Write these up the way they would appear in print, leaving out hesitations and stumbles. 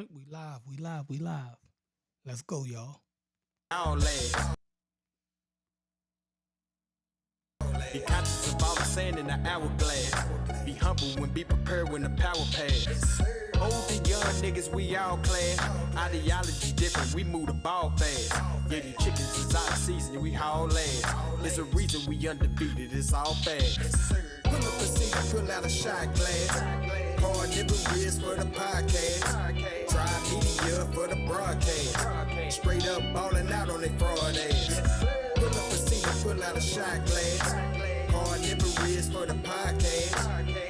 right, we live. Let's go, y'all. All last. Be conscious of all the sand in the hourglass. Be humble when be prepared when the power pass. Old and young niggas, we all class. Ideology different, we move the ball fast. Yeah, these chickens is out of season, we haul ass. There's a reason we undefeated, it's all fast. Pull up a seat, pull out a shot glass. Hard nigga wrist for the podcast. Try media for the broadcast. Straight up ballin' out on they fraud ass. Pull up a seat, pull out a shot glass. Hard nigga wrist for the podcast.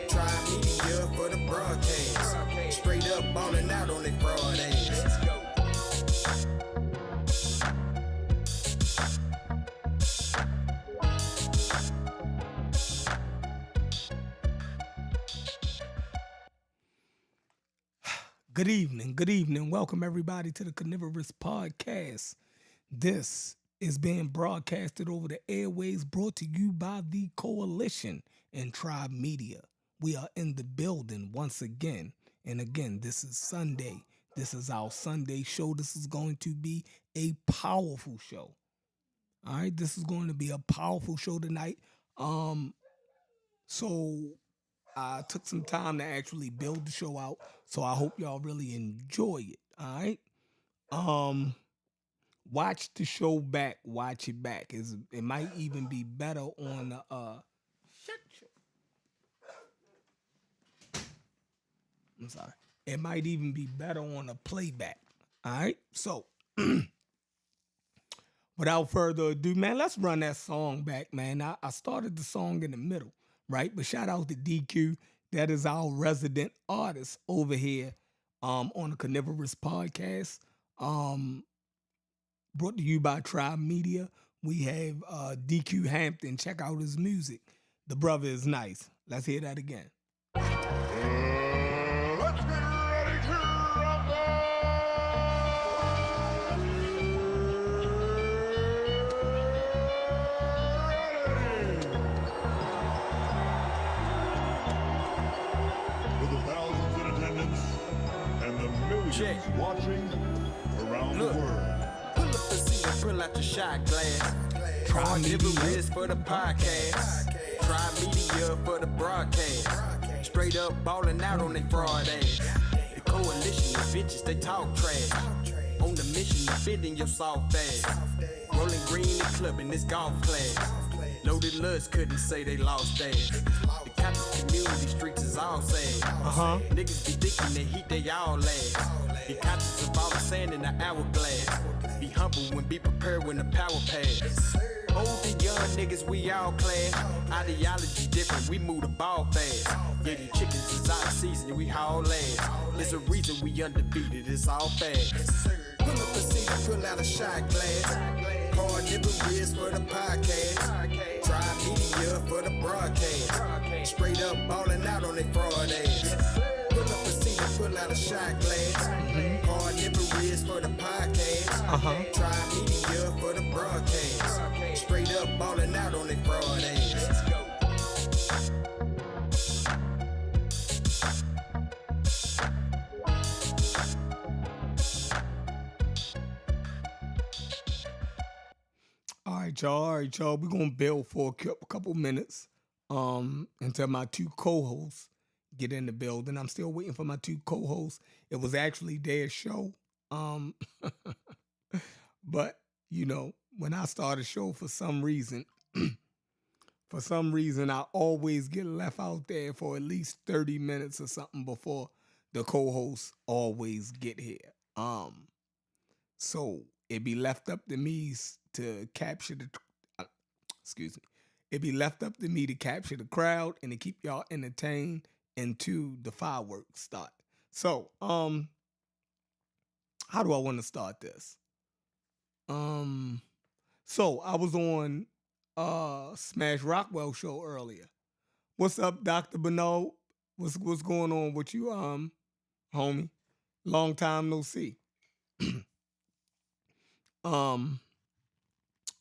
Try media for the broadcast. Straight up ballin' out on they fraud ass. Good evening. Welcome everybody to the Carnivorous Podcast. This is being broadcasted over the airways, brought to you by the Coalition and Tribe Media. We are in the building once again. And again, this is Sunday. This is our Sunday show. This is going to be a powerful show. All right, this is going to be a powerful show tonight. So I took some time to actually build the show out, so I hope y'all really enjoy it. All right. Watch the show back. Watch it back. It might even be better on the I'm sorry. It might even be better on a playback. All right. So without further ado, man, let's run that song back, man. I started the song in the middle, right? But shout out to DQ. That is our resident artist over here on the Carnivorous Podcast. Brought to you by Tribe Media. We have DQ Hampton. Check out his music. The brother is nice. Let's hear that again. Let's get ready to rumble! For the thousands in attendance and the millions watching around the world. Pull up the seat and pull out your shot glass. Try media wrist for the podcast. Try media for the broadcast. Straight up ballin' out on they fraud ass. The coalition of bitches, they talk trash. On the mission, defending your soft ass. Rolling green and clubbing this golf class. Loaded Lust couldn't say they lost ass. The campus community streets is all sad. Niggas be thinking they heat, they all last. Be conscious of all the sand in the hourglass. Be humble when be prepared when the power pass. Old and young niggas, we all class. Ideology different, we move the ball fast. Yeah, these chickens is out of season, we haul ass. There's a reason we undefeated, it's all fast. Pull up a seat and pull out a shot glass. Hard nigga wrist for the podcast. Try media for the broadcast. Straight up ballin' out on they fraud ass. Pull up a seat and pull out a shot glass. Hard nigga wrist for the podcast. Try media for the broadcast. Straight up ballin' out on they fraud ass. All right, y'all. We're gonna build for a couple minutes until my two co-hosts get in the building. I'm still waiting for my two co-hosts. It was actually their show. But you know, when I start a show, for some reason, I always get left out there for at least 30 minutes or something before the co-hosts always get here. So it be left up to me to capture the, It be left up to me to capture the crowd and to keep y'all entertained until the fireworks start. So, how do I want to start this? So I was on Smash Rockwell show earlier. What's up, Dr. Bernard? What's going on with you, homie? Long time no see.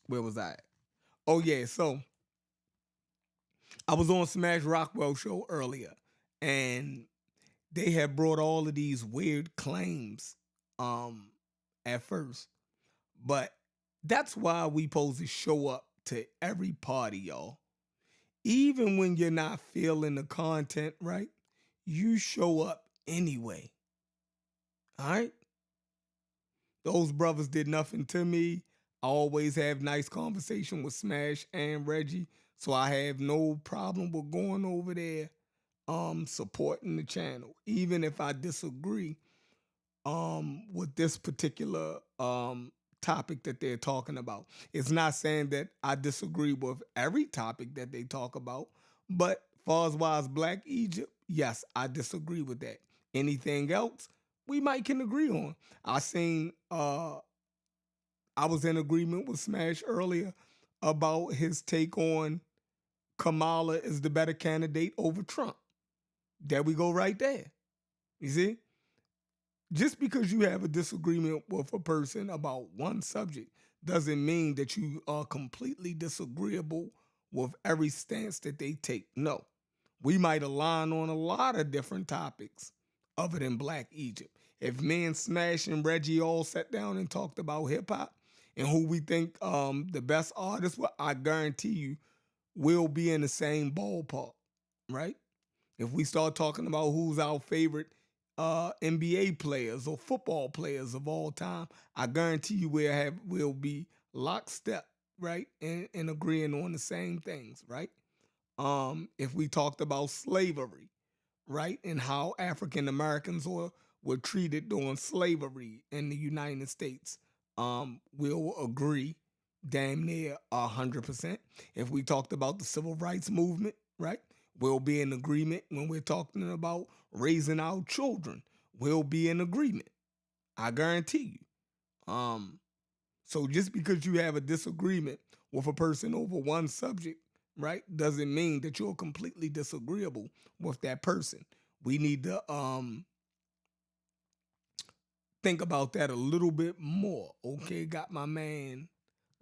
Where was I? Oh yeah, so I was on Smash Rockwell show earlier, and they had brought all of these weird claims at first. But that's why we supposed to show up to every party, y'all. Even when you're not feeling the content right, you show up anyway. All right? Those brothers did nothing to me. I always have nice conversation with Smash and Reggie, so I have no problem with going over there, supporting the channel, even if I disagree, with this particular topic that they're talking about. It's not saying that I disagree with every topic that they talk about, but far as wise Black Egypt, yes, I disagree with that. Anything else, we might can agree on. I was in agreement with Smash earlier about his take on Kamala is the better candidate over Trump. There we go right there. You see? Just because you have a disagreement with a person about one subject doesn't mean that you are completely disagreeable with every stance that they take. No. We might align on a lot of different topics other than Black Egypt. If me and Smash and Reggie all sat down and talked about hip hop and who we think the best artists were, I guarantee you we'll be in the same ballpark, right? If we start talking about who's our favorite NBA players or football players of all time, I guarantee you we'll be lockstep, right, and agreeing on the same things, right? If we talked about slavery, right, and how African Americans were treated during slavery in the United States, we'll agree damn near 100%. If we talked about the civil rights movement, right, we'll be in agreement. When we're talking about raising our children, we'll be in agreement. I guarantee you. So just because you have a disagreement with a person over one subject, right, doesn't mean that you're completely disagreeable with that person. We need to think about that a little bit more. Okay, got my man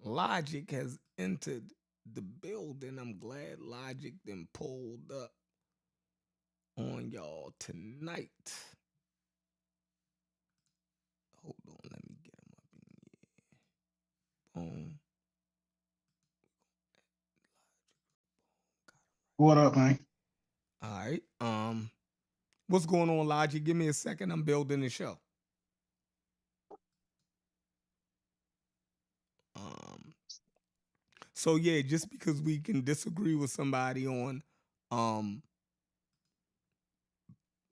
Logic has entered the building. I'm glad Logic then pulled up on y'all tonight. Hold on, let me get him up in here. Boom. What up, man? All right. What's going on, Logic? Give me a second. I'm building the show. So yeah, just because we can disagree with somebody on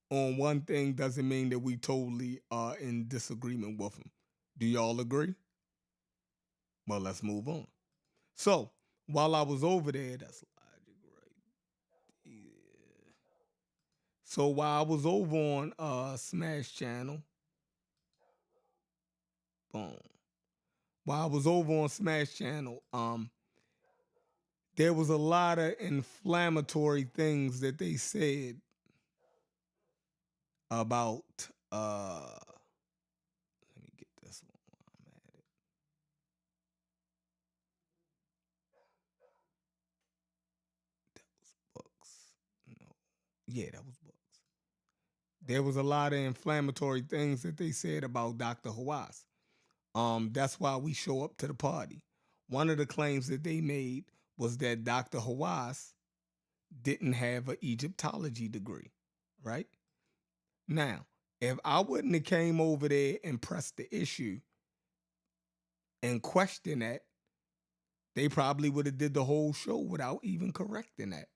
one thing doesn't mean that we totally are in disagreement with them. Do y'all agree? Well, let's move on. So while I was over there, that's Logic right there. So while I was over on Smash Channel, boom. While I was over on Smash Channel, there was a lot of inflammatory things that they said about let me get this one while I'm at it. That was books. No. Yeah, that was books. There was a lot of inflammatory things that they said about Dr.Hawass. That's why we show up to the party. One of the claims that they made was that Dr.Hawass didn't have an Egyptology degree, right? Now, if I wouldn't have came over there and pressed the issue and questioned that, they probably would have did the whole show without even correcting that,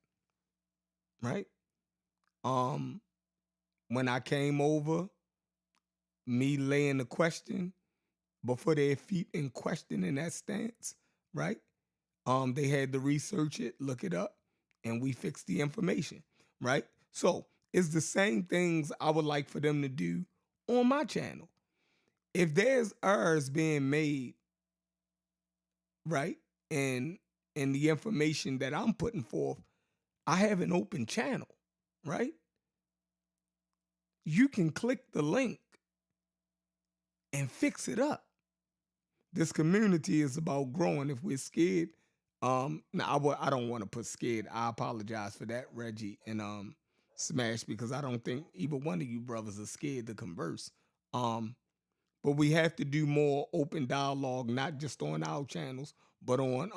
right? When I came over, me laying the question before their feet and questioning that stance, right? They had to research it, look it up, and we fixed the information, right? So it's the same things I would like for them to do on my channel. If there's errors being made, right, and the information that I'm putting forth, I have an open channel, right? You can click the link and fix it up. This community is about growing. If we're scared, now I don't want to put scared. I apologize for that, Reggie and smash because I don't think either one of you brothers are scared to converse. Um, but we have to do more open dialogue, not just on our channels, but on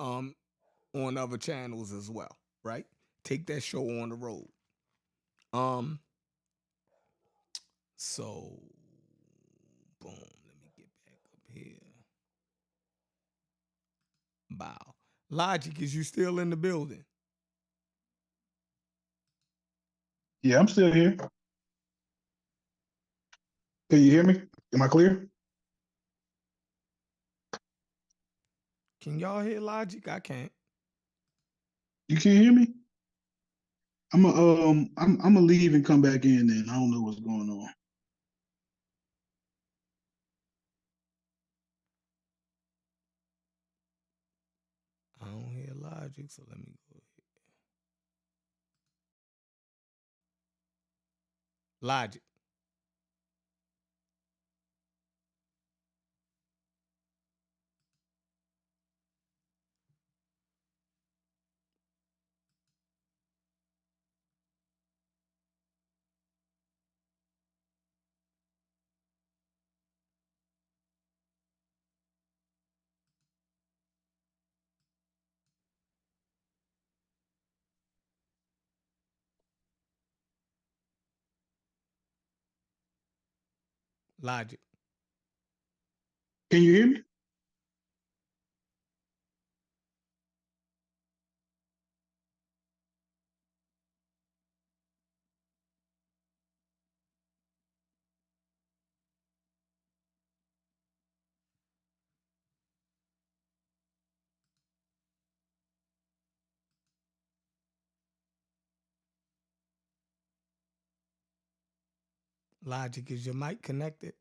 other channels as well, right? Take that show on the road. Um, so boom, let me get back up here. Bow. Logic, is you still in the building? Yeah, I'm still here. Can you hear me? Am I clear? Can y'all hear Logic? I can't. You can't hear me? I'm gonna leave and come back in then. I don't know what's going on. I don't hear Logic, so let me go ahead. Logic. Logic. Can you hear me? Logic, is your mic connected?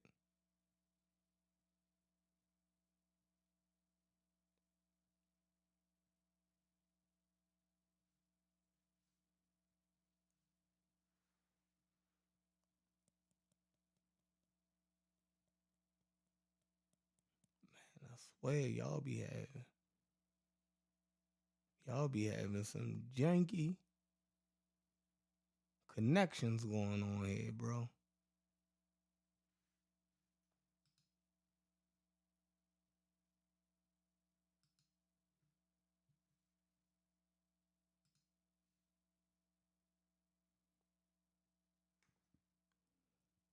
And I swear y'all be having some janky connections going on here, bro.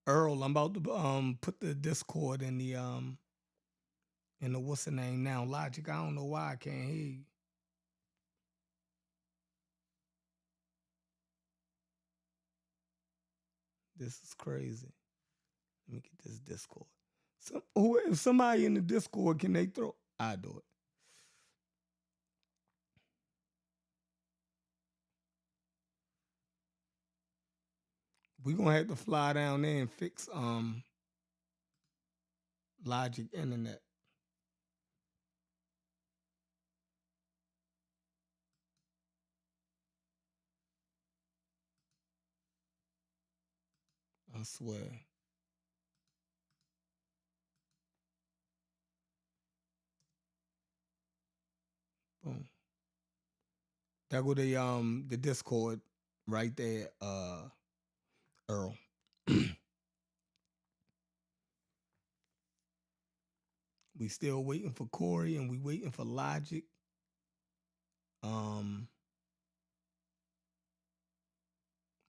Earl, I'm about to put the Discord in the what's the name now? Logic. I don't know why I can't hear you. This is crazy. Let me get this Discord. If somebody in the Discord, can they throw? I do it. We're gonna have to fly down there and fix Logic internet. I swear. Boom. That go the Discord right there, Earl. We still waiting for Corey and we waiting for Logic.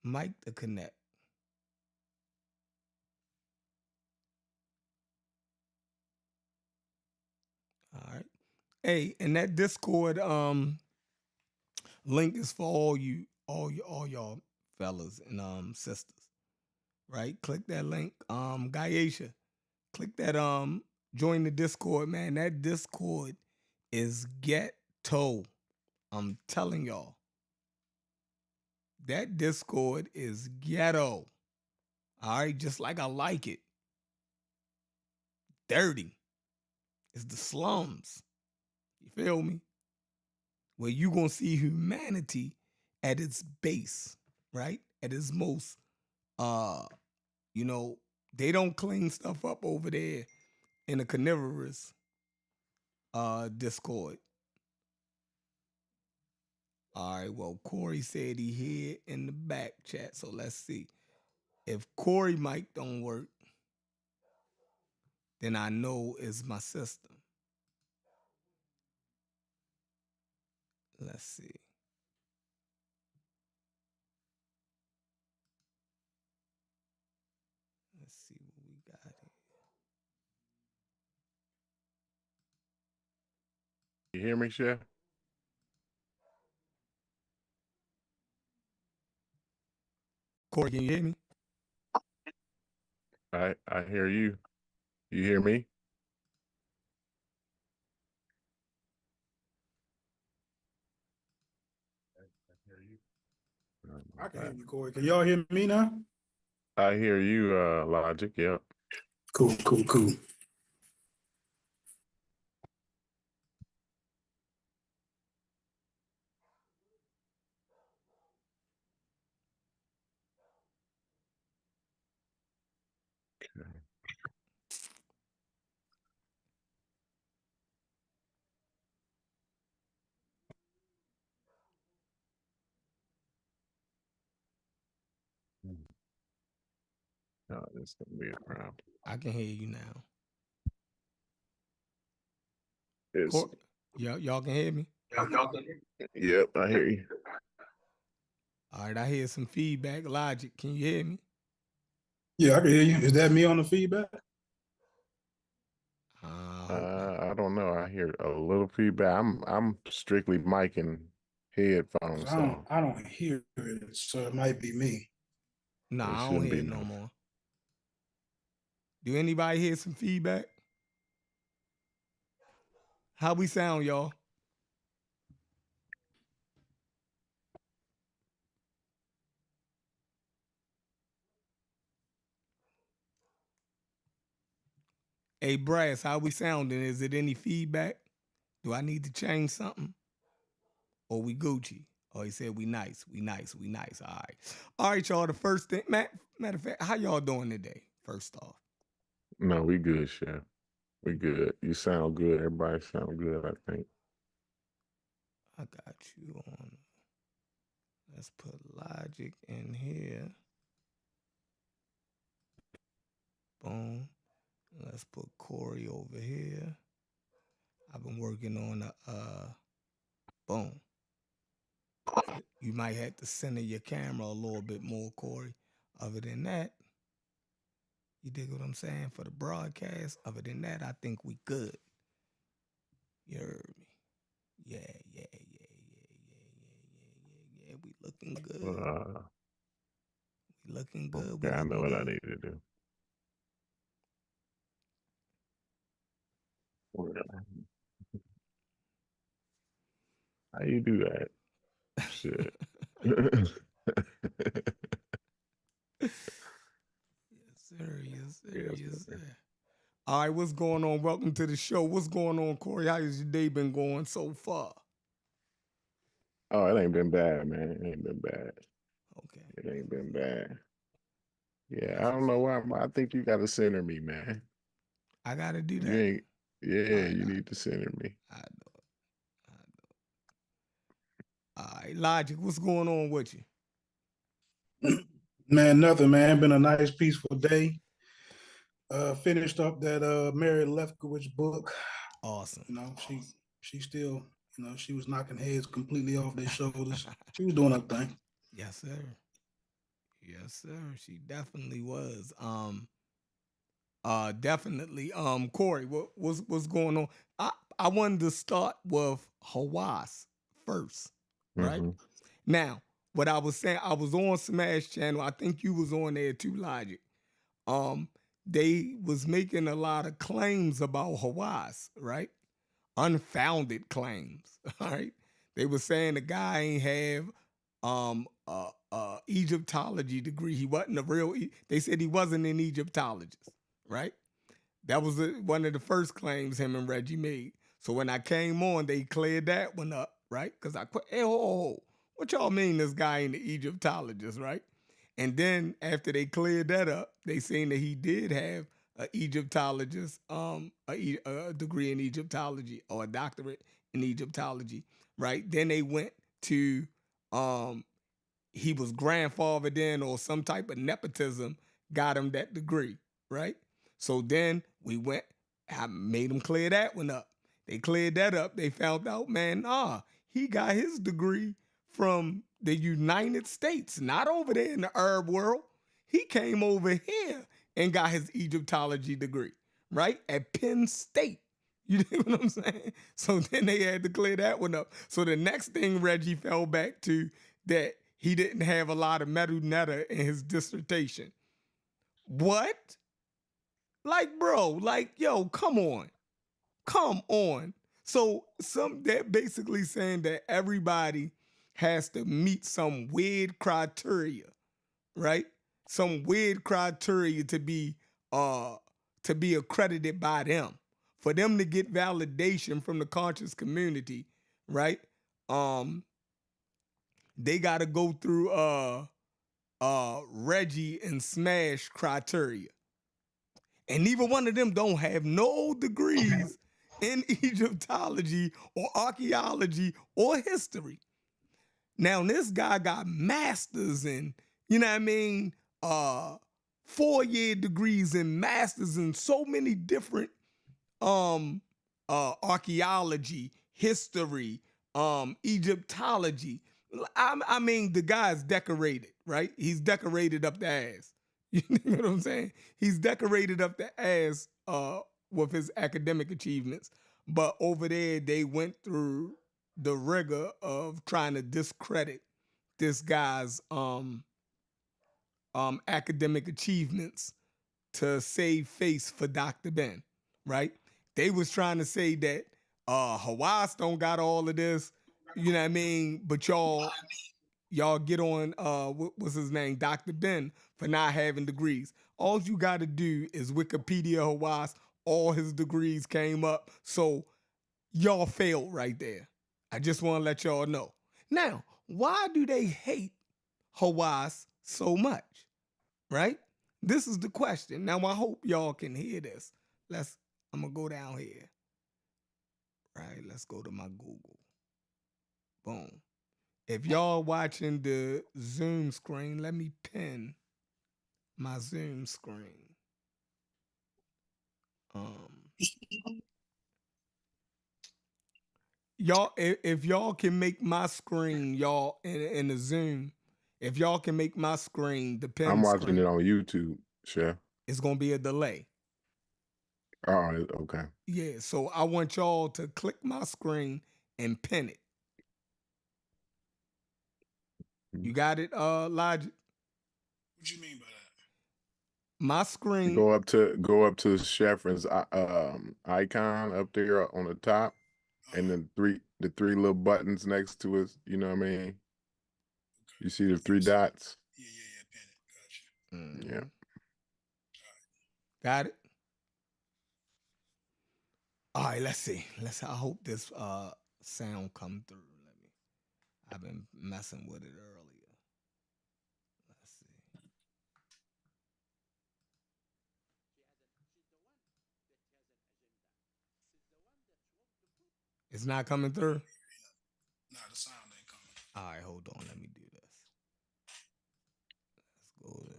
Mike to connect. All right. Hey, and that Discord link is for all y'all fellas and sisters. Right? Click that link. Gaisha, click that join the Discord, man. That Discord is ghetto. I'm telling y'all. That Discord is ghetto. All right, just like I like it. Dirty. It's the slums. You feel me? Where you gonna see humanity at its base, right? At its most, they don't clean stuff up over there in a carnivorous Discord. All right, well, Corey said he hid in the back chat, so let's see. If Corey mic don't work, then I know it's my system. Let's see. Let's see what we got here. You hear me, Chef? Corey, can you hear me? I hear you. You hear me? I can hear you, Corey. Can y'all hear me now? I hear you, Logic. Yep. Cool. No, this is gonna be a problem. I can hear you now. It's, Y'all can hear me? yep, I hear you. All right, I hear some feedback. Logic, can you hear me? Yeah, I can hear you. Is that me on the feedback? I don't know. I hear a little feedback. I'm strictly mic and headphones. I don't hear it, so it might be me. Nah, I don't hear it no more. Do anybody hear some feedback? How we sound, y'all? Hey, Brass, how we sounding? Is it any feedback? Do I need to change something? Or we Gucci? Oh, he said we nice. All right. All right, y'all. The first thing, matter of fact, how y'all doing today? First off. No, we good, Chef. We good. You sound good. Everybody sound good, I think. I got you on. Let's put Logic in here. Boom. Let's put Corey over here. I've been working on boom. You might have to center your camera a little bit more, Corey. Other than that, you dig what I'm saying? For the broadcast, other than that, I think we good. You heard me? Yeah. We looking good. We looking good. Yeah, I know what I need to do. How you do that? Shit. Yes, sir. All right, what's going on? Welcome to the show. What's going on, Corey? How has your day been going so far? Oh, it ain't been bad, man. It ain't been bad. Okay. It ain't been bad. Yeah, I don't know why. I think you got to center me, man. I got to do that. You need to center me. I know it. All right, Logic, what's going on with you? Man, nothing, man. Been a nice, peaceful day. Finished up that Mary Lefkowitz book. Awesome. You know, she still, you know, she was knocking heads completely off their shoulders. She was doing her thing. Yes, sir. She definitely was. Definitely. Corey, what's going on? I wanted to start with Hawass first, right? Mm-hmm. Now, what I was saying, I was on Smash Channel. I think you was on there too, Logic. They was making a lot of claims about Hawass, right? Unfounded claims, all right? They were saying the guy ain't have Egyptology degree. He wasn't a real. They said he wasn't an Egyptologist, right? That was one of the first claims him and Reggie made. So when I came on, they cleared that one up, right? Because I quit. Hey, what y'all mean this guy ain't an Egyptologist, right? And then after they cleared that up, they seen that he did have an Egyptologist, a degree in Egyptology or a doctorate in Egyptology, right? Then they went to he was grandfathered in or some type of nepotism got him that degree, right? So then we went, I made them clear that one up. They cleared that up. They found out, man, he got his degree from the United States, not over there in the Arab world. He came over here and got his Egyptology degree, right? At Penn State. You know what I'm saying? So then they had to clear that one up. So the next thing Reggie fell back to that he didn't have a lot of metaneta in his dissertation. What? Like, bro, like, yo, come on. Come on. So that basically saying that everybody has to meet some weird criteria, right? Some weird criteria to be accredited by them. For them to get validation from the conscious community, right? They gotta go through Reggie and Smash criteria. And neither one of them don't have no degrees in Egyptology or archaeology or history. Now, this guy got masters in, you know what I mean, 4-year degrees and masters in so many different archaeology, history, Egyptology. I mean, the guy's decorated, right? He's decorated up the ass. You know what I'm saying? He's decorated up the ass with his academic achievements. But over there, they went through the rigor of trying to discredit this guy's academic achievements to save face for Dr. Ben, right? They was trying to say that Hawass don't got all of this, you know what I mean? But y'all get on what was his name, Dr. Ben, for not having degrees. All you got to do is Wikipedia Hawass. All his degrees came up, so y'all failed right there. I just want to let y'all know. Now, why do they hate Hawass so much? Right? This is the question. Now, I hope y'all can hear this. I'm gonna go down here. Right, let's go to my Google. Boom. If y'all watching the Zoom screen, let me pin my Zoom screen. Y'all, if y'all can make my screen, y'all in the Zoom, if y'all can make my screen the pin I'm watching screen, it on YouTube, Chef. it's gonna be a delay. Oh, okay. Yeah, so I want y'all to click my screen and pin it. You got it, Logic? What you mean by that? My screen. Go up to Sheffrin's icon up there on the top, and then the three little buttons next to us. You know what I mean? Okay. You see the 3 dots? Yeah, pin it. Gotcha. Yeah. Got it. All right, let's see. I hope this sound come through. I've been messing with it earlier. Let's see. It's not coming through? Nah, the sound ain't coming. All right, hold on. Let me do this. Let's go to...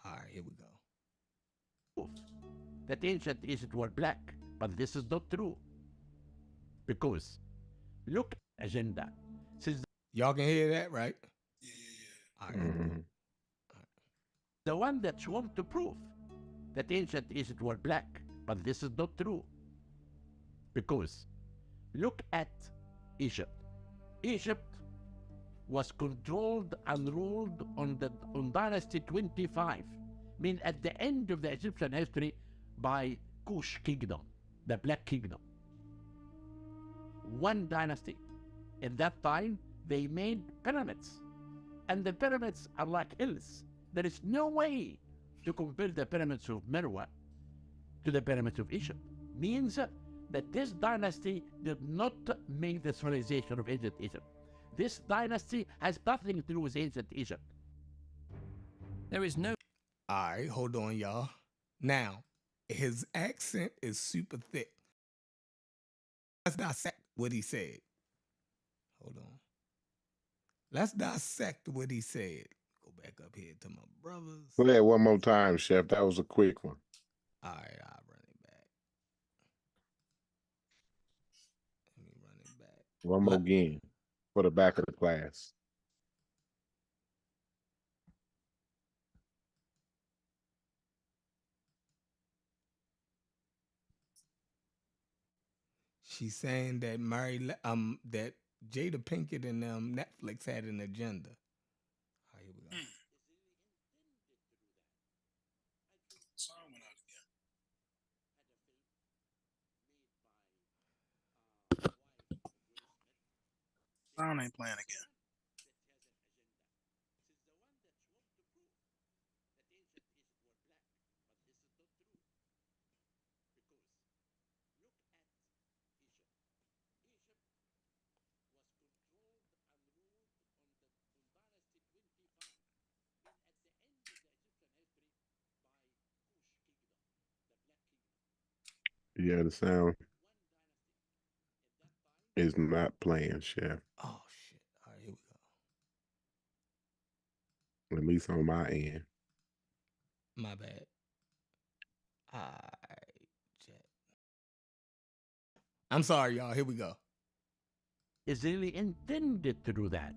All right, here we go. That ancient Egypt were black, but this is not true. Because, look, agenda. Since y'all can hear that, right? Yeah. All right. Mm-hmm. The one that want to prove that ancient Egypt were black, but this is not true. Because, look at Egypt. Egypt was controlled and ruled on Dynasty 25, mean at the end of the Egyptian history, by Kush Kingdom, the Black Kingdom. One dynasty. In that time, they made pyramids. And the pyramids are like hills. There is no way to compare the pyramids of Merwa to the pyramids of Egypt. Means that this dynasty did not make the civilization of ancient Egypt. This dynasty has nothing to do with ancient Egypt. There is no... All right, hold on, y'all. Now, his accent is super thick. dissect what he said. Hold on. Let's dissect what he said. Go back up here to my brothers. Play it one more time, Chef. That was a quick one. All right, I'll run it back. Let me run it back. One more again for the back of the class. She's saying that that Jada Pinkett and Netflix had an agenda. All right, here we go. Sound went out again. Sound ain't playing again. Yeah, the sound is not playing, Chef. Oh shit! All right, here we go. At least on my end. My bad. All right, chat. I'm sorry, y'all. Here we go. Is really intended to do that.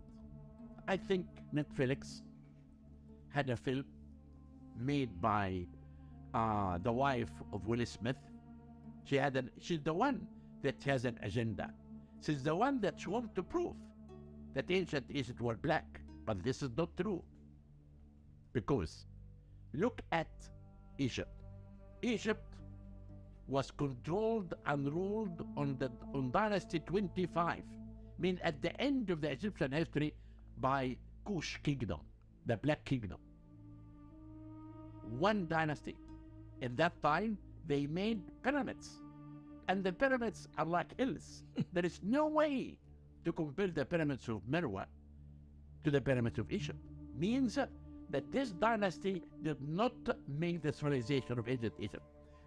I think Netflix had a film made by the wife of Will Smith. She's the one that has an agenda. She's the one that wants to prove that ancient Egypt were black, but this is not true. Because look at Egypt. Egypt was controlled and ruled on Dynasty 25. I mean, at the end of the Egyptian history by Kush Kingdom, the Black Kingdom. One dynasty. In that time, they made pyramids. And the pyramids are like hills. There is no way to compare the pyramids of Merwa to the pyramids of Egypt. Means that this dynasty did not make the civilization of ancient Egypt.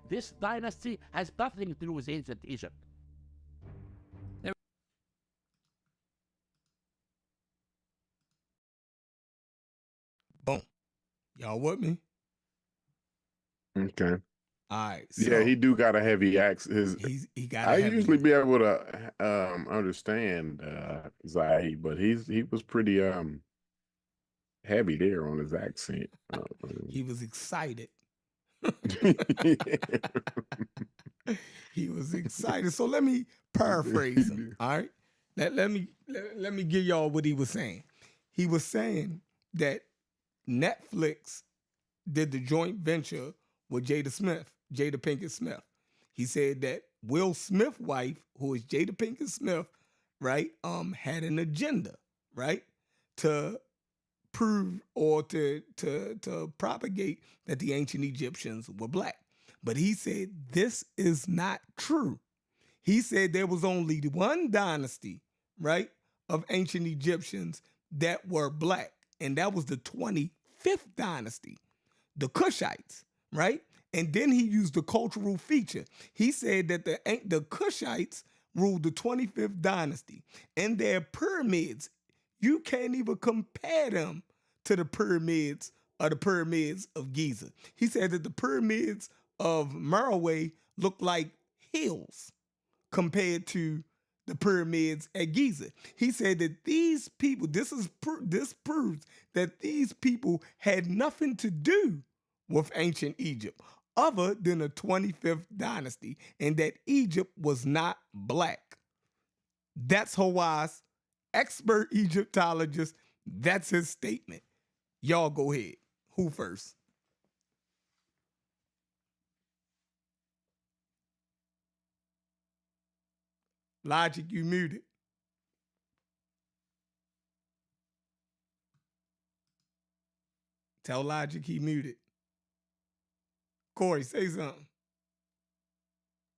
This dynasty has nothing to do with ancient Egypt. Boom. Y'all with me? Okay. All right. So Yeah, he do got a heavy accent. he got. I usually be able to understand Zahi, but he was pretty heavy there on his accent. He was excited. He was excited. So let me paraphrase him. All right. Let me give y'all what he was saying. He was saying that Netflix did the joint venture with Jada Pinkett Smith. He said that Will Smith's wife, who is Jada Pinkett Smith, right, had an agenda, right, to prove or to propagate that the ancient Egyptians were black. But he said this is not true. He said there was only one dynasty, right, of ancient Egyptians that were black, and that was the 25th dynasty, the Kushites, right? And then he used the cultural feature. He said that the Kushites ruled the 25th dynasty, and their pyramids, you can't even compare them to the pyramids of Giza. He said that the pyramids of Meroe look like hills compared to the pyramids at Giza. He said that these people, this proves that these people had nothing to do with ancient Egypt other than the 25th dynasty, and that Egypt was not black. That's Hawass, expert Egyptologist. That's his statement. Y'all go ahead. Who first? Logic, you muted. Tell Logic he muted. Corey, say something.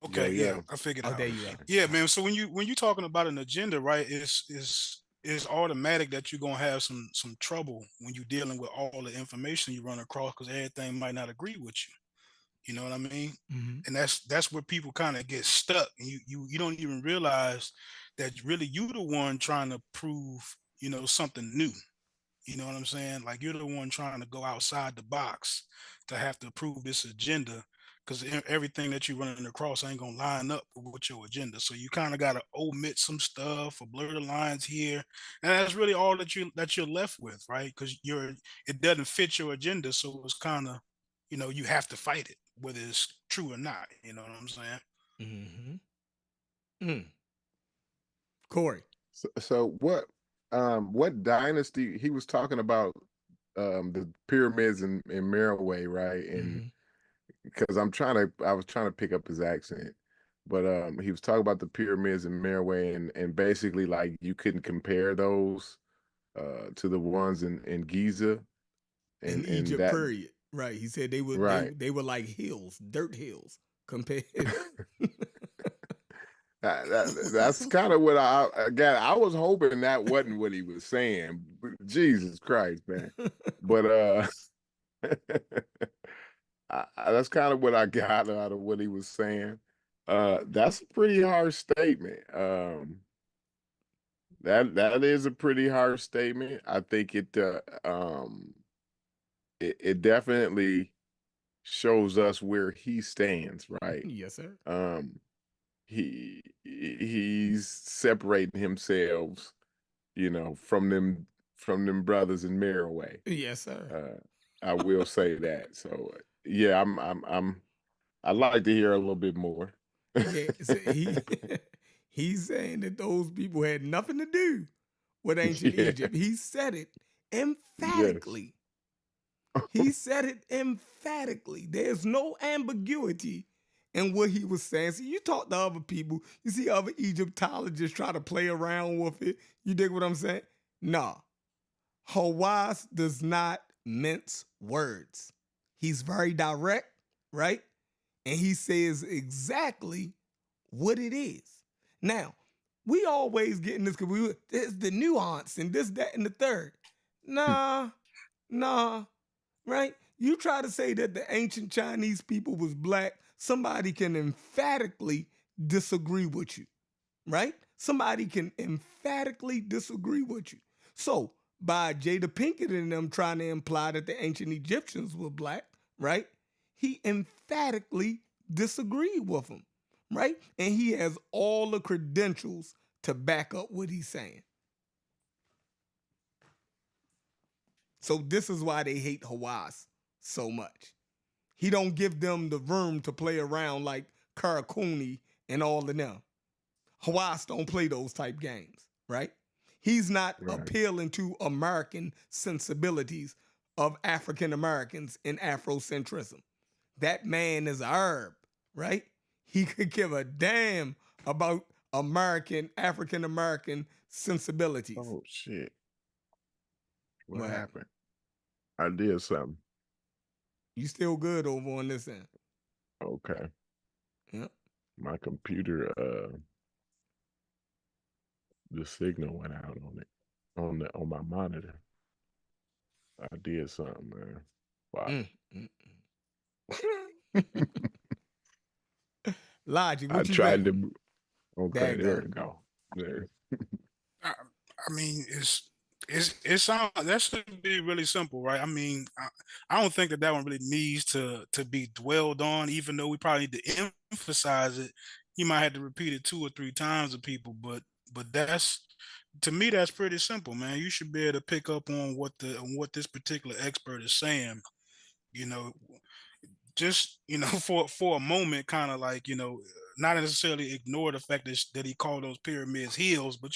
Okay, yeah, I figured Oh, out. there you are. Yeah, man. So when you talking about an agenda, right? It's automatic that you're gonna have some trouble when you're dealing with all the information you run across because everything might not agree with you. You know what I mean? Mm-hmm. And that's where people kind of get stuck, and you don't even realize that really you the one trying to prove, something new. You know what I'm saying? Like you're the one trying to go outside the box to have to prove this agenda, because everything that you're running across ain't gonna line up with your agenda. So you kind of got to omit some stuff or blur the lines here, and that's really all that you're left with, right? Because it doesn't fit your agenda, so it's kind of, you have to fight it, whether it's true or not. You know what I'm saying? Mm-hmm. Mm. Corey. So what dynasty he was talking about, the pyramids in Meroe, right? And Mm-hmm. because I was trying to pick up his accent, but he was talking about the pyramids in Meroe, and basically like you couldn't compare those to the ones in Giza, In and Egypt, that period. Right. He said they were they right. they were like hills, dirt hills compared. That's kind of what I was hoping that wasn't what he was saying. Jesus Christ, man. But that's kind of what I got out of what he was saying. That's a pretty harsh statement. That is a pretty harsh statement. I think it definitely shows us where he stands, right? Yes, sir. Um, he's separating himself, from them brothers in Meroe. Yes, sir. I will say that. So yeah, I'd like to hear a little bit more. Yeah. So he's saying that those people had nothing to do with ancient Yeah. Egypt. He said it Yes. emphatically. He said it emphatically. There's no ambiguity in what he was saying. So you talk to other people, you see other Egyptologists try to play around with it. You dig what I'm saying? Nah. Hawass does not mince words. He's very direct, right? And he says exactly what it is. Now, we always get in this because there's the nuance and this, that, and the third. Nah, right? You try to say that the ancient Chinese people was black, somebody can emphatically disagree with you, right? Somebody can emphatically disagree with you. So, by Jada Pinkett and them trying to imply that the ancient Egyptians were black, right? He emphatically disagreed with them, right? And he has all the credentials to back up what he's saying. So this is why they hate Hawass so much. He don't give them the room to play around like Karakuni and all of them. Hawass don't play those type games, right? He's not Right. appealing to American sensibilities of African Americans in Afrocentrism. That man is Arab, right? He could give a damn about African American sensibilities. Oh shit. What What happened? happened? I did something. You still good over on this end? Okay. Yep. My computer, the signal went out on it, on my monitor. I did something, man. Wow. Logic, I what you tried think? to. There Okay, you there go. we go. There. I, I mean, it sounds that should be really simple, right? I mean, I don't think that one really needs to be dwelled on, even though we probably need to emphasize it. You might have to repeat it 2 or 3 times to people, but that's to me that's pretty simple, man. You should be able to pick up on what this particular expert is saying. You know, just for a moment, kind of like not necessarily ignore the fact that he called those pyramids hills, but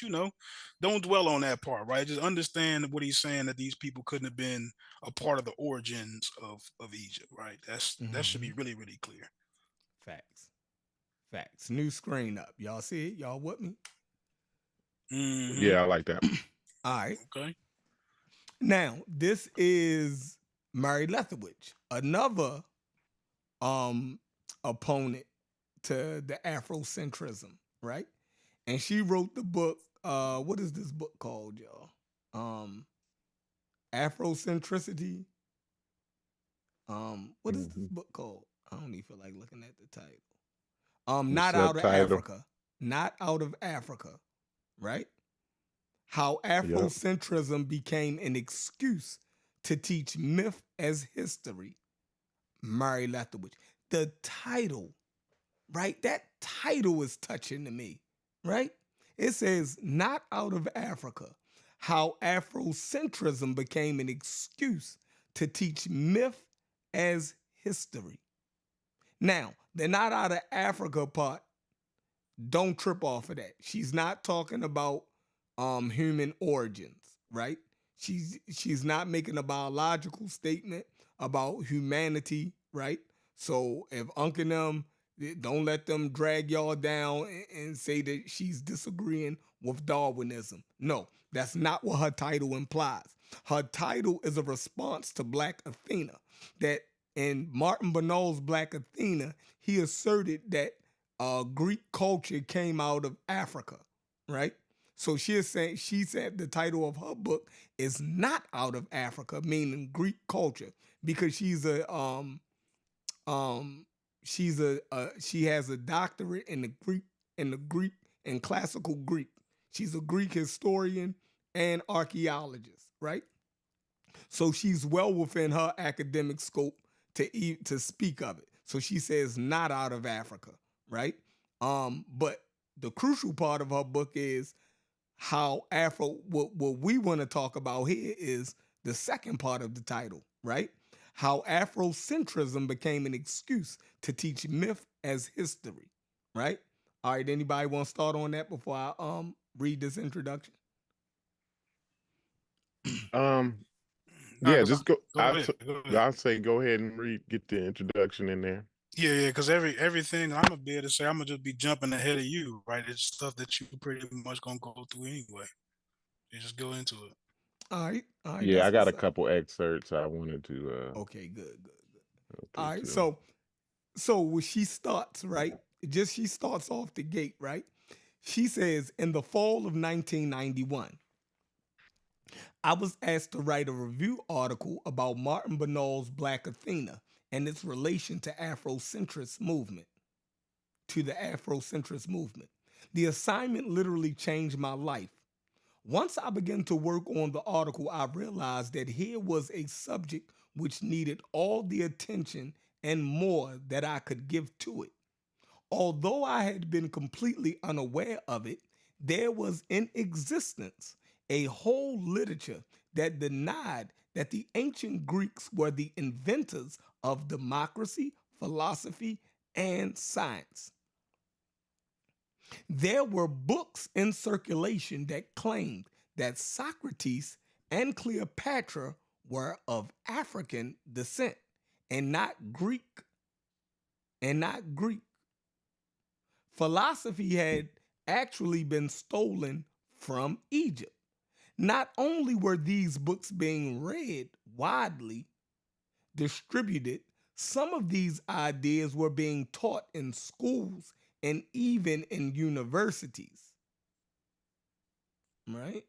don't dwell on that part, right? Just understand what he's saying, that these people couldn't have been a part of the origins of Egypt, right? That should be really, really clear. Facts. New screen up. Y'all see it? Y'all with me? Mm-hmm. Yeah, I like that. All right. Okay. Now, this is Mary Lethowitz, another opponent to the Afrocentrism, right? And she wrote the book, what is this book called, y'all? Afrocentricity. What is this book called? I don't even feel like looking at the title. The Not out of subtitle. Africa. Not out of Africa, right? How Yep. Afrocentrism became an excuse to teach myth as history. Mary Lethowich. The title, right? That title is touching to me, right? It says, not out of Africa. How Afrocentrism became an excuse to teach myth as history. Now, the not out of Africa part, don't trip off of that. She's not talking about human origins, right? She's not making a biological statement about humanity, right? So if Uncle them, don't let them drag y'all down and say that she's disagreeing with Darwinism. No, that's not what her title implies. Her title is a response to Black Athena. That in Martin Bernal's Black Athena, he asserted that Greek culture came out of Africa, right? So she said the title of her book is not out of Africa, meaning Greek culture, because she has a doctorate in the Greek and classical Greek. She's a Greek historian and archaeologist, right? So she's well within her academic scope to speak of it. So she says not out of Africa, right? But the crucial part of her book is how what we want to talk about here is the second part of the title, right? How Afrocentrism became an excuse to teach myth as history, right? All right, anybody want to start on that before I read this introduction? Nah, Yeah, cause just go. go ahead, go ahead. I'll say go ahead and read. Get the introduction in there. Yeah, because everything I'm gonna be able to say, I'm gonna just be jumping ahead of you, right? It's stuff that you pretty much gonna go through anyway. You just go into it. All right, Yeah, I that's got what's a up. couple excerpts I wanted to Okay, good. go All through right, too. so when she starts, right? She starts off the gate, right? She says, in the fall of 1991, I was asked to write a review article about Martin Bernal's Black Athena and its relation to the Afrocentrist movement. The assignment literally changed my life. Once I began to work on the article, I realized that here was a subject which needed all the attention and more that I could give to it. Although I had been completely unaware of it, there was in existence a whole literature that denied that the ancient Greeks were the inventors of democracy, philosophy, and science. There were books in circulation that claimed that Socrates and Cleopatra were of African descent and not Greek. Philosophy had actually been stolen from Egypt. Not only were these books being read widely distributed, some of these ideas were being taught in schools and even in universities. Right?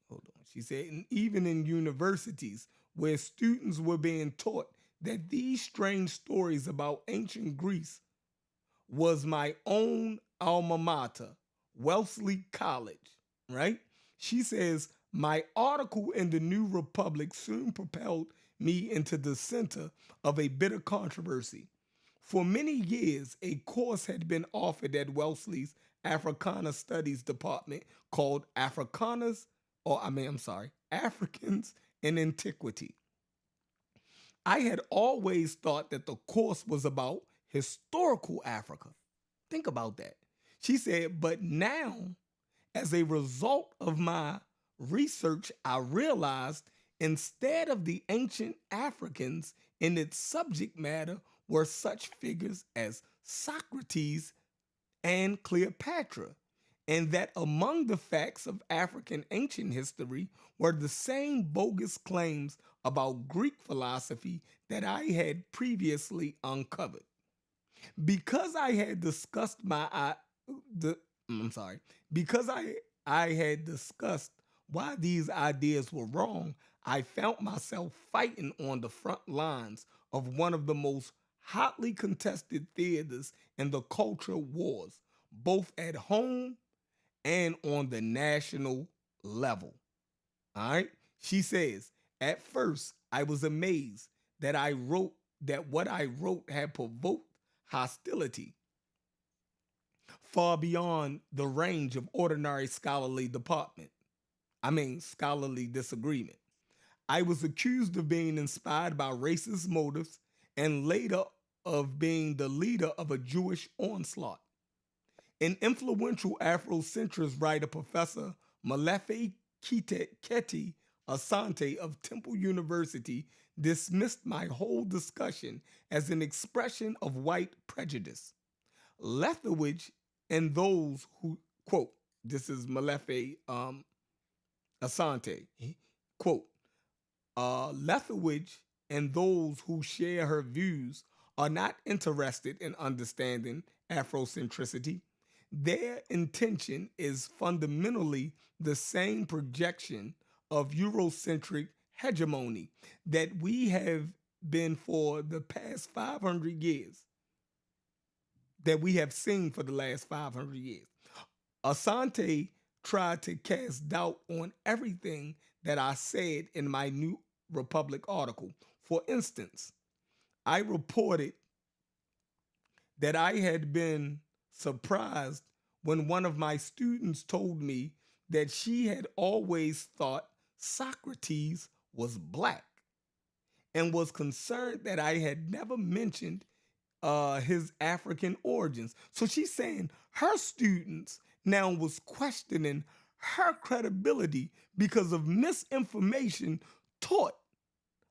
Hold on. She said, and even in universities where students were being taught that these strange stories about ancient Greece was my own alma mater, Wellesley College, right? She says, my article in the New Republic soon propelled me into the center of a bitter controversy. For many years, a course had been offered at Wellesley's Africana Studies Department called Africans in Antiquity. I had always thought that the course was about historical Africa. Think about that. She said, but now, as a result of my research, I realized instead of the ancient Africans in its subject matter were such figures as Socrates and Cleopatra, and that among the facts of African ancient history were the same bogus claims about Greek philosophy that I had previously uncovered. Because I had discussed my the I'm sorry, because I had discussed Why these ideas were wrong, I found myself fighting on the front lines of one of the most hotly contested theaters in the culture wars, both at home and on the national level. All right. She says, at first, I was amazed that what I wrote had provoked hostility far beyond the range of ordinary scholarly disagreement. I was accused of being inspired by racist motives and later of being the leader of a Jewish onslaught. An influential Afrocentrist writer, Professor Malefe Keti Asante of Temple University, dismissed my whole discussion as an expression of white prejudice. Lethowich and those who, quote, this is Malefe Asante, quote, Lethowich and those who share her views are not interested in understanding Afrocentricity. Their intention is fundamentally the same projection of Eurocentric hegemony that we have been for the past 500 years, that we have seen for the last 500 years. Asante tried to cast doubt on everything that I said in my New Republic article. For instance, I reported that I had been surprised when one of my students told me that she had always thought Socrates was black and was concerned that I had never mentioned his African origins. So she's saying her students now was questioning her credibility because of misinformation taught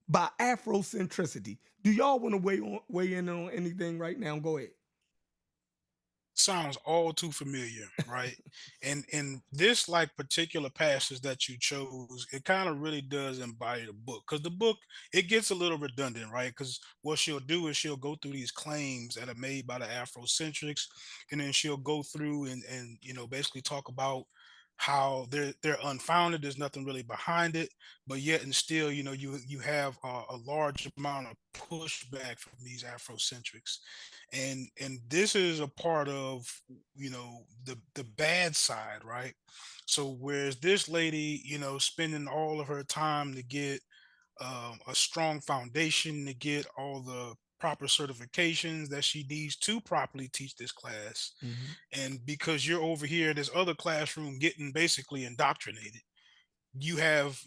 by Afrocentricity. Do y'all want to weigh in on anything right now? Go ahead. Sounds all too familiar, right? And this like particular passage that you chose, it kind of really does embody the book, because the book, it gets a little redundant, right? Because what she'll do is she'll go through these claims that are made by the Afrocentrics, and then she'll go through and basically talk about how they're unfounded. There's nothing really behind it, but yet and still, you have a large amount of pushback from these Afrocentrics, and this is a part of the bad side, right? So whereas this lady, spending all of her time to get a strong foundation, to get all the proper certifications that she needs to properly teach this class, Mhm. and because you're over here in this other classroom getting basically indoctrinated, you have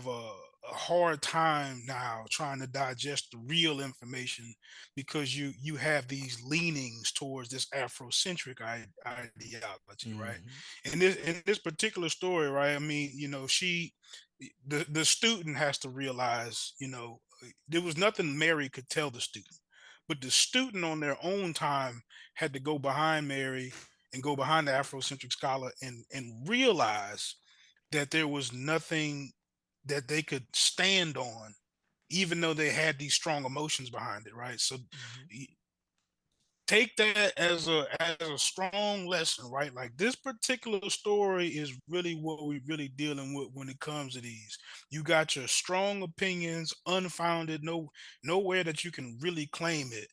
a hard time now trying to digest the real information, because you have these leanings towards this Afrocentric ideology, right? Mhm. In this particular story, right, I mean, the student has to realize, there was nothing Mary could tell the student, but the student on their own time had to go behind Mary and go behind the Afrocentric scholar and realize that there was nothing that they could stand on, even though they had these strong emotions behind it, right? So Mhm. y- take that as a strong lesson, right? Like, this particular story is really what we're really dealing with when it comes to these. You got your strong opinions, unfounded, nowhere that you can really claim it,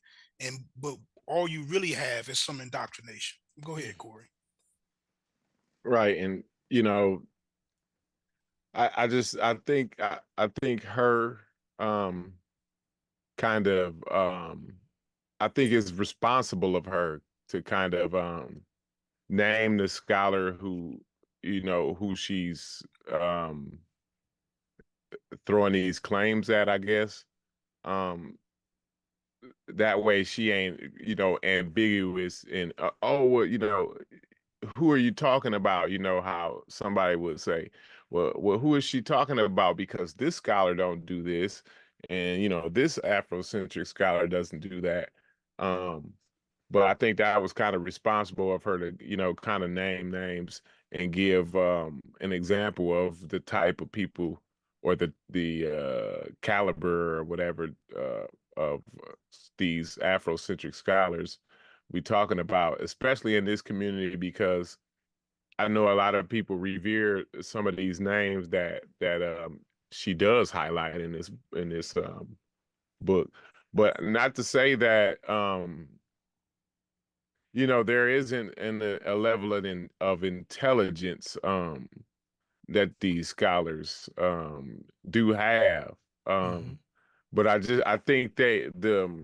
but all you really have is some indoctrination. Go ahead, Corey. Right. And I think her um kind of I think it's responsible of her to kind of name the scholar who she's throwing these claims at, I guess. Um that way she ain't ambiguous and oh well, who are you talking about? How somebody would say, well, who is she talking about? Because this scholar don't do this, and this Afrocentric scholar doesn't do that. Um, but I think that was kind of responsible of her to, kind of name names and give an example of the type of people or the caliber or whatever of these Afrocentric scholars we talking about, especially in this community, because I know a lot of people revere some of these names that she does highlight in this book, but not to say that there isn't a level of intelligence that these scholars do have. But I think the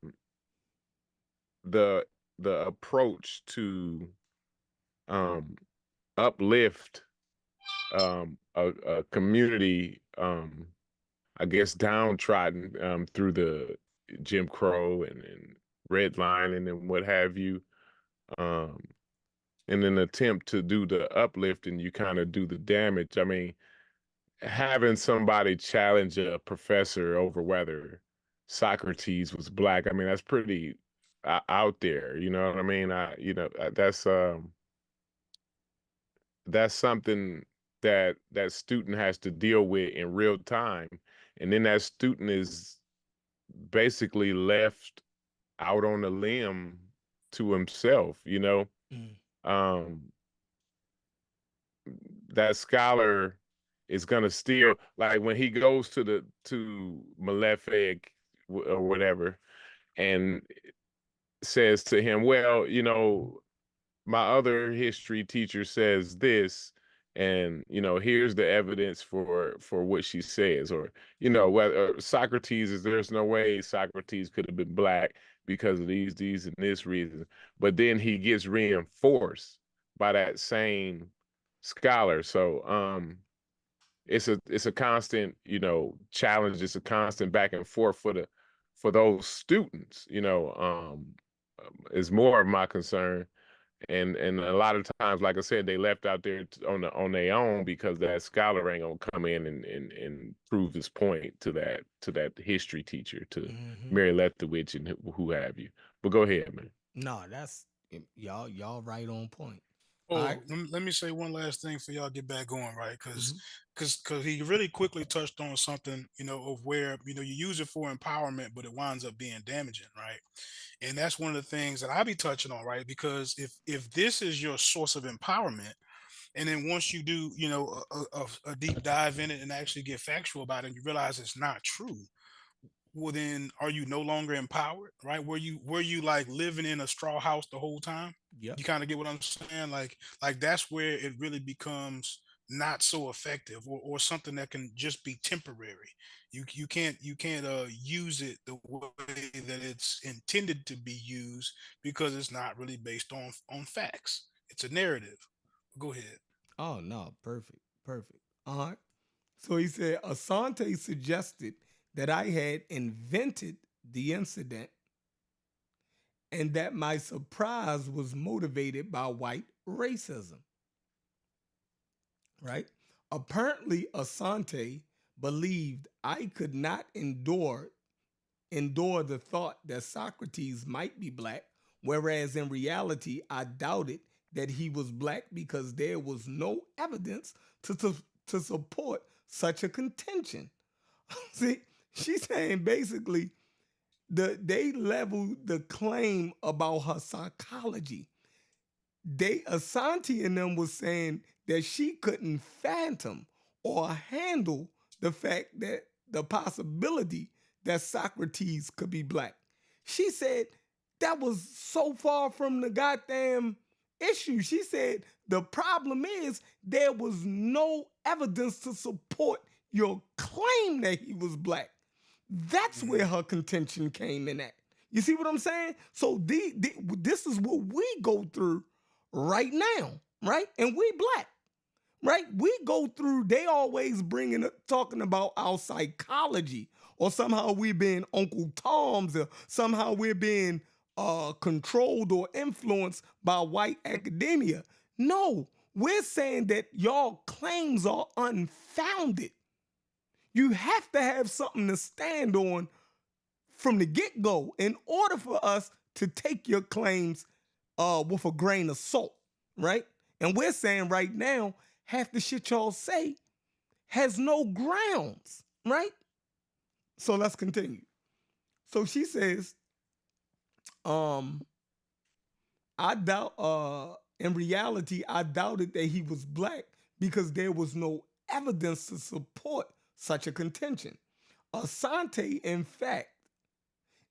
approach to uplift a community, I guess, downtrodden through the Jim Crow and redlining and what have you, in an attempt to do the uplifting, you kind of do the damage. I mean, having somebody challenge a professor over whether Socrates was black, I mean, that's pretty out there. You know what I mean? That's something that student has to deal with in real time, and then that student is basically left out on a limb to himself. That scholar is gonna still, like, when he goes to Malefic or whatever and says to him, well, my other history teacher says this, and here's the evidence for what she says, or whether Socrates is, there's no way Socrates could have been black because of these and this reason, but then he gets reinforced by that same scholar. So it's a constant challenge. It's a constant back and forth for those students. Is more of my concern. And a lot of times, like I said, they left out there on their own because that scholar ain't gonna come in and prove his point to that history teacher, to Mary Lethowitz and who have you. But go ahead, man. No, that's y'all right on point. Oh, All right. let me say one last thing for y'all get back going, right? Because he really quickly touched on something, of where you use it for empowerment, but it winds up being damaging, right? And that's one of the things that I be touching on, right? Because if this is your source of empowerment, and then once you do, a deep dive in it and actually get factual about it, and you realize it's not true, well, then are you no longer empowered, right? Were you like living in a straw house the whole time? Yep. You kind of get what I'm saying? Like that's where it really becomes not so effective, or something that can just be temporary. You can't use it the way that it's intended to be used, because it's not really based on facts. It's a narrative. Go ahead. Oh no, perfect. Perfect. All right. So he said Asante suggested that I had invented the incident and that my surprise was motivated by white racism. Right? Apparently, Asante believed I could not endure the thought that Socrates might be black, whereas in reality, I doubted that he was black because there was no evidence to support such a contention. See, she's saying basically they leveled the claim about her psychology. Asante and them was saying that she couldn't fathom or handle the fact that the possibility that Socrates could be black. She said that was so far from the goddamn issue. She said the problem is there was no evidence to support your claim that he was black. That's where her contention came in at. You see what I'm saying? So this is what we go through right now, right? And we black, right? We go through, they always talking about our psychology, or somehow we're being Uncle Toms, or somehow we're being controlled or influenced by white academia. No, we're saying that y'all claims are unfounded. You have to have something to stand on from the get-go in order for us to take your claims with a grain of salt, right? And we're saying right now, half the shit y'all say has no grounds, right? So let's continue. So she says, I doubt In reality, I doubted that he was black because there was no evidence to support such a contention. Asante, in fact,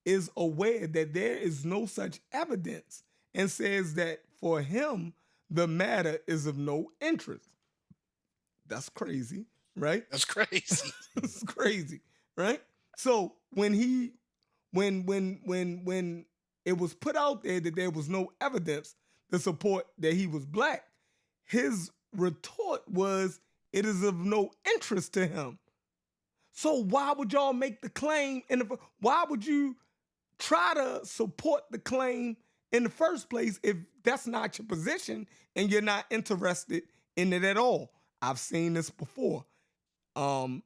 is aware that there is no such evidence and says that for him, the matter is of no interest. That's crazy, right? That's crazy. It's crazy, right? So when it was put out there that there was no evidence to support that he was black, his retort was, it is of no interest to him. So why would y'all make the claim why would you try to support the claim in the first place if that's not your position and you're not interested in it at all? I've seen this before. And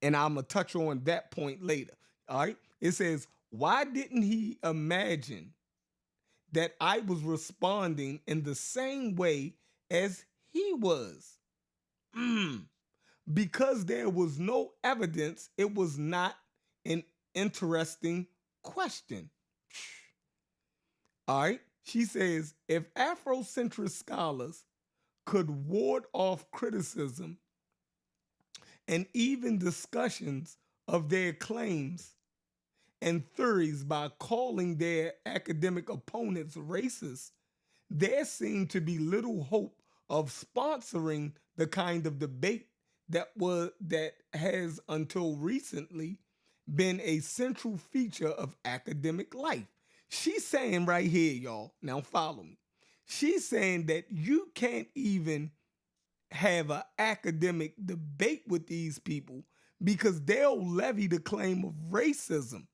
I'm going to touch on that point later. All right. It says, why didn't he imagine that I was responding in the same way as he was? Because there was no evidence, it was not an interesting question. All right. She says, if Afrocentrist scholars could ward off criticism and even discussions of their claims and theories by calling their academic opponents racist, there seemed to be little hope of sponsoring the kind of debate that has until recently been a central feature of academic life. She's saying right here, y'all, now follow me. She's saying that you can't even have an academic debate with these people because they'll levy the claim of racism.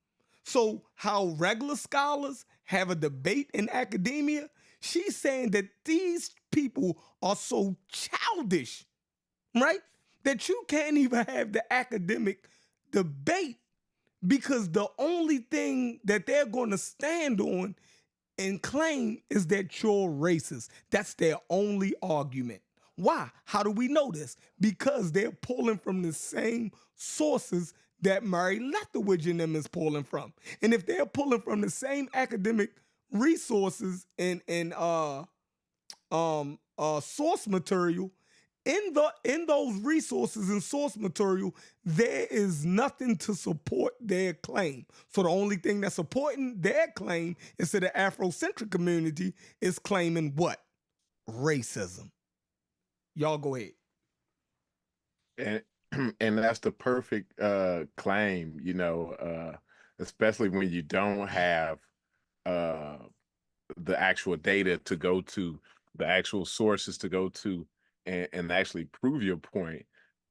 So how regular scholars have a debate in academia, she's saying that these people are so childish, right? That you can't even have the academic debate because the only thing that they're going to stand on and claim is that you're racist. That's their only argument. Why? How do we know this? Because they're pulling from the same sources that Murray Lethbridge and them is pulling from. And if they're pulling from the same academic resources and source material, in those resources and source material, there is nothing to support their claim. So the only thing that's supporting their claim is that the Afrocentric community is claiming what? Racism. Y'all go ahead. And and that's the perfect claim, especially when you don't have the actual data to go to, the actual sources to go to, and actually prove your point.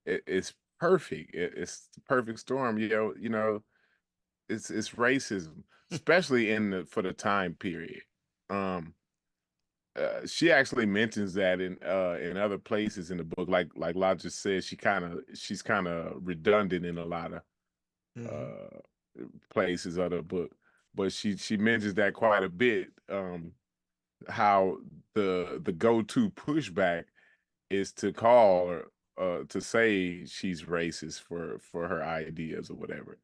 It's perfect. It's the perfect storm. It's racism, especially for the time period. She actually mentions that in other places in the book, like La just said, she's kind of redundant in a lot of places of the book, but she mentions that quite a bit. How the go-to pushback is to call her to say she's racist for her ideas or whatever.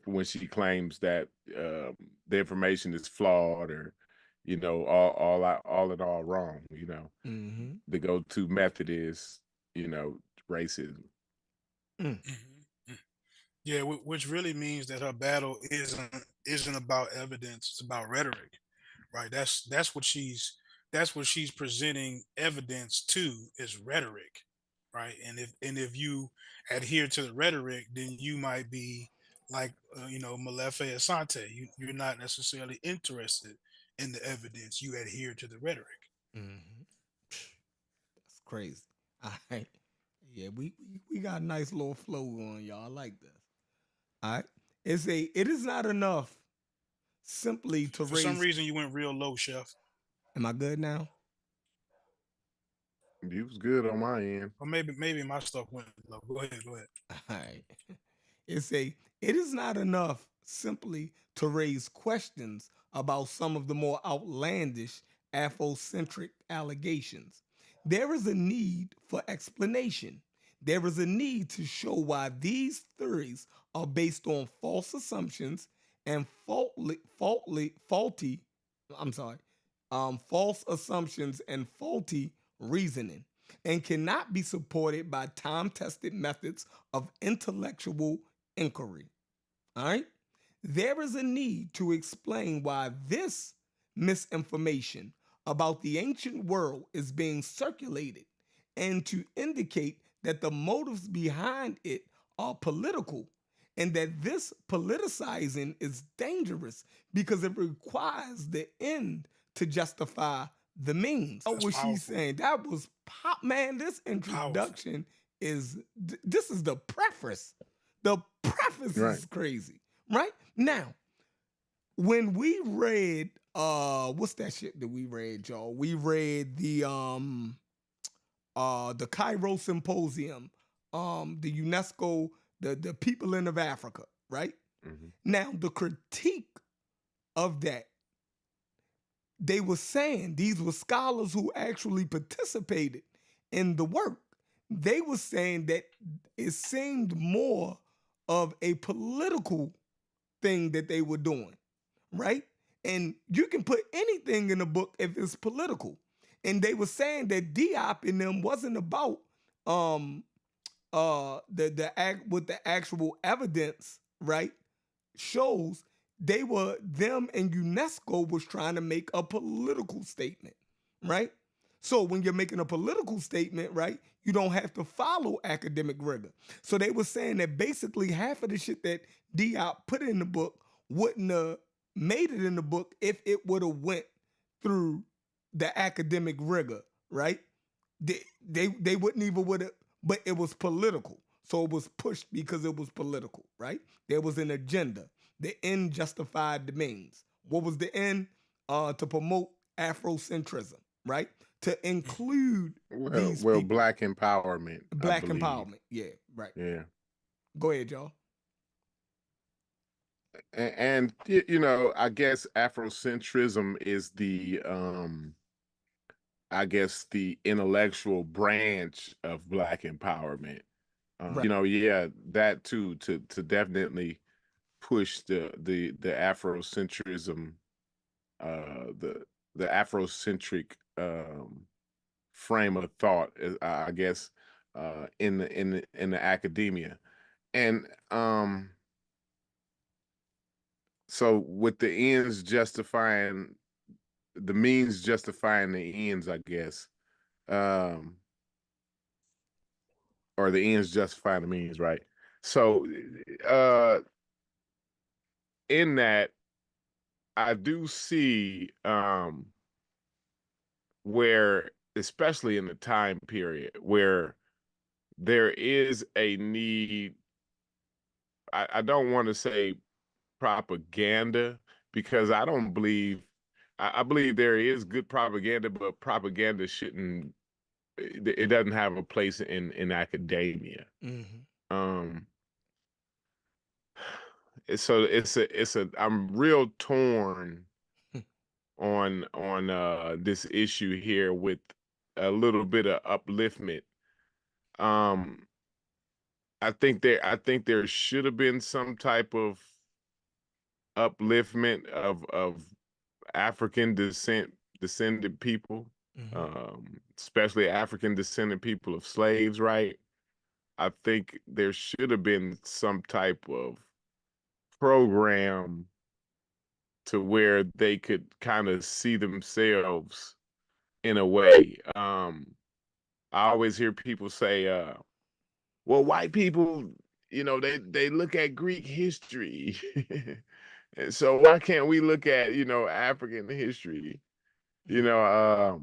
When she claims that the information is flawed or all in all wrong, the go-to method is racism. Yeah, which really means that her battle isn't about evidence; it's about rhetoric, right? That's what she's presenting evidence to, is rhetoric, right? And if you adhere to the rhetoric, then you might be like Malefe Asante. You're not necessarily interested in the evidence. You adhere to the rhetoric. That's crazy. All right. Yeah, we got a nice little flow on, y'all. I like this. All right. It is not enough simply to For raise. some reason, you went real low, Chef. Am I good now? You was good on my end. Or maybe my stuff went low. Go ahead. All right. It is not enough simply to raise questions about some of the more outlandish Afrocentric allegations. There is a need for explanation. There is a need to show why these theories are based on false assumptions and faulty, I'm sorry, false assumptions, and faulty reasoning, and cannot be supported by time-tested methods of intellectual inquiry. All right? There is a need to explain why this misinformation about the ancient world is being circulated and to indicate that the motives behind it are political and that this politicizing is dangerous because it requires the end to justify the means. That's What she's powerful. saying, that was pop, man. This Powerful. introduction is, this is the preface. The preface Right. is crazy, right? Now, when we read, what's that shit that we read, y'all? We read the Cairo Symposium, the UNESCO, the people of Africa, right? Mm-hmm. Now, the critique of that, they were saying, these were scholars who actually participated in the work. They were saying that it seemed more of a political thing that they were doing, right? And you can put anything in a book if it's political. And they were saying that Diop in them wasn't about the act with the actual evidence, right? Shows they were, them and UNESCO was trying to make a political statement, right? So when you're making a political statement, right, you don't have to follow academic rigor. So they were saying that basically half of the shit that Diop put in the book wouldn't have made it in the book if it would have went through the academic rigor, right? They wouldn't even would have, but it was political. So it was pushed because it was political, right? There was an agenda. The end justified the means. What was the end? To promote Afrocentrism, right? To include these people. Black empowerment. Black empowerment. Yeah, right. Yeah. Go ahead, y'all. And you know, I guess Afrocentrism is the I guess the intellectual branch of Black empowerment. Right. You know, yeah, that too, to definitely push the Afrocentrism, the Afrocentric frame of thought, I guess, in the academia. And so with the ends justifying the means justifying the ends, I guess, or the ends justifying the means, right? So in that, I do see where, especially in the time period where there is a need, I don't want to say propaganda, because I don't believe, I believe there is good propaganda, but propaganda shouldn't, it doesn't have a place in academia. Mm-hmm. So I'm real torn on this issue here with a little bit of upliftment. I think there should have been some type of upliftment of African descended people, especially African descended people of slaves, right? I think there should have been some type of program to where they could kind of see themselves in a way. I always hear people say, well, white people, you know, they look at Greek history. And so why can't we look at, you know, African history? You know,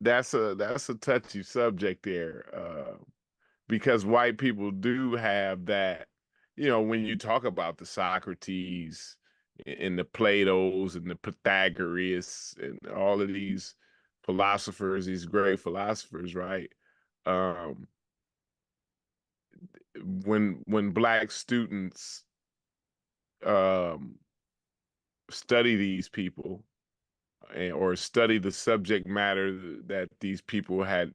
that's a touchy subject there, because white people do have that, you know, when you talk about the Socrates and the Platos and the Pythagoras and all of these philosophers, these great philosophers, right? When Black students study these people, or study the subject matter that these people had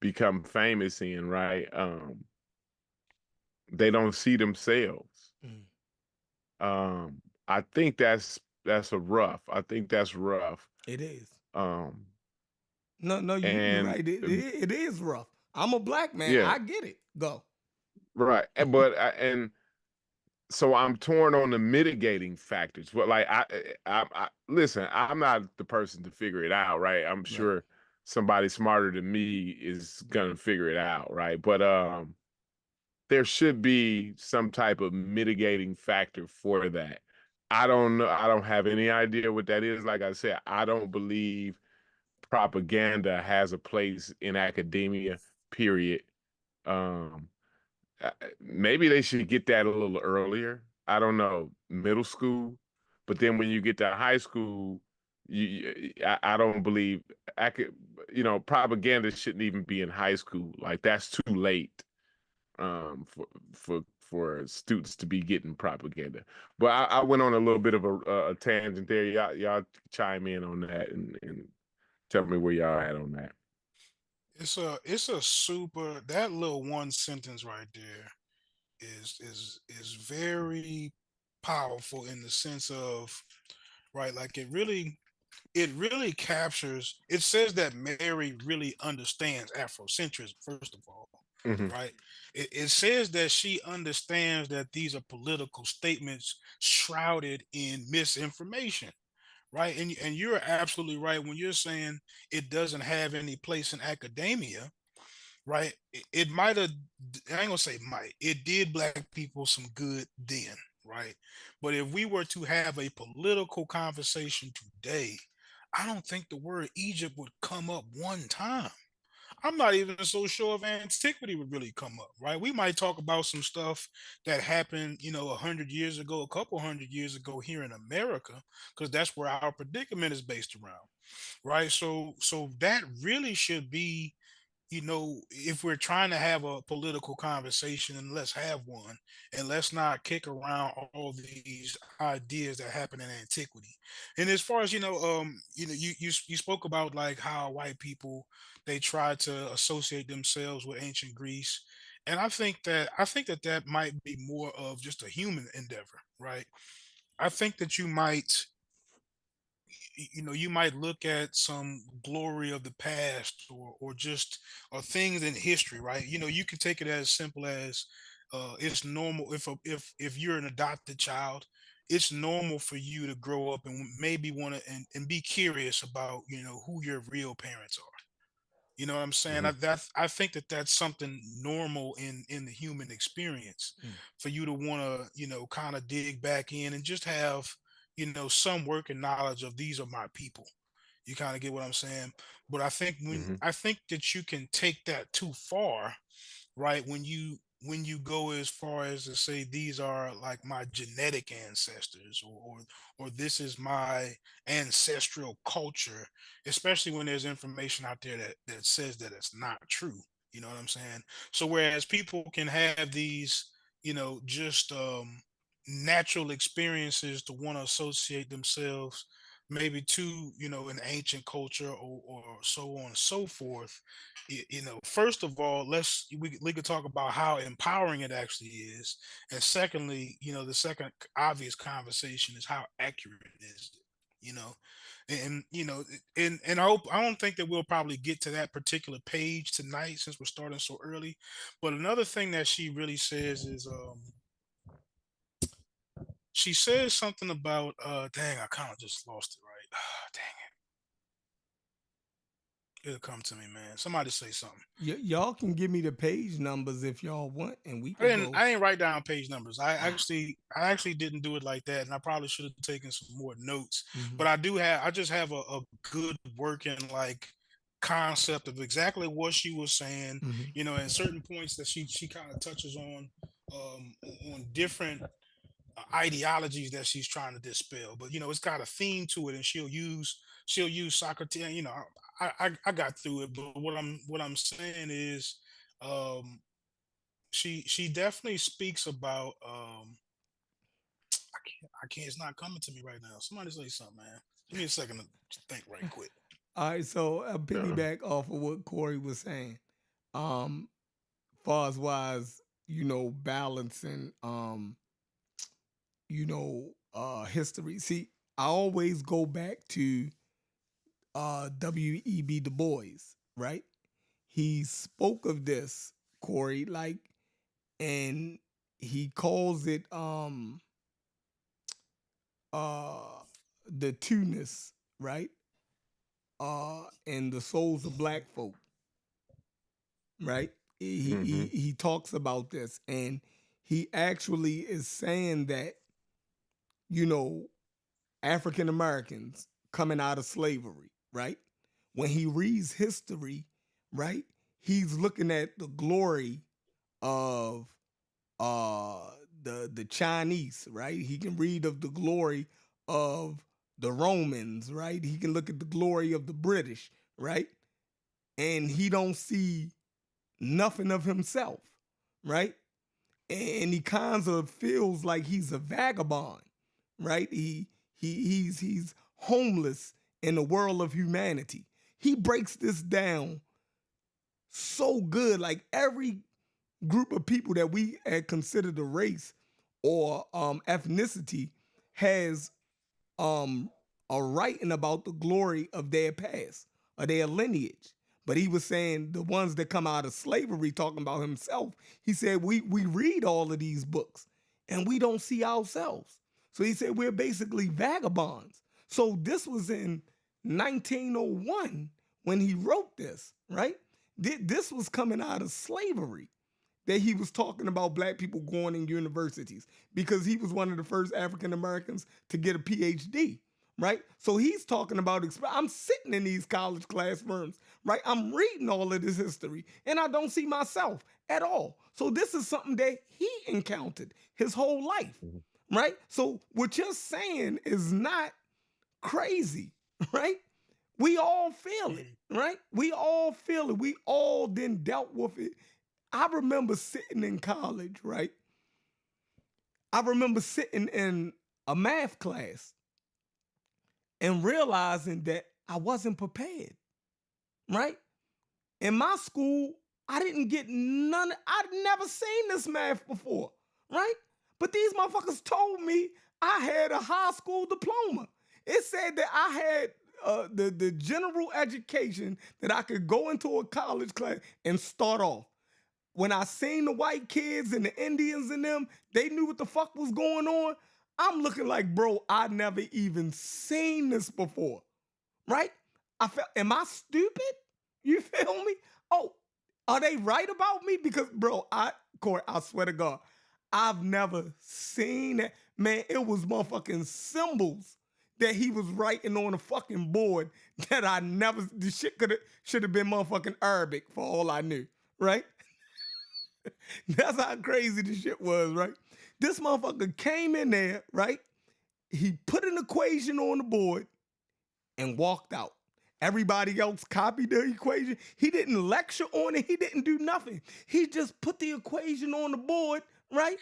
become famous in, right? They don't see themselves. I think that's a rough. I think that's rough. It is. Um, No, you're and right. It is rough. I'm a black man. yeah, I get it. Go. right. And so I'm torn on the mitigating factors. But like I listen, I'm not the person to figure it out, right? I'm Right. sure somebody smarter than me is gonna figure it out, right? But there should be some type of mitigating factor for that. I don't know. I don't have any idea what that is. Like I said, I don't believe propaganda has a place in academia, period. Um, Maybe they should get that a little earlier. I don't know, middle school. But then when you get to high school, I don't believe I could, propaganda shouldn't even be in high school. Like that's too late for students to be getting propaganda. But I went on a little bit of a tangent there. Y'all chime in on that and tell me where y'all at on that. It's a super, that little one sentence right there is very powerful in the sense of, right, like it really captures. It says that Mary really understands Afrocentrism, first of all, Hmm. right? It says that she understands that these are political statements shrouded in misinformation, right? And you're absolutely right when you're saying it doesn't have any place in academia, right? It might have, I ain't gonna say might, it did black people some good then, right? But if we were to have a political conversation today, I don't think the word Egypt would come up one time. I'm not even so sure if antiquity would really come up, right? We might talk about some stuff that happened, 100 years ago, a couple 100 years ago here in America, because that's where our predicament is based around, right? So that really should be, if we're trying to have a political conversation, and let's have one, and let's not kick around all these ideas that happen in antiquity. And as far as you spoke about like how white people, they try to associate themselves with ancient Greece, and I think that might be more of just a human endeavor, right? I think that you might look at some glory of the past, or just or things in history, right? You can take it as simple as, it's normal if you're an adopted child, it's normal for you to grow up and maybe want to and be curious about who your real parents are. You know what I'm saying? Hmm. I think that that's something normal in the human experience, Mm. for you to want to kind of dig back in and just have some working knowledge of these are my people. You kind of get what I'm saying? But Hmm. I think that you can take that too far, right? When you go as far as to say these are like my genetic ancestors, or this is my ancestral culture, especially when there's information out there that says that it's not true. You know what I'm saying? So whereas people can have these, just natural experiences to want to associate themselves maybe to an ancient culture, or so on and so forth. First of all, we could talk about how empowering it actually is, and secondly, the second obvious conversation is how accurate it is. you know and I don't think that we'll probably get to that particular page tonight since we're starting so early. But another thing that she really says is, she says something about, dang, I kind of just lost it, right? Dang, it'll come to me, man. Somebody say something. Y'all can give me the page numbers if y'all want, and we I could didn't. go. I didn't write down page numbers. I actually didn't do it like that, and I probably should have taken some more notes. Hmm. But I do have. I just have a good working like concept of exactly what she was saying. Hmm. And certain points that she kind of touches um, on different ideologies that she's trying to dispel. But it's got a theme to it, and she'll use Socrates. I got through it, but what I'm saying is, um, she definitely speaks about, I can't, it's not coming to me right now. Somebody say something, man. Give me a second to think right quick. All right, so I'll Yeah. piggyback off of what Corey was saying. Um, far as wise, balancing, history. See, I always go back to W.E.B. Du Bois, right? He spoke of this, Corey, like, and he calls it the two-ness, right? And the souls of black folk, right? He talks about this, and he actually is saying that, you know, African Americans coming out of slavery, right? When he reads history, right, he's looking at the glory of the Chinese, right? He can read of the glory of the Romans, right? He can look at the glory of the British, right? And he don't see nothing of himself, right? And he kind of feels like he's a vagabond, right? He's homeless in the world of humanity. He breaks this down so good. Like every group of people that we had considered a race or ethnicity has a writing about the glory of their past or their lineage. But he was saying the ones that come out of slavery, talking about himself, he said, we read all of these books and we don't see ourselves. So he said, we're basically vagabonds. So this was in 1901 when he wrote this, right? This was coming out of slavery that he was talking about black people going in universities because he was one of the first African Americans to get a PhD, right? So he's talking about, I'm sitting in these college classrooms, right? I'm reading all of this history and I don't see myself at all. So this is something that he encountered his whole life, right? So what you're saying is not crazy, right? We all feel it, right? We all feel it. We all then dealt with it. I remember sitting in college, right? I remember sitting in a math class and realizing that I wasn't prepared, right? In my school, I didn't get none. I'd never seen this math before, right? But these motherfuckers told me I had a high school diploma. It said that I had the general education that I could go into a college class and start off. When I seen the white kids and the Indians in them, they knew what the fuck was going on. I'm looking like, bro, I never even seen this before, right? I felt, am I stupid? You feel me? Oh, are they right about me? Because, bro, Corey, I swear to God, I've never seen that. Man, it was motherfucking symbols that he was writing on a fucking board that I never, the shit should have been motherfucking Arabic for all I knew, right? That's how crazy the shit was, right? This motherfucker came in there, right? He put an equation on the board and walked out. Everybody else copied the equation. He didn't lecture on it. He didn't do nothing. He just put the equation on the board, right?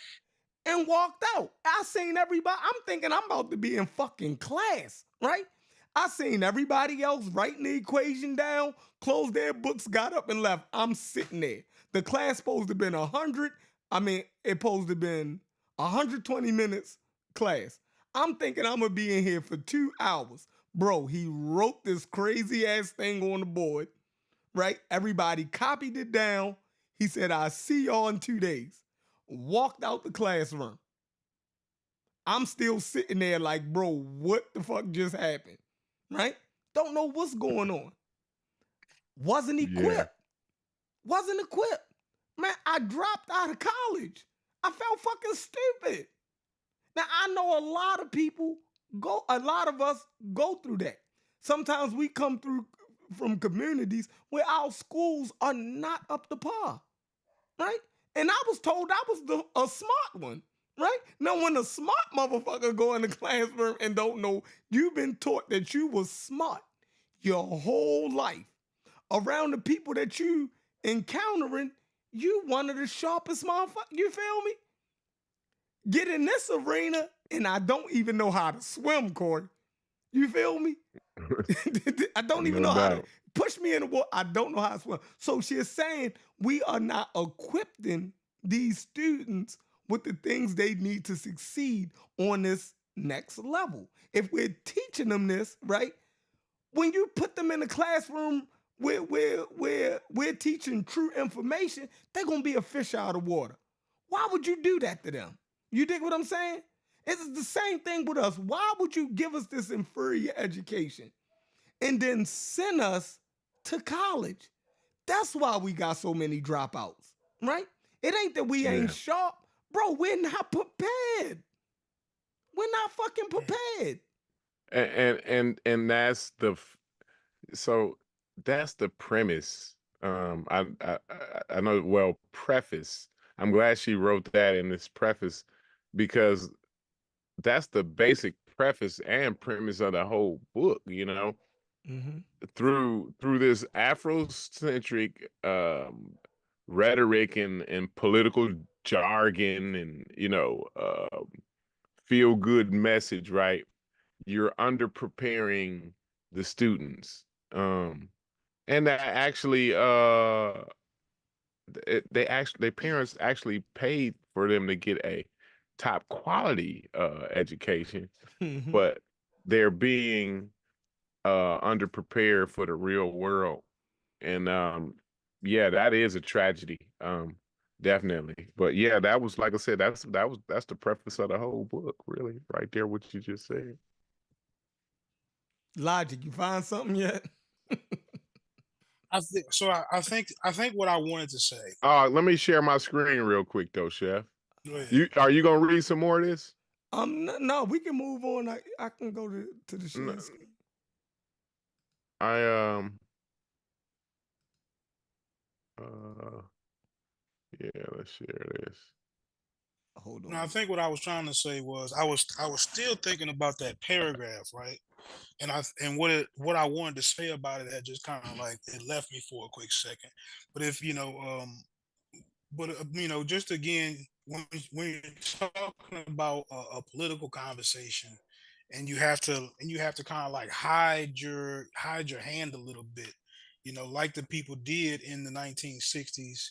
And walked out. I seen everybody. I'm thinking I'm about to be in fucking class, right? I seen everybody else writing the equation down, closed their books, got up and left. I'm sitting there. The class supposed to have been 100. It supposed to have been 120 minutes class. I'm thinking I'm going to be in here for 2 hours. Bro, he wrote this crazy ass thing on the board, right? Everybody copied it down. He said, I'll see y'all in 2 days. Walked out the classroom. I'm still sitting there like, bro, what the fuck just happened? Right? Don't know what's going on. Wasn't equipped. Yeah. Wasn't equipped. Man, I dropped out of college. I felt fucking stupid. Now, I know a lot of us go through that. Sometimes we come through from communities where our schools are not up to par, right? And I was told I was a smart one, right? Now, when a smart motherfucker go in the classroom and don't know, you've been taught that you was smart your whole life. Around the people that you encountering, you one of the sharpest motherfuckers. You feel me? Get in this arena, and I don't even know how to swim, Corey. You feel me? I don't even know how to push me in the water. I don't know how to swim. So she's saying we are not equipping these students with the things they need to succeed on this next level. If we're teaching them this, right? When you put them in a classroom where we're teaching true information, they're gonna be a fish out of water. Why would you do that to them? You dig what I'm saying? It's the same thing with us. Why would you give us this inferior education and then send us to college? That's why we got so many dropouts, right? It ain't that we ain't Yeah. sharp, bro. We're not prepared. We're not fucking prepared. And that's so that's the premise. I know. Well, preface. I'm glad she wrote that in this preface because that's the basic preface and premise of the whole book. You know, Mm-hmm. through this Afrocentric rhetoric and political jargon and feel good message, right? You're under preparing the students. And that actually their parents actually paid for them to get a top quality education, Mm-hmm. but they're being underprepared for the real world. And yeah, that is a tragedy. Definitely. But yeah, that was, like I said, that's the preface of the whole book, really, right there, what you just said. Logic, you find something yet? I think so. I think what I wanted to say. Let me share my screen real quick though, Chef. Go ahead. You gonna read some more of this? No, we can move on. I can go to the N- share screen. I uh yeah, let's share this. Hold No, I on. think what I was trying to say was I was still thinking about that paragraph, right? And what I wanted to say about it had just kind of like it left me for a quick second. But if just again, when you're talking about a political conversation, and you have to kind of like hide your hand a little bit, like the people did in the 1960s.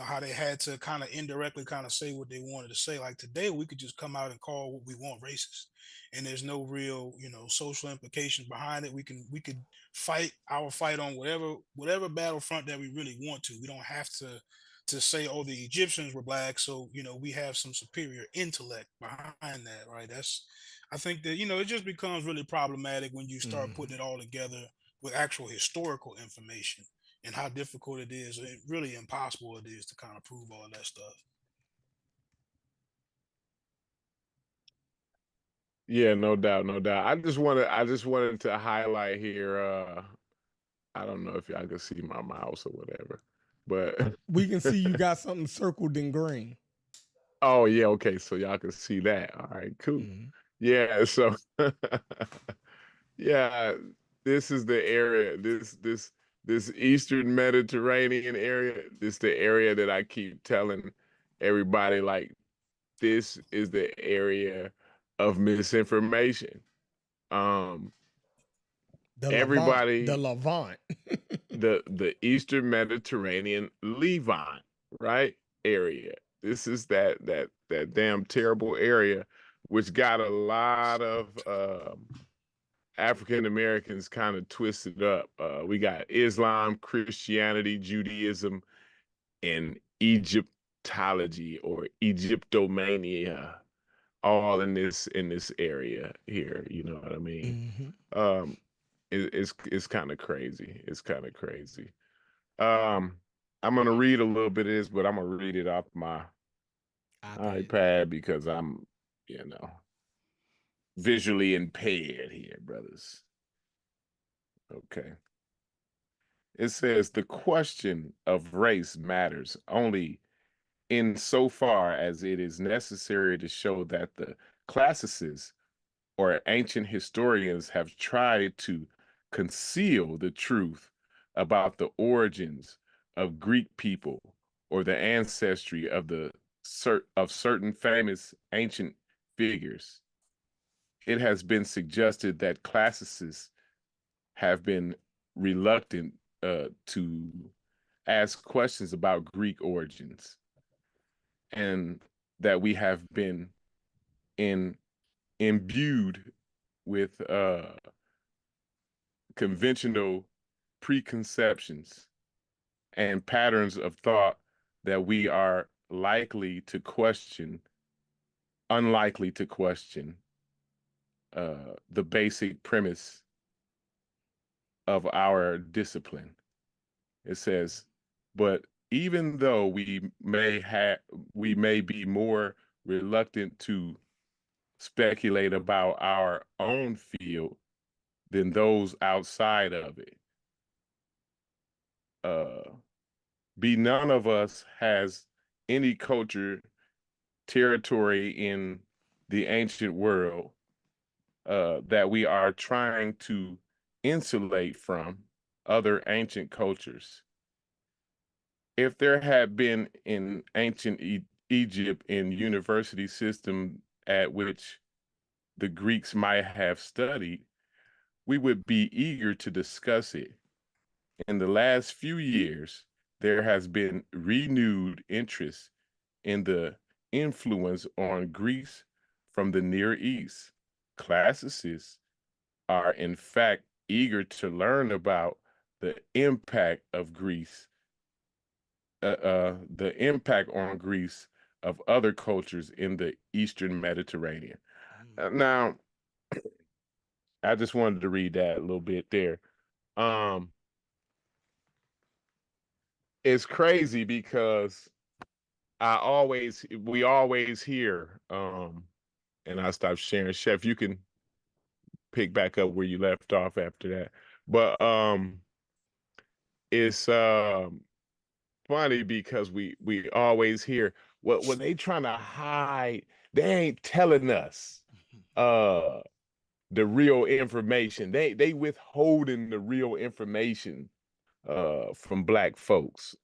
How they had to kind of indirectly kind of say what they wanted to say. Like today, we could just come out and call what we want racist, and there's no real social implications behind it. We could fight our fight on whatever battlefront that we really want to. We don't have to say, oh, the Egyptians were black, so we have some superior intellect behind that, right? I think that it just becomes really problematic when you start Mm-hmm. putting it all together with actual historical information and how difficult it is, and really impossible it is to kind of prove all that stuff. Yeah, no doubt, no doubt. I just wanted to highlight here. I don't know if y'all can see my mouse or whatever, but We can see you got something circled in green. oh yeah, okay, so y'all can see that. All right, cool. Mm-hmm. Yeah, so yeah, this is the area, this Eastern Mediterranean area. This the area that I keep telling everybody, like, this is the area of misinformation. Um, The Levant. The everybody, Levant. the Eastern Mediterranean Levant, right? Area. This is that damn terrible area, which got a lot of African Americans kind of twisted up. We got Islam, Christianity, Judaism, and Egyptology or Egyptomania, all in this area here. You know what I mean? Mm-hmm. Um, it's kind of crazy. It's kind of crazy. Um, I'm gonna read a little bit of this, but I'm gonna read it off my iPad. iPad because I'm, you know, visually impaired here, brothers. Okay. It says the question of race matters only insofar as it is necessary to show that the classicists or ancient historians have tried to conceal the truth about the origins of Greek people or the ancestry of of certain famous ancient figures. It has been suggested that classicists have been reluctant to ask questions about Greek origins, and that we have been in imbued with conventional preconceptions and patterns of thought that we are unlikely to question the basic premise of our discipline. It says, but even though we may be more reluctant to speculate about our own field than those outside of it. None of us has any culture territory in the ancient world that we are trying to insulate from other ancient cultures. If there had been in ancient Egypt in university system at which the Greeks might have studied, we would be eager to discuss it. In the last few years, there has been renewed interest in the influence on Greece from the Near East. Classicists are, in fact, eager to learn about the impact of Greece, the impact on Greece of other cultures in the Eastern Mediterranean. Now, I just wanted to read that a little bit there. It's crazy because we always hear, and I stopped sharing. Chef, you can pick back up where you left off after that. But it's funny because we always hear when they trying to hide, they ain't telling us the real information. They withholding the real information from Black folks.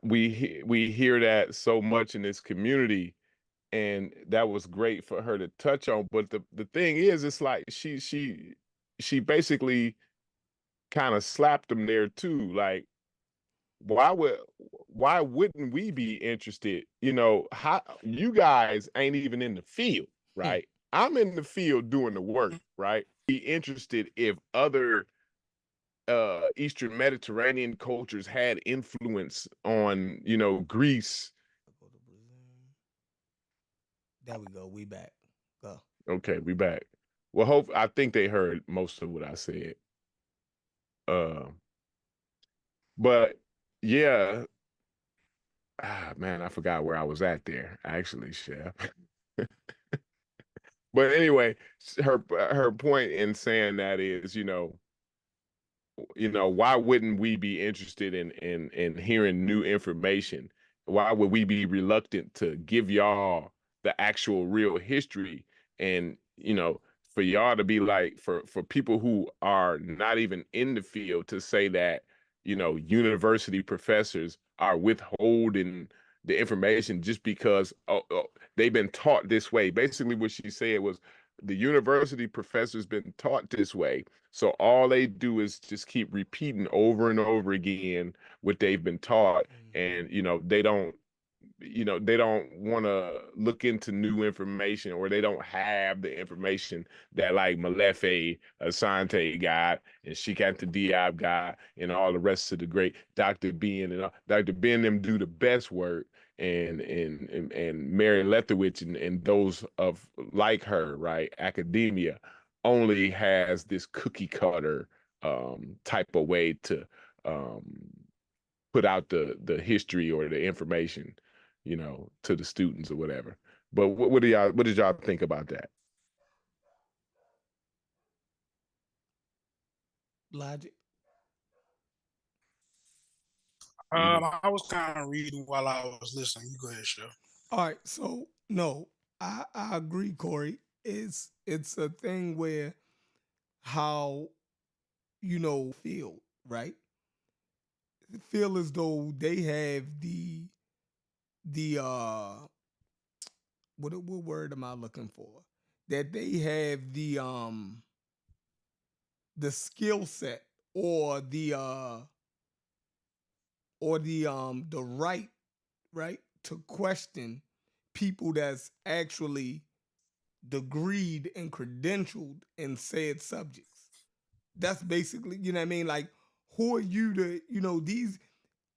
We hear that so much in this community, and that was great for her to touch on. But the thing is, it's like she basically kind of slapped them there too. Like, why wouldn't we be interested? You know, how you guys ain't even in the field, right? I'm in the field doing the work, right? Be interested if other Eastern Mediterranean cultures had influence on, Greece. There we go. We back. Go. Okay, we back. Well, I think they heard most of what I said. But yeah, man, I forgot where I was at there, actually, Chef. But anyway, her point in saying that is, why wouldn't we be interested in hearing new information? Why would we be reluctant to give y'all the actual real history? And for y'all to be like, for people who are not even in the field to say that university professors are withholding the information just because they've been taught this way. Basically what she said was the university professors been taught this way, so all they do is just keep repeating over and over again what they've been taught. And they don't want to look into new information, or they don't have the information that like Malefe Asante got, and Shikanta Diab got, and all the rest of the great Dr. Ben and Dr. Ben them do the best work, and Mary Lethowitz and those of like her, right? Academia only has this cookie cutter type of way to put out the history or the information, to the students or whatever. But what did y'all think about that? Logic. I was kind of reading while I was listening. You go ahead, Chef. All right. So no, I agree, Corey. It's a thing where how feel, right? Feel as though they have the what word am I looking for? That they have the skill set or the right to question people that's actually degreed and credentialed in said subjects. That's basically, you know what I mean? Like, who are you to, these,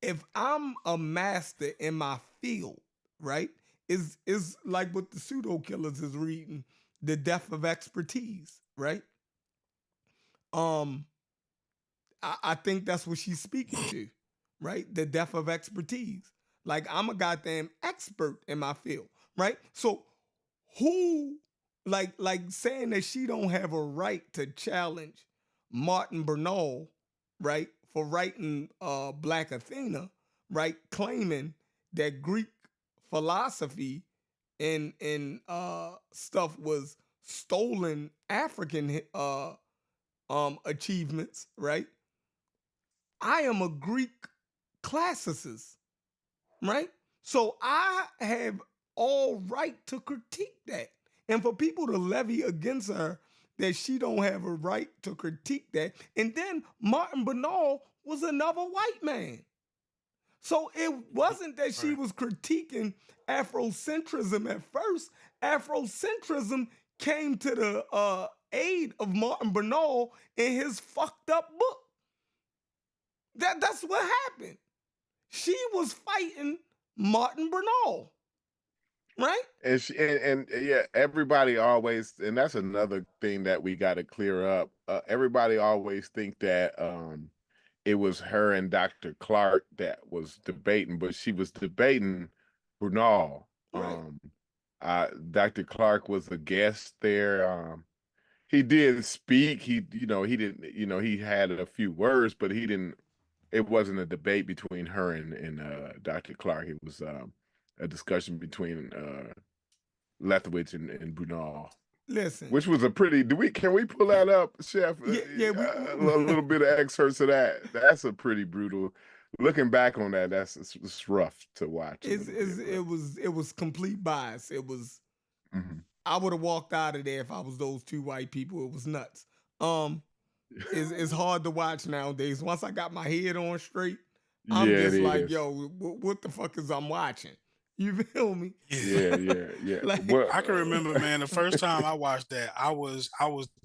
if I'm a master in my field, right? Is like what the pseudo killers is reading, the death of expertise, right? Um, I think that's what she's speaking to, right? The death of expertise. Like, I'm a goddamn expert in my field, right? So who, like saying that she don't have a right to challenge Martin Bernal, right, for writing Black Athena, right, claiming that Greek philosophy and stuff was stolen African achievements, right? I am a Greek classicist, right? So I have all right to critique that. And for people to levy against her that she don't have a right to critique that. And then Martin Bernal was another white man. So it wasn't that she was critiquing Afrocentrism at first. Afrocentrism came to the aid of Martin Bernal in his fucked up book. That's what happened. She was fighting Martin Bernal, right? And yeah, everybody always, and that's another thing that we got to clear up. Everybody always think that it was her and Dr. Clark that was debating, but she was debating Brunel. Right. Dr. Clark was a guest there. He did speak. He didn't, he had a few words, but he didn't. It wasn't a debate between her and Dr. Clark. It was a discussion between Lefkowitz and Brunel. Listen, Which was a pretty. Can we pull that up, Chef? Yeah, a little bit of excerpts of that. That's a pretty brutal. Looking back on that, it's rough to watch. It was complete bias. It was. Mm-hmm. I would have walked out of there if I was those two white people. It was nuts. It's hard to watch nowadays. Once I got my head on straight, I'm just like, yo, what the fuck is I'm watching? You feel me? Yeah. Like, well, I can remember, man, the first time I watched that, I was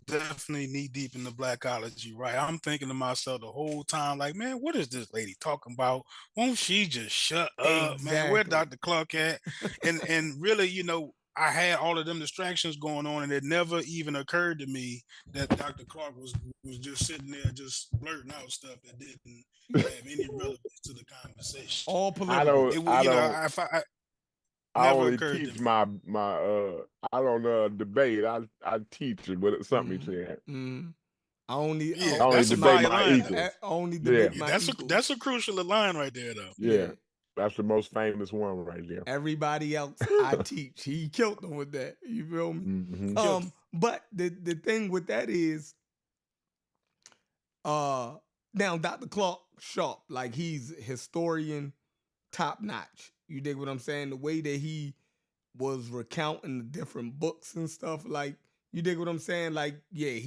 definitely knee deep in the blackology, right? I'm thinking to myself the whole time, like, man, what is this lady talking about? Won't she just shut up, man? Where Dr. Clark at? And really, I had all of them distractions going on, and it never even occurred to me that Dr. Clark was just sitting there just blurting out stuff that didn't have any relevance to the conversation. All political. I only teach my I don't debate. I teach it, but something he said. I only debate my equals. Only debate my equals. That's a crucial line right there, though. Yeah. That's the most famous one right there. Everybody else I teach. He killed them with that. You feel me? Mm-hmm. But the thing with that is, now Dr. Clark Sharp, like, he's historian top notch. You dig what I'm saying? The way that he was recounting the different books and stuff, like, you dig what I'm saying? Like, yeah,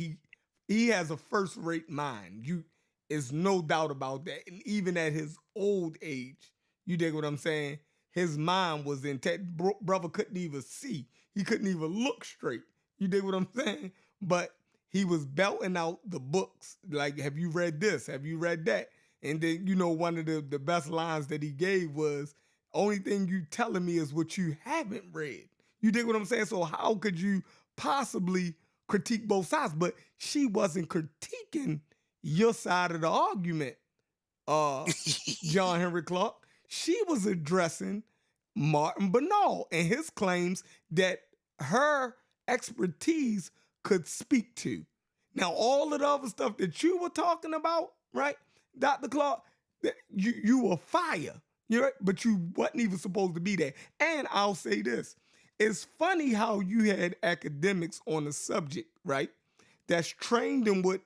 he has a first rate mind. There's no doubt about that. And even at his old age, you dig what I'm saying? His mind was intact. Brother couldn't even see. He couldn't even look straight. You dig what I'm saying? But he was belting out the books. Like, have you read this? Have you read that? And then, one of the best lines that he gave was, only thing you telling me is what you haven't read. You dig what I'm saying? So how could you possibly critique both sides? But she wasn't critiquing your side of the argument, John Henry Clark. She was addressing Martin Bernal and his claims that her expertise could speak to. Now, all of the other stuff that you were talking about, right, Dr. Clark, you were fire, right? But you wasn't even supposed to be there. And I'll say this. It's funny how you had academics on the subject, right, that's trained in what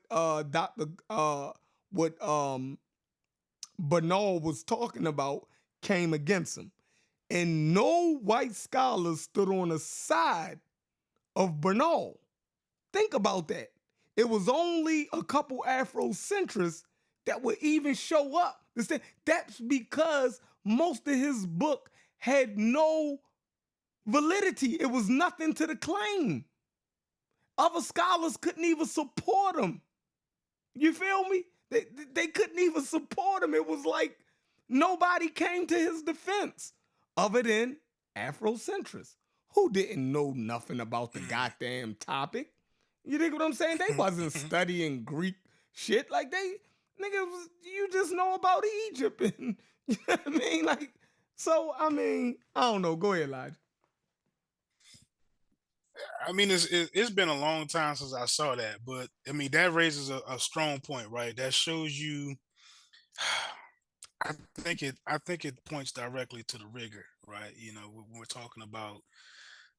Bernal was talking about, came against him. And no white scholars stood on the side of Bernal. Think about that. It was only a couple Afrocentrists that would even show up. That's because most of his book had no validity. It was nothing to the claim. Other scholars couldn't even support him. You feel me? They couldn't even support him. It was like nobody came to his defense other than Afrocentrists who didn't know nothing about the goddamn topic. You think what I'm saying? They wasn't studying Greek shit. Like you just know about Egypt and you know what I mean? Like, so I mean, I don't know. Go ahead, Elijah. I mean, it's been a long time since I saw that, but I mean that raises a strong point, right? That shows you. I think it points directly to the rigor, right? You know, when we're talking about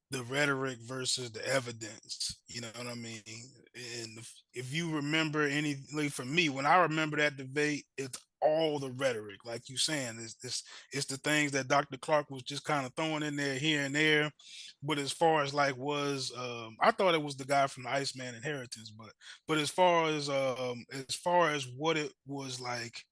the rhetoric versus the evidence. You know what I mean? And if you remember any, like for me, when I remember that debate, it's all the rhetoric, like you saying, it's the things that Dr. Clark was just kind of throwing in there here and there. But as far as like I thought it was the guy from the Iceman Inheritance, but as far as what it was like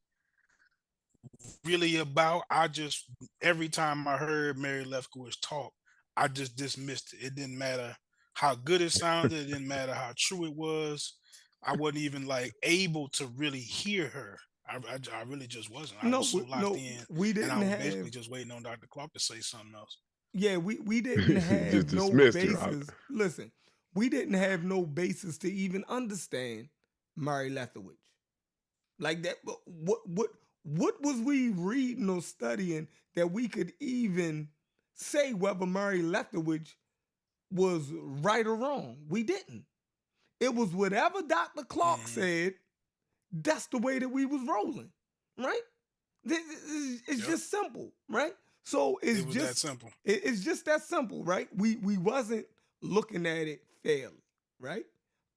really about, I just every time I heard Mary Lefkowitz talk, I just dismissed it. It didn't matter how good it sounded. It didn't matter how true it was. I wasn't even like able to really hear her. I really just wasn't. I was so locked in, We and I didn't was have. basically just waiting on Dr. Clark to say something else. Yeah, we didn't Just have no dismissed her out. basis. Listen, we didn't have no basis to even understand Mary Lethowich. Like that. What was we reading or studying that we could even say whether Mary Lethowich was right or wrong? We didn't. It was whatever Dr. Clark said. That's the way that we was rolling, right? It's just simple, right? So It was that simple. It's just that simple, right? We wasn't looking at it fairly, right?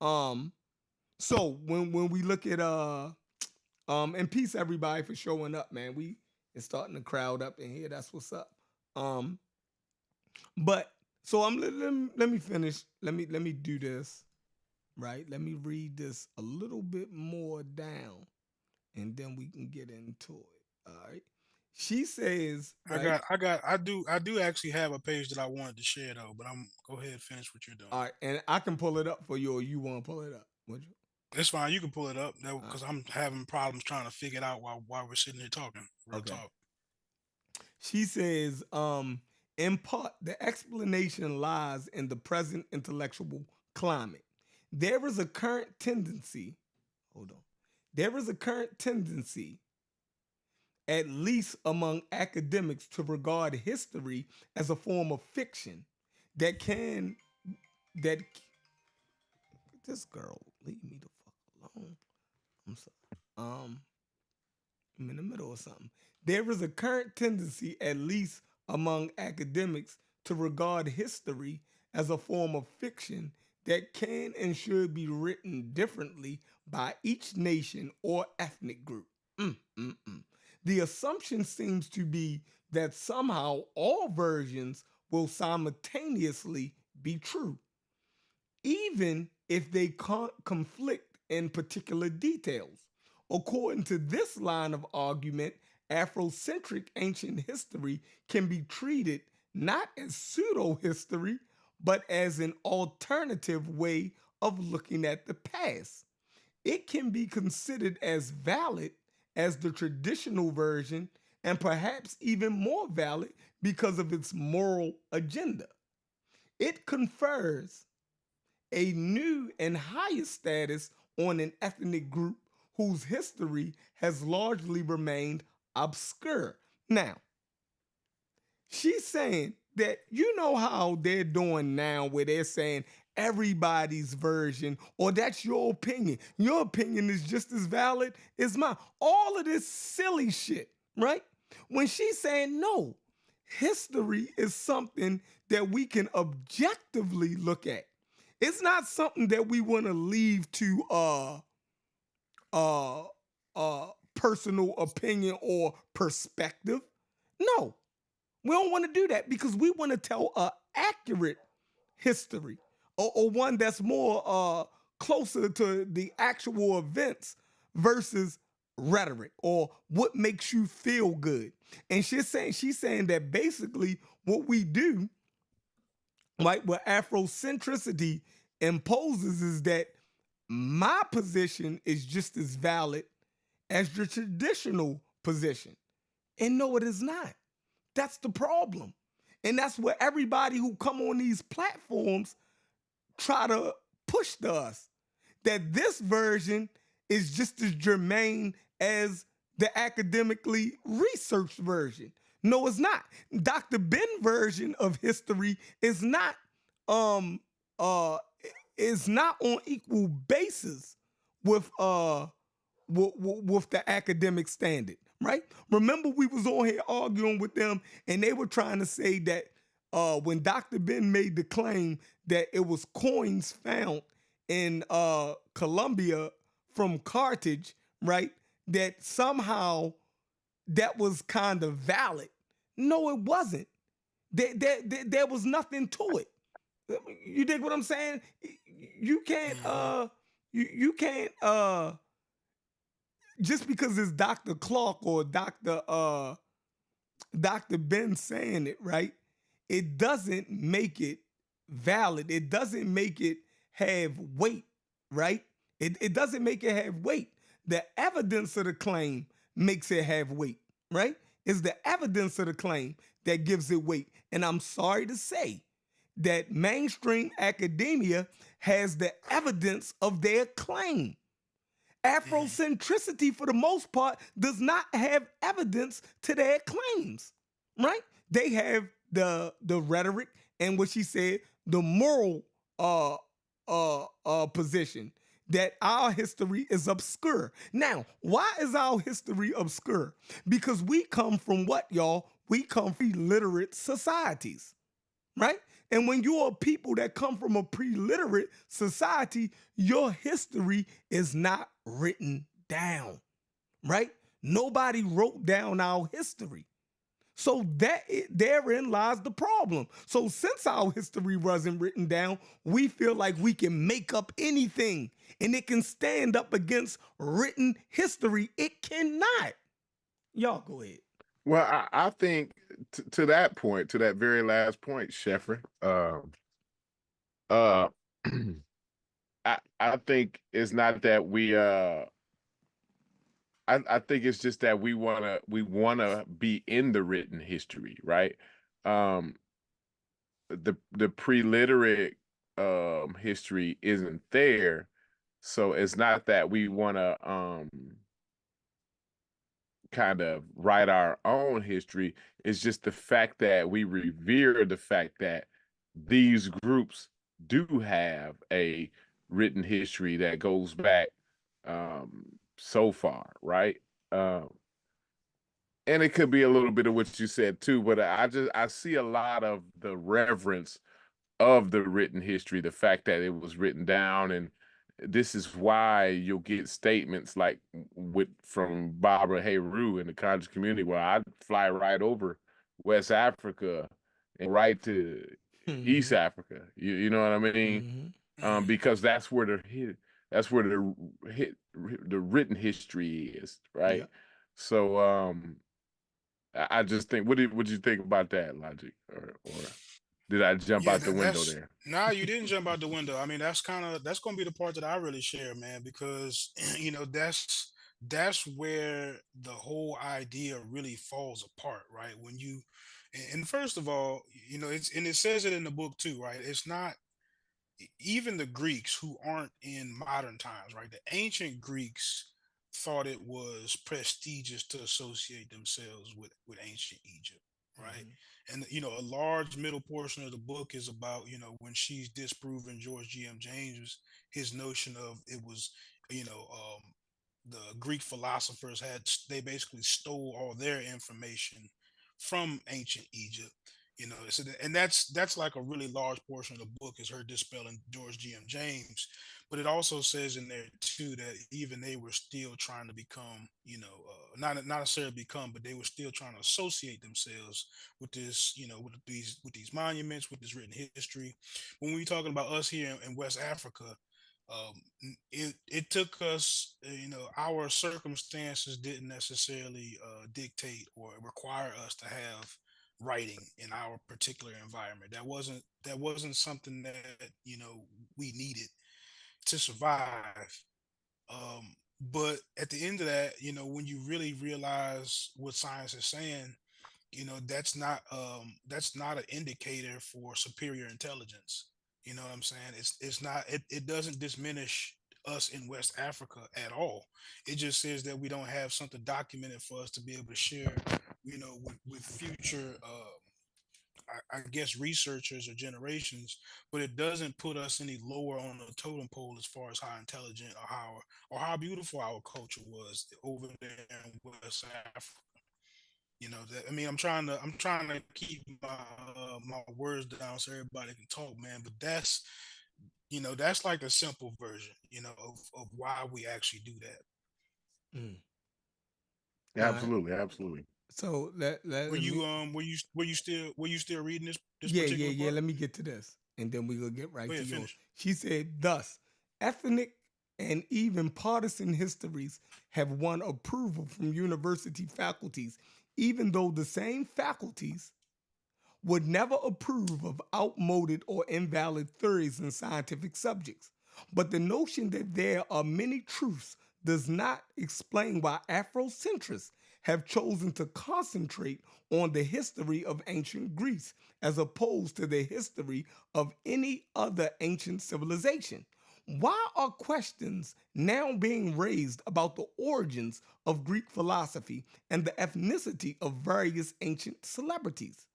So when we look at and peace everybody for showing up, man. We is starting to crowd up in here. That's what's up. But so let me finish. Let me do this, right? Let me read this a little bit more down, and then we can get into it. All right. She says, right? I do actually have a page that I wanted to share though, but go ahead and finish what you're doing. All right, and I can pull it up for you, or you want to pull it up? Would you? It's fine. You can pull it up because I'm having problems trying to figure it out while we're sitting here talking. Real talk. She says, in part, the explanation lies in the present intellectual climate. There is a current tendency. Hold on. There is a current tendency, at least among academics, to regard history as a form of fiction that this girl leave me the fuck alone. I'm sorry. I'm in the middle of something. There is a current tendency, at least among academics, to regard history as a form of fiction that can and should be written differently by each nation or ethnic group. The assumption seems to be that somehow all versions will simultaneously be true, even if they conflict in particular details. According to this line of argument, Afrocentric ancient history can be treated not as pseudo-history, but as an alternative way of looking at the past. It can be considered as valid as the traditional version, and perhaps even more valid because of its moral agenda. It confers a new and higher status on an ethnic group whose history has largely remained obscure. Now, she's saying that you know how they're doing now where they're saying everybody's version, or that's your opinion. Your opinion is just as valid as mine. All of this silly shit, right? When she's saying no, history is something that we can objectively look at. It's not something that we want to leave to personal opinion or perspective. No, we don't want to do that because we want to tell an accurate history or one that's more closer to the actual events versus rhetoric or what makes you feel good. And she's saying that basically what we do right? What Afrocentricity imposes is that my position is just as valid as the traditional position. And no, it is not. That's the problem. And that's where everybody who come on these platforms try to push to us that this version is just as germane as the academically researched version. No, it's not. Dr. Ben version of history um uh is not on equal basis with with the academic standard, right? Remember, we was on here arguing with them, and they were trying to say that when Dr. Ben made the claim that it was coins found in Colombia from Carthage, right? That somehow that was kind of valid. No, it wasn't. There was nothing to it. You dig what I'm saying? You can't Mhm. you can't just because it's Dr. Clark or Dr. Ben saying it, right? It doesn't make it valid. It doesn't make it have weight, right? It doesn't make it have weight. The evidence of the claim makes it have weight, right? It's the evidence of the claim that gives it weight. And I'm sorry to say that mainstream academia has the evidence of their claim. Mhm. Afrocentricity, for the most part, does not have evidence to their claims, right? They have the rhetoric and what she said, the moral position that our history is obscure. Now, why is our history obscure? Because we come from what, y'all? We come from illiterate societies, right? And when you're a people that come from a pre-literate society, your history is not written down, right? Nobody wrote down our history. So therein lies the problem. So since our history wasn't written down, we feel like we can make up anything and it can stand up against written history. It cannot. Y'all go ahead. Well, I think to that point, to that very last point, Sheffrin, uh, I think it's not that I think it's just that we wanna be in the written history, right? Um, the pre-literate history isn't there, so it's not that we wanna kind of write our own history. It's just the fact that we revere the fact that these groups do have a written history that goes back so far, right? Um, and it could be a little bit of what you said too, but I see a lot of the reverence of the written history, the fact that it was written down, and this is why you'll get statements like with from Barbara Hayru in the conscious community, where I fly right over West Africa and right to East Mm-hmm. Africa. You know what I mean? Mm-hmm. Mhm. Because that's where the written history is, right? Yeah. So I just think, what you think about that logic, or did I jump Yeah, out the window that's there? nah. You didn't jump out the window. I mean, that's going to be the part that I really share, man, because that's where the whole idea really falls apart, right? When you and first of all, it's and it says it in the book too, right? It's not even the Greeks who aren't in modern times, right? The ancient Greeks thought it was prestigious to associate themselves with ancient Egypt, right? Mm-hmm. And a large middle portion of the book is about when she's disproving George G.M. James, his notion of it was the Greek philosophers they basically stole all their information from ancient Egypt. And that's like a really large portion of the book is her dispelling George G.M. James, but it also says in there too that even they were still trying to become, not necessarily become, but they were still trying to associate themselves with this, with these monuments, with this written history. When we're talking about us here in West Africa, it took us, our circumstances didn't necessarily dictate or require us to have writing in our particular environment. That wasn't something that we needed to survive. But at the end of that, when you really realize what science is saying, that's not an indicator for superior intelligence. You know what I'm saying? It's not it doesn't diminish us in West Africa at all. It just says that we don't have something documented for us to be able to share, with future I guess researchers or generations, but it doesn't put us any lower on the totem pole as far as how intelligent or how beautiful our culture was over there in West Africa. That I mean, I'm trying to keep my words down so everybody can talk, man. But that's like the simple version, of why we actually do that. Mm. All right. Absolutely, absolutely. So let Were let you me were you still reading this yeah, yeah, particular yeah. part? Let me get to this, and then we gonna get Go right to ahead, yours. finish. She said, "Thus, ethnic and even partisan histories have won approval from university faculties, even though the same faculties would never approve of outmoded or invalid theories in scientific subjects. But the notion that there are many truths does not explain why Afrocentrists have chosen to concentrate on the history of ancient Greece as opposed to the history of any other ancient civilization. Why are questions now being raised about the origins of Greek philosophy and the ethnicity of various ancient celebrities?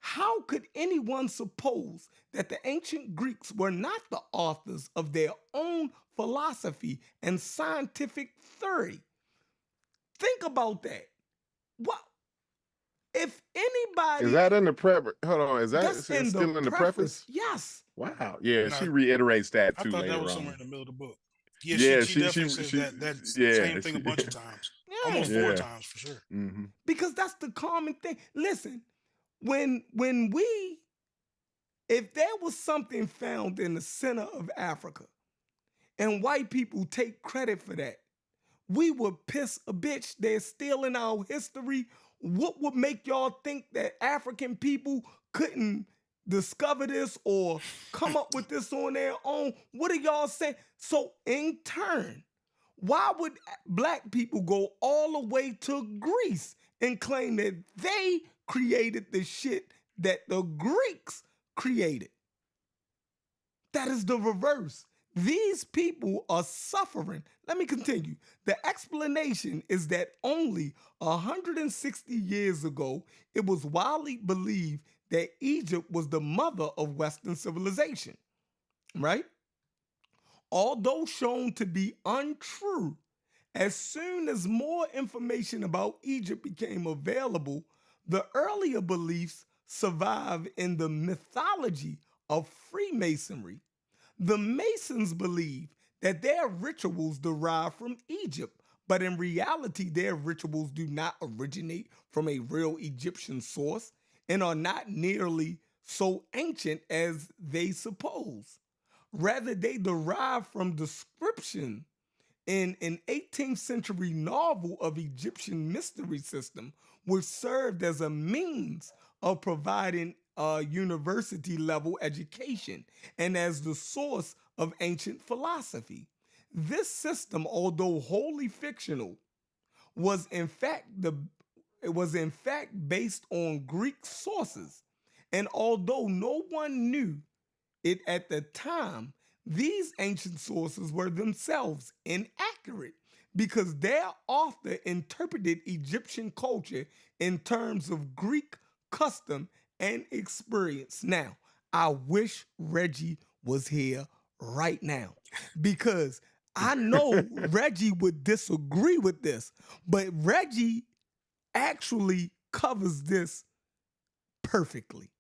How could anyone suppose that the ancient Greeks were not the authors of their own philosophy and scientific theory? Think about that. What if Is anybody that in the prep? Hold on, that's it's in the still in the preface? preface? Yes. Wow. Yeah, No, she reiterates that I too thought that later was somewhere in on. the middle of the book. Yeah, she Yeah, she definitely says that yeah, same thing a bunch of times, Yeah. almost four yeah. times for sure. Hmm. Because that's the common thing. Listen, when we if there was something found in the center of Africa and white people take credit for that, we would piss a bitch. They're stealing our history. What would make y'all think that African people couldn't discover this or come up with this on their own? What are y'all saying? So, in turn, why would black people go all the way to Greece and claim that they created the shit that the Greeks created? That is the reverse. These people are suffering. Let me continue. The explanation is that only 160 years ago, it was widely believed that Egypt was the mother of Western civilization, right? Although shown to be untrue, as soon as more information about Egypt became available, the earlier beliefs survived in the mythology of Freemasonry. The Masons believe that their rituals derive from Egypt, but in reality, their rituals do not originate from a real Egyptian source and are not nearly so ancient as they suppose. Rather, they derive from description in an 18th century novel of Egyptian mystery system, which served as a means of providing a university level education and as the source of ancient philosophy. This system, although wholly fictional, was in fact the it was in fact based on Greek sources. And although no one knew it at the time, these ancient sources were themselves inaccurate because their author interpreted Egyptian culture in terms of Greek custom and experience. Now, I wish Reggie was here right now because I know Reggie would disagree with this, but Reggie actually covers this perfectly.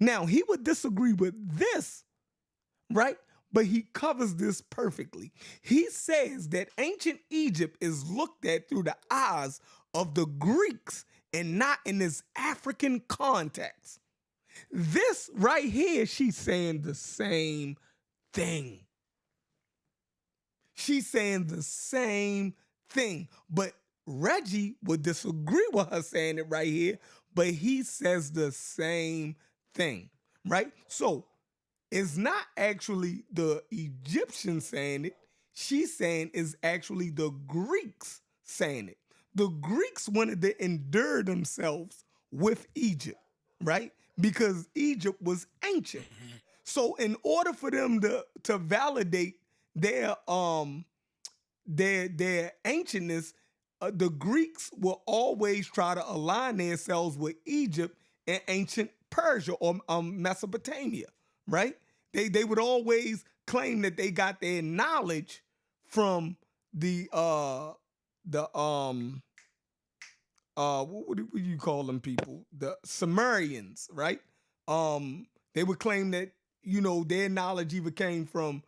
Now, he would disagree with this, right? But he covers this perfectly. He says that ancient Egypt is looked at through the eyes of the Greeks and not in this African context. This right here, she's saying the same thing. She's saying the same thing. But Reggie would disagree with her saying it right here. but he says the same thing, right? So it's not actually the Egyptians saying it. She's saying is actually the Greeks saying it. The Greeks wanted to endure themselves with Egypt, right? Because Egypt was ancient. So in order for them to validate their their ancientness, the Greeks will always try to align themselves with Egypt and ancient Persia or Mesopotamia, right? They would always claim that they got their knowledge from the what do you call them people? The Sumerians, right? They would claim that their knowledge either came from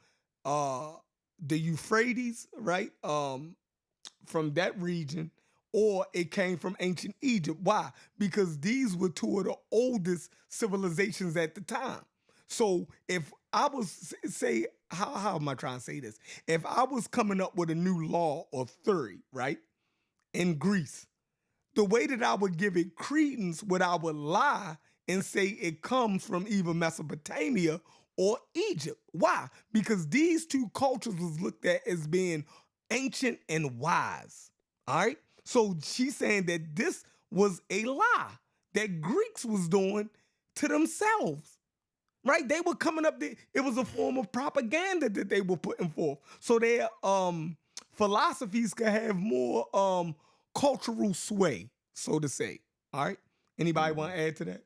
uh the Euphrates, right? From that region, or it came from ancient Egypt. Why? Because these were two of the oldest civilizations at the time. So if I was say how am I trying to say this? If I was coming up with a new law or theory, right, in Greece, the way that I would give it credence would I would lie and say it comes from either Mesopotamia or Egypt. Why? Because these two cultures was looked at as being ancient and wise. All right. So she's saying that this was a lie that Greeks was doing to themselves. Right? They were coming up there. It was a form of propaganda that they were putting forth. So their philosophies could have more cultural sway, so to say. All right. Anybody want to add to that?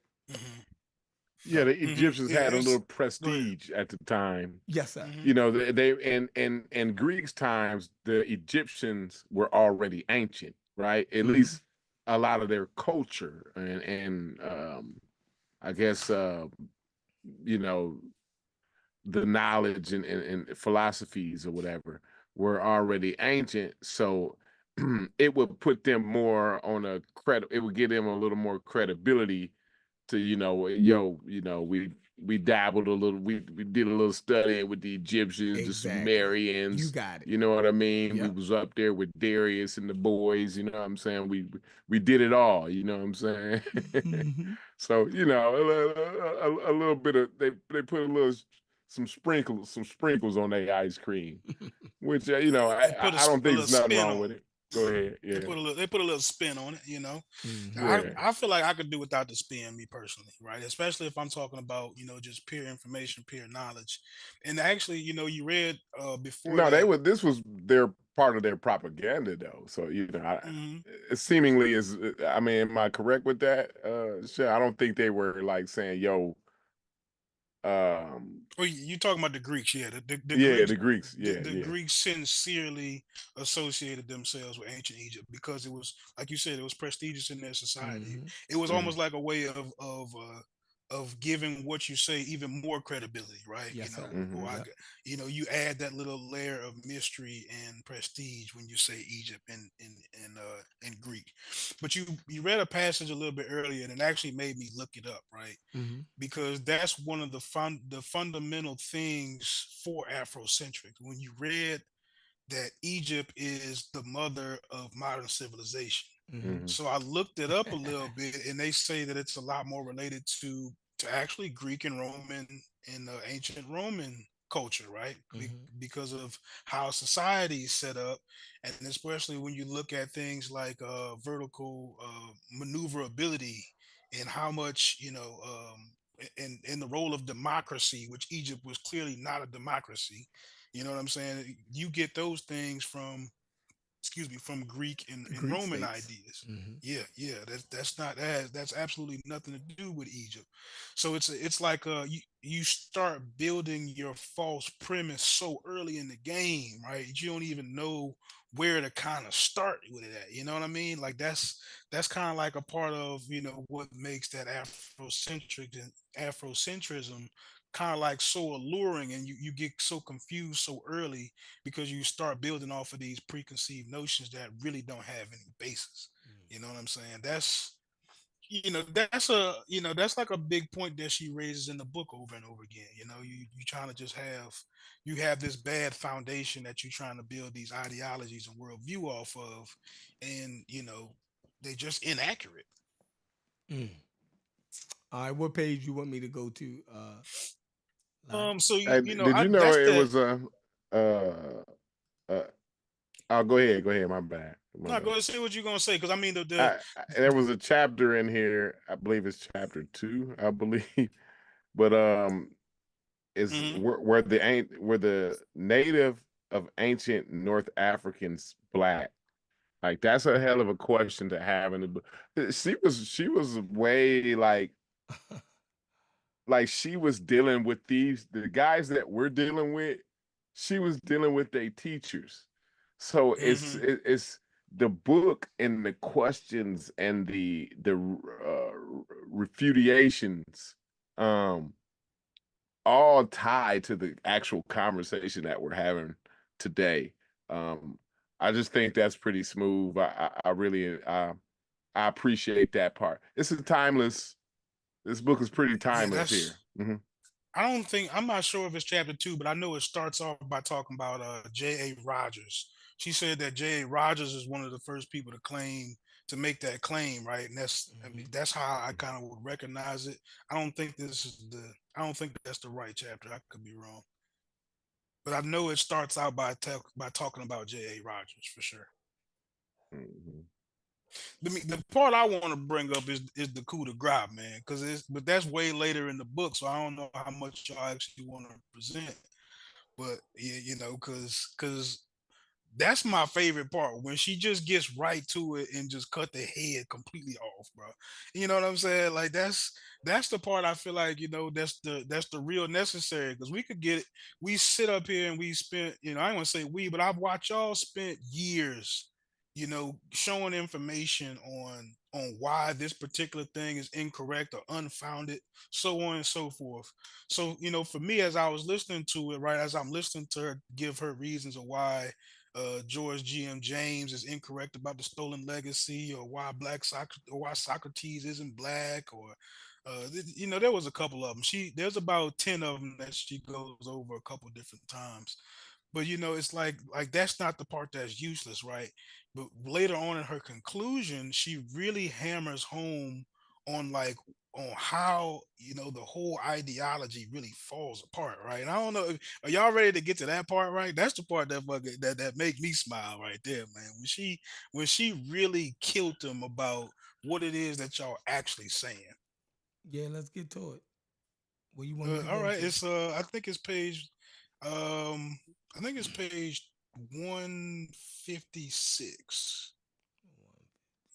Yeah, the Egyptians Yeah, had a little it's go ahead. prestige at the time. Yes, sir. You know, they in Greeks times, the Egyptians were already ancient, right? At least a lot of their culture and I guess you know, the knowledge and philosophies or whatever were already ancient. So it would put them more on a credit. It would give them a little more credibility to, we dabbled a little, we did a little study with the Egyptians, the Exactly. You Sumerians. got it. You know what I mean? We Yep. was up there with Darius and the boys. You know what I'm saying? We did it all. You know what I'm saying? Mhm. So a little bit of they put a little some sprinkles on their ice cream, which They put I don't a think little there's nothing spin wrong on with it. it. Go ahead, yeah, They put a little spin on it. Mhm. yeah. I feel like I could do without the spin, me personally, right? Especially if I'm talking about, just pure information, pure knowledge. And actually, you read before No, they that. would. This was their part of their propaganda, though. So Mhm. it seemingly is. I mean, am I correct with that? Sure. I don't think they were like saying, "Yo, um, Oh, you talking about the Greeks? Yeah, the yeah, Greeks, the Greeks, the, yeah, the yeah, Greeks sincerely associated themselves with ancient Egypt because it was, like you said, it was prestigious in their society. Mhm. It was hmm almost like a way of giving what you say even more credibility, right? Yes, sir. Or hmm Yep. you add that little layer of mystery and prestige when you say Egypt in Greek. But you read a passage a little bit earlier, and it actually made me look it up, right? Mhm. Because that's one of the fundamental things for Afrocentric. When you read that Egypt is the mother of modern civilization. Mhm. hmm So I looked it up a little bit, and they say that it's a lot more related to actually Greek and Roman and ancient Roman culture, right? Mhm. Because of how society is set up, and especially when you look at things like vertical maneuverability and how much in the role of democracy, which Egypt was clearly not a democracy. You know what I'm saying? You get those things from, excuse me, from Greek and Greek Roman states. ideas. Mhm. Yeah. That's not that's absolutely nothing to do with Egypt. So it's like you start building your false premise so early in the game, right? You don't even know where to kind of start with it at. You know what I mean? Like that's kind of like a part of what makes that Afrocentric and Afrocentrism kind of like so alluring, and you get so confused so early because you start building off of these preconceived notions that really don't have any basis. You know what I'm saying? That's like a big point that she raises in the book over and over again. You trying to just you have this bad foundation that you're trying to build these ideologies and worldview off of, and they just inaccurate. Mm. All right, what page you want me to go to? Like, So Hey, did I you know that's it that. was uh, uh oh, go ahead, go ahead. My bad, my No, go bad. ahead and say what you're gonna say, because I mean There was a chapter in here. I believe it's chapter 2. I believe, but is mhm, where the native of ancient North Africans black? Like that's a hell of a question to have in the book. She was way like she was dealing with the guys that we're dealing with. She was dealing with their teachers, so mhm. it's the book and the questions and the refutations, um, all tied to the actual conversation that we're having today. Um, I just think that's pretty smooth. I really I appreciate that part. This is timeless. This book is pretty Yeah, timeless here. that's. Mhm. I don't think I'm not sure if it's chapter two, but I know it starts off by talking about J.A. Rogers. She said that J.A. Rogers is one of the first people to make that claim, right? And I mean mhm. that's how I kind of would recognize it. I don't think that's the right chapter. I could be wrong, but I know it starts out by talking about J.A. Rogers for sure. Mhm. The part I want to bring up is the coup de grace, man, because but that's way later in the book, so I don't know how much y'all actually want to present. But yeah, because that's my favorite part when she just gets right to it and just cut the head completely off, bro. You know what I'm saying? Like that's the part I feel like that's the real necessary, because we could get it. We sit up here and we spent, I don't want to say we, but I've watched y'all spent years, showing information on why this particular thing is incorrect or unfounded, so on and so forth. So for me, as I was listening to it, right, as I'm listening to her give her reasons of why George G.M. James is incorrect about the stolen legacy, or why Socrates isn't black, or there was a couple of them. There's about 10 of them that she goes over a couple different times. But it's like that's not the part that's useless, right? But later on in her conclusion, she really hammers home on how the whole ideology really falls apart, right? And I don't know, are y'all ready to get to that part, right? That's the part that make me smile right there, man. When she really killed them about what it is that y'all actually saying. Yeah, let's get to it. Where you want me to All go right, to? it's um I think it's page 156.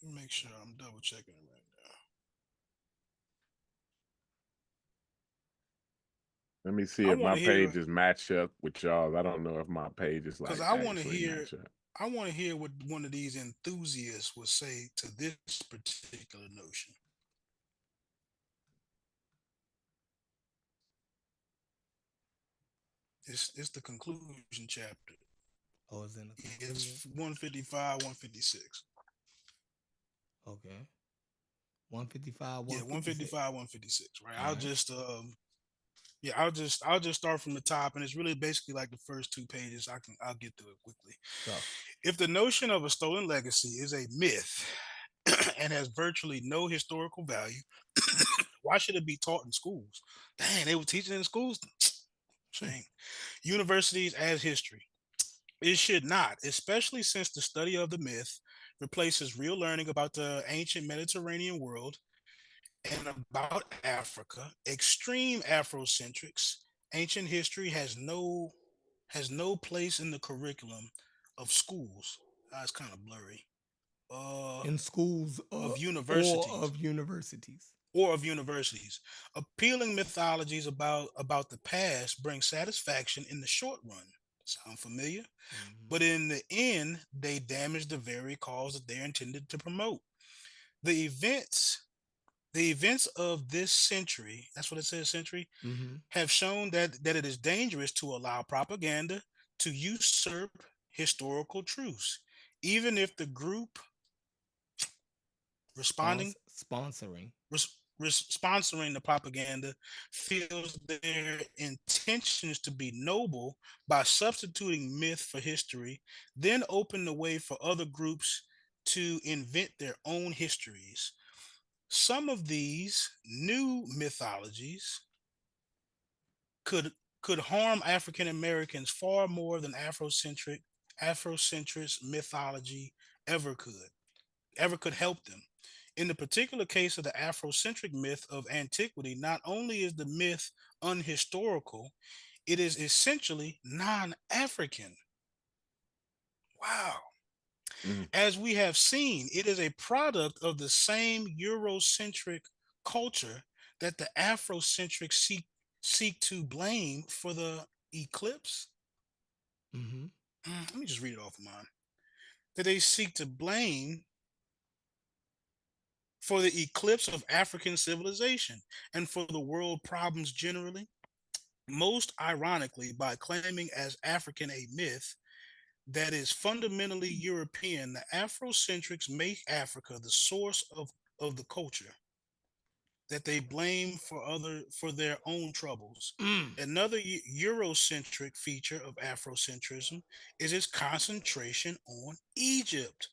Let me make sure I'm double checking it right now. Let me see I if want my to hear pages match up with y'all's. I don't know if my pages because like I want to actually hear match up. I want to hear what one of these enthusiasts would say to this particular notion. It's the conclusion chapter. Oh, it's in the It's conclusion. 155, 156. Okay. 155, Yeah, 156. 155, 156. Right. All right. I'll just start from the top, and it's really basically like the first two pages. I'll get through it quickly. Go. If the notion of a stolen legacy is a myth and has virtually no historical value, why should it be taught in schools? Dang, they were teaching in schools. Hmm. Shame. Universities as history. It should not, especially since the study of the myth replaces real learning about the ancient Mediterranean world and about Africa. Extreme Afrocentrics. Ancient history has no place in the curriculum of schools. It's kind of blurry. In schools Of or universities. of universities. Or of universities. Appealing mythologies about the past bring satisfaction in the short run. Sound familiar? Hmm. But in the end, they damage the very cause that they're intended to promote. The events, the events of this century, that's what it says, century, Hmm. have shown that it is dangerous to allow propaganda to usurp historical truths, even if the group responding Sponsoring. sponsoring the propaganda feels their intentions to be noble by substituting myth for history, then open the way for other groups to invent their own histories. some of these new mythologies could could harm African Americans far more than Afrocentric mythology ever could help them. In the particular case of the Afrocentric myth of antiquity, not only is the myth unhistorical, it is essentially non-African. Wow. Mm. As we have seen, it is a product of the same Eurocentric culture that the Afrocentrics seek to blame for the eclipse. Mm-hmm. Let me just read it off of mine. That they seek to blame for the eclipse of African civilization and for the world problems generally, most ironically by claiming as African a myth that is fundamentally European. The Afrocentrics make Africa the source of the culture that they blame for their own troubles. Mm. Another Eurocentric feature of Afrocentrism is its concentration on Egypt.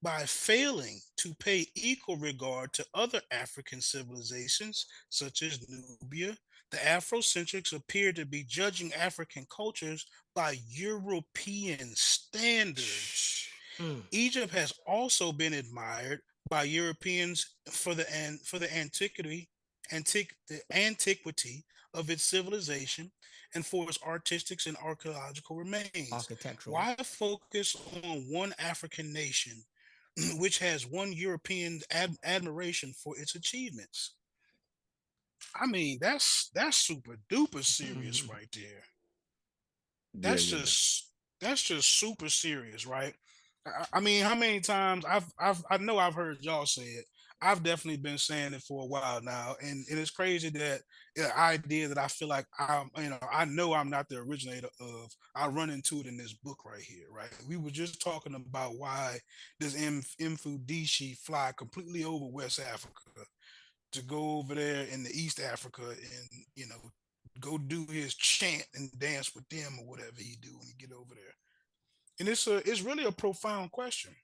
By failing to pay equal regard to other African civilizations, such as Nubia, the Afrocentrics appear to be judging African cultures by European standards. Mm. Egypt has also been admired by Europeans for the antiquity of its civilization and for its artistic and archaeological remains. Architectural. Why focus on one African nation which has one European admiration for its achievements? I mean, that's super duper serious right there. Yeah, That's yeah. just that's just super serious, right? I mean, how many times I know I've heard y'all say it. I've definitely been saying it for a while now, and it's crazy that the idea that I feel like I know I'm not the originator of. I run into it in this book right here, right? We were just talking about why does Mfudishi fly completely over West Africa to go over there in the East Africa and go do his chant and dance with them or whatever he do when he get over there. And it's really a profound question.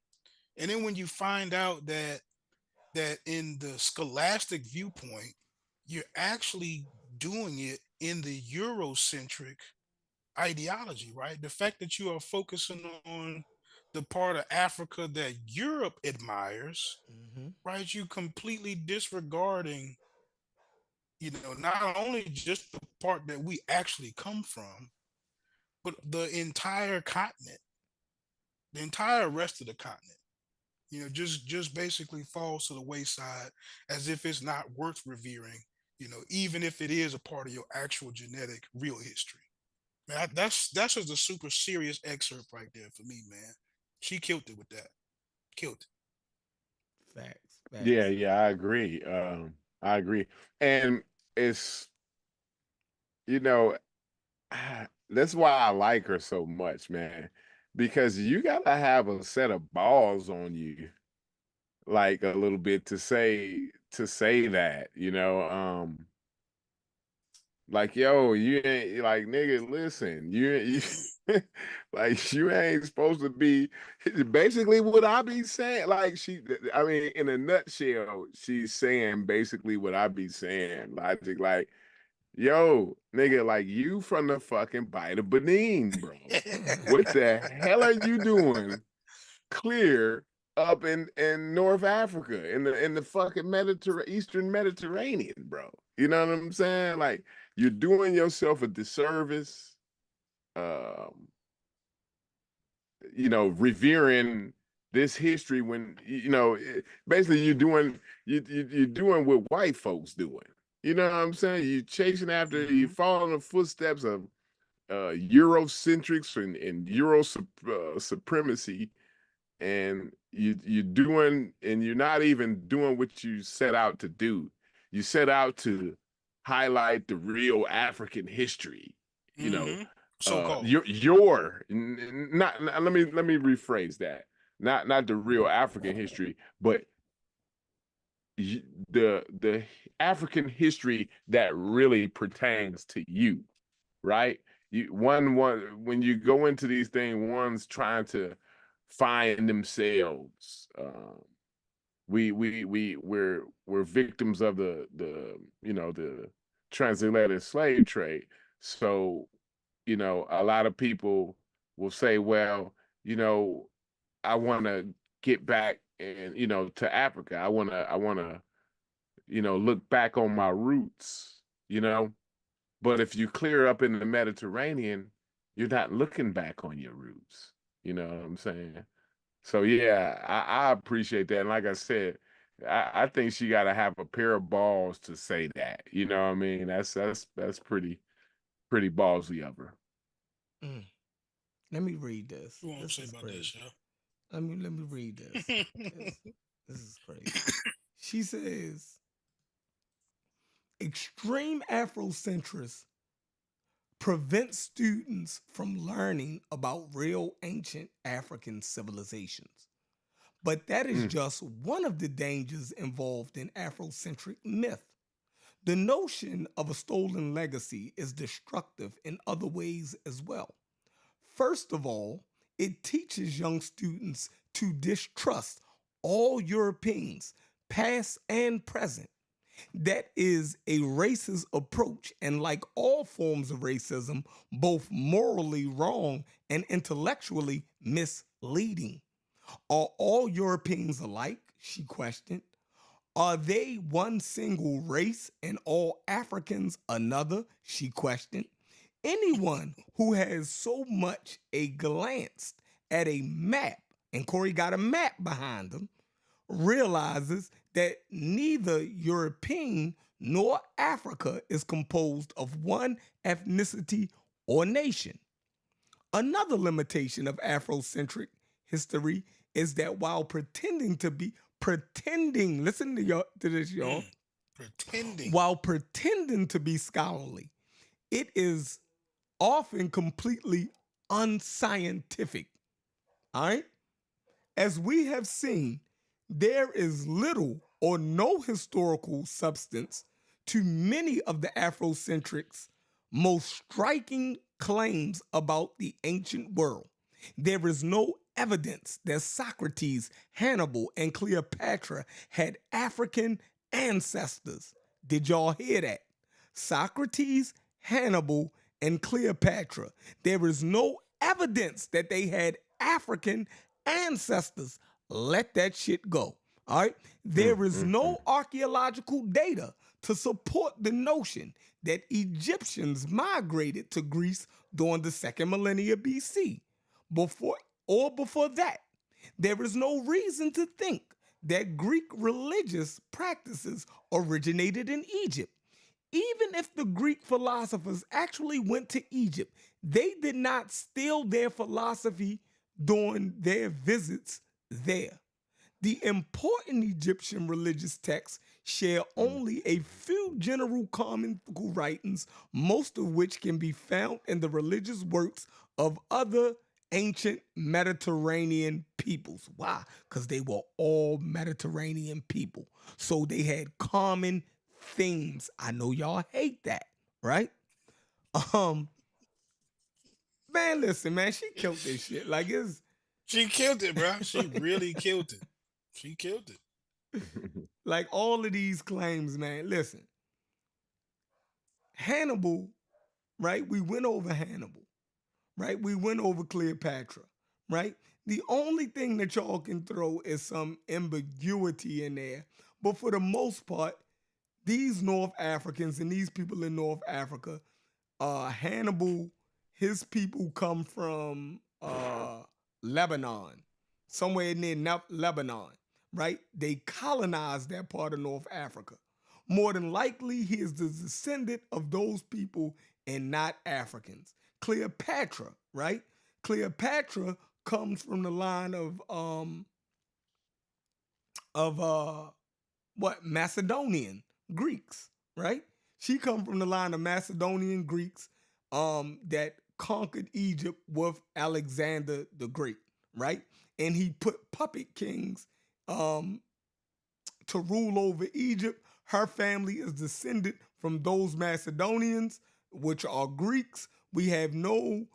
And then when you find out that in the scholastic viewpoint, you're actually doing it in the Eurocentric ideology, right? The fact that you are focusing on the part of Africa that Europe admires, Mm-hmm. right? You completely disregarding, not only just the part that we actually come from, but the entire continent, the entire rest of the continent. Just basically falls to the wayside as if it's not worth revering. Even if it is a part of your actual genetic real history. Man, that's just a super serious excerpt right there for me, man. She killed it with that. Killed Facts. Yeah, Facts. yeah, I agree. I agree. And it's, you know, that's why I like her so much, man. Because you gotta have a set of balls on you, like a little bit to say that, like, yo, you ain't like, nigga, listen, like you ain't supposed to be basically what I be saying. Like I mean, in a nutshell, she's saying basically what I be saying. Logic, like, yo, nigga, like you from the fucking Bight of Benin, bro. it. What the hell are you doing clear up in North Africa in the fucking Eastern Mediterranean, bro? You know what I'm saying? Like you're doing yourself a disservice, um, revering this history when basically you're doing what white folks doing. You know what I'm saying? You're chasing after, you Hmm. follow the footsteps of Eurocentrics and Euro supremacy, and you're not even doing what you set out to do. You set out to highlight the real African history. You know, Hmm. So called. let me rephrase that. Not the real African history, but the African history that really pertains to you, right? One when you go into these things, one's trying to find themselves we're victims of the the transatlantic slave trade. So, a lot of people will say, well, I want to get back and to Africa. I want to look back on my roots, But if you clear up in the Mediterranean, you're not looking back on your roots. You know what I'm saying? So yeah, I appreciate that. And like I said, I think she got to have a pair of balls to say that. You know what I mean? That's pretty ballsy of her. Let me read this. You won't This say is about crazy. this, yo. Let me read this. This is crazy. She says, extreme Afrocentrists prevent students from learning about real ancient African civilizations. But that is just one of the dangers involved in Afrocentric myth. The notion of a stolen legacy is destructive in other ways as well. First of all, it teaches young students to distrust all Europeans, past and present. That is a racist approach, and like all forms of racism, both morally wrong and intellectually misleading. Are all Europeans alike? She questioned. Are they one single race and all Africans another? She questioned. Anyone who has so much a glance at a map, and Corey got a map behind him, realizes that neither European nor Africa is composed of one ethnicity or nation. Another limitation of Afrocentric history is that while listen to this, y'all, Pretending. while pretending to be scholarly, it is often completely unscientific. All right? As we have seen, there is little or no historical substance to many of the Afrocentrics' most striking claims about the ancient world. There is no evidence that Socrates, Hannibal, and Cleopatra had African ancestors. Did y'all hear that? Socrates, Hannibal, and Cleopatra. There is no evidence that they had African ancestors. Let that shit go. All right. There is no archaeological data to support the notion that Egyptians migrated to Greece during the second millennia BC. Before that, there is no reason to think that Greek religious practices originated in Egypt. Even if the Greek philosophers actually went to Egypt, they did not steal their philosophy during their visits there. The important Egyptian religious texts share only a few general canonical writings, most of which can be found in the religious works of other ancient Mediterranean peoples. Why? Because they were all Mediterranean people. So they had common themes. I know y'all hate that, right? Man, listen, man, she killed this shit. Like She killed it, bro. She really killed it. She killed it. like all of these claims, man. Listen, Hannibal, right? We went over Hannibal, right? We went over Cleopatra, right? The only thing that y'all can throw is some ambiguity in there. But for the most part, these North Africans and these people in North Africa, Hannibal, his people come from Lebanon, somewhere near Lebanon, right? They colonized that part of North Africa. More than likely, he is the descendant of those people and not Africans. Cleopatra, right? Cleopatra comes from the line of Macedonian Greeks, right? She come from the line of Macedonian Greeks that conquered Egypt with Alexander the Great, right? And he put puppet kings to rule over Egypt. Her family is descended from those Macedonians, which are Greeks. We have no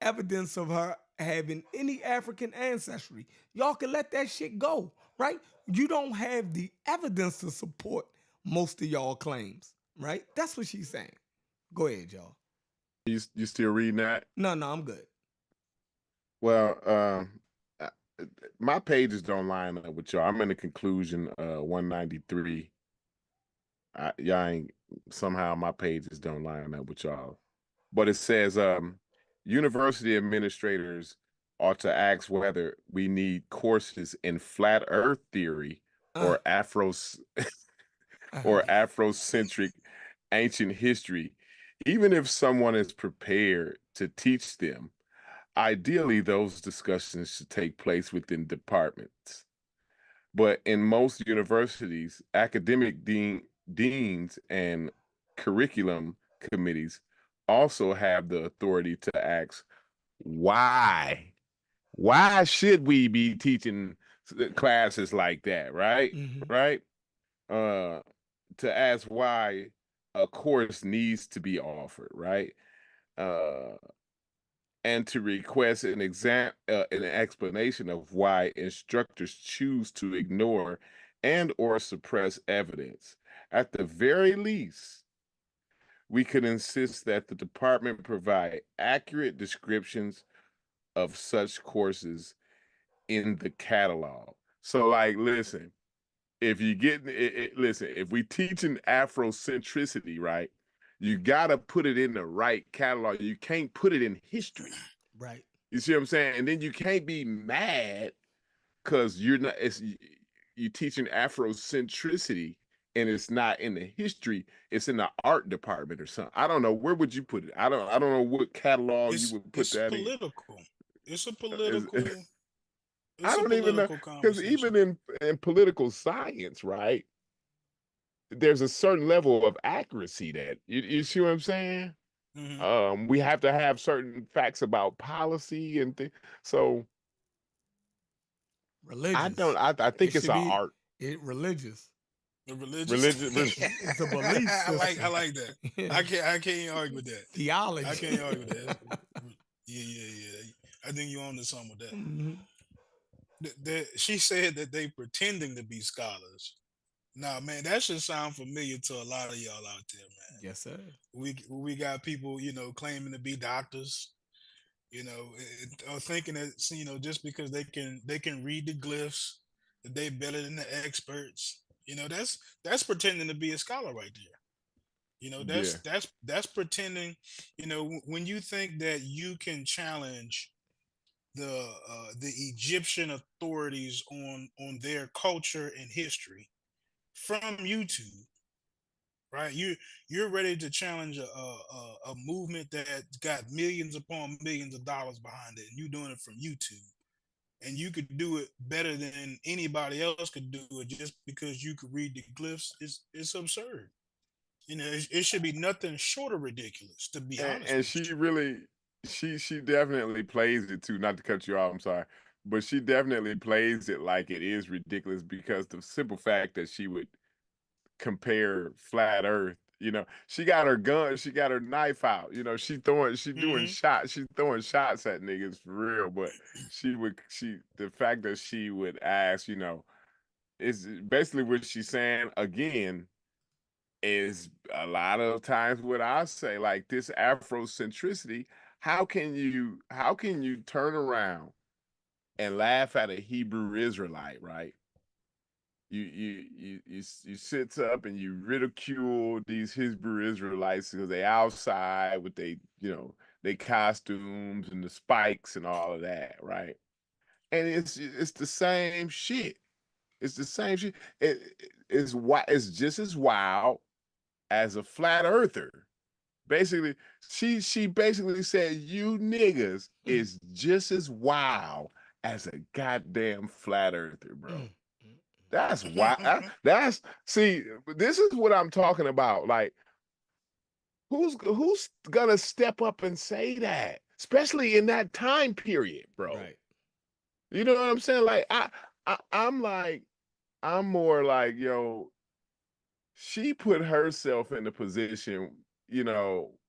evidence of her having any African ancestry. Y'all can let that shit go, right? You don't have the evidence to support most of y'all claims, right? That's what she's saying. Go ahead, y'all. You still reading that? No, no, I'm good. Well, uh, my pages don't line up with y'all. I'm in the conclusion 193. Y'all ain't somehow my pages don't line up with y'all. But it says university administrators ought to ask whether we need courses in flat earth theory Uh, or or Afrocentric ancient history, even if someone is prepared to teach them. Ideally, those discussions should take place within departments. But in most universities, academic deans and curriculum committees also have the authority to ask why. Why should we be teaching classes like that, right? mhm. Right? Uh, to ask why a course needs to be offered, right? Uh, and to request an explanation of why instructors choose to ignore and or suppress evidence. At the very least, we could insist that the department provide accurate descriptions of such courses in the catalog. So, like, listen, if you get listen, if we teaching Afrocentricity, right, you gotta put it in the right catalog. You can't put it in history. Right. You see what I'm saying? And then you can't be mad because you're not. You teaching Afrocentricity, and it's not in the history. It's in the art department or something. I don't know. Where would you put it? I don't know what catalog you would put It's that in. political. It's a Is political. I It's a don't even know political because conversation. even in political science, right? There's a certain level of accuracy that you see what I'm saying. Hmm. We have to have certain facts about policy and things. So Religious. I It think it's should an be art. religious. The religious. Religion. It's a belief I system. like that. I can't argue with that. I Theology. can't argue with that. Yeah. I think you're on to something with that. Mhm. She said that they pretending to be scholars. Nah, man, that should sound familiar to a lot of y'all out there, man. Yes, sir. We got people, claiming to be doctors, or thinking that just because they can read the glyphs, that they better than the experts. That's pretending to be a scholar right there. Yeah. That's pretending. When you think that you can challenge the Egyptian authorities on their culture and history from YouTube, right? You're ready to challenge a movement that got millions upon millions of dollars behind it, and you're doing it from YouTube, and you could do it better than anybody else could do it just because you could read the glyphs. It's absurd. It should be nothing short of ridiculous, to be honest And with she you. really she definitely plays it too, not to cut you off, I'm sorry. But she definitely plays it like it is ridiculous because the simple fact that she would compare flat earth, she got her gun, she got her knife out, she doing Hmm. shots, she's throwing shots at niggas for real. But the fact that she would ask, is basically what she's saying again is a lot of times what I say, like this Afrocentricity. How can you turn around and laugh at a Hebrew Israelite, right? You sit up and you ridicule these Hebrew Israelites because they outside with they costumes and the spikes and all of that, right? And it's the same shit. It's the same shit. It's just as wild as a flat earther. Basically, she basically said you niggas Mm, is just as wild as a goddamn flat earther, bro. mm, mm. That's why. That's see. This is what I'm talking about. Like, who's gonna step up and say that, especially in that time period, bro? Right. You know what I'm saying? Like, I'm like, I'm more like, yo, she put herself in a position,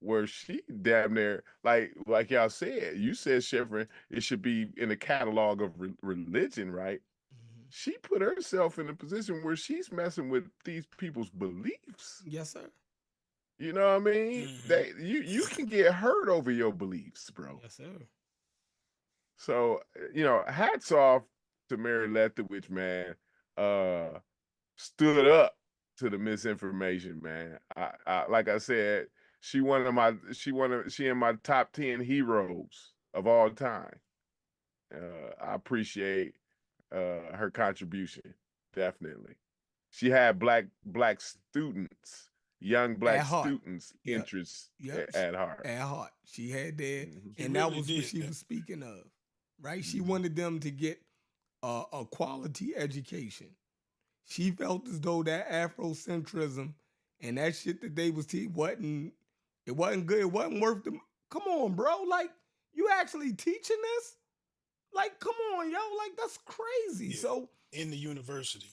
where she damn near like y'all said. You said, Sheffrin, it should be in the catalog of religion, right? she put herself in a position where she's messing with these people's beliefs. Yes, sir. You know what I mean? You can get hurt over your beliefs, bro. Yes, sir. So, hats off to Mary Lethowich, man. Stood up to the misinformation, man. I like I said, she in my top 10 heroes of all time. I appreciate her contribution, definitely. She had black students, young black students' interests at heart. At heart. She had that, and really that was what she was speaking of, right? She wanted them to get a quality education. She felt as though that Afrocentrism and that shit that they was teaching wasn't good. It wasn't worth them. Come on, bro. Like, you actually teaching this? Like, come on, yo. Like, that's crazy. Yeah. So in the university.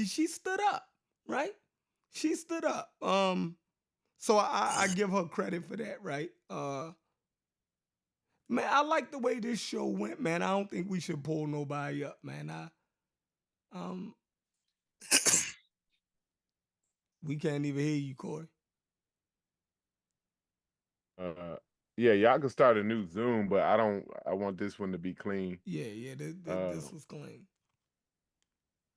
She stood up, right? She stood up. So I give her credit for that, right? Man, I like the way this show went, man. I don't think we should pull nobody up, man. We can't even hear you, Corey. Yeah, y'all can start a new Zoom, but I want this one to be clean. Yeah, this was clean.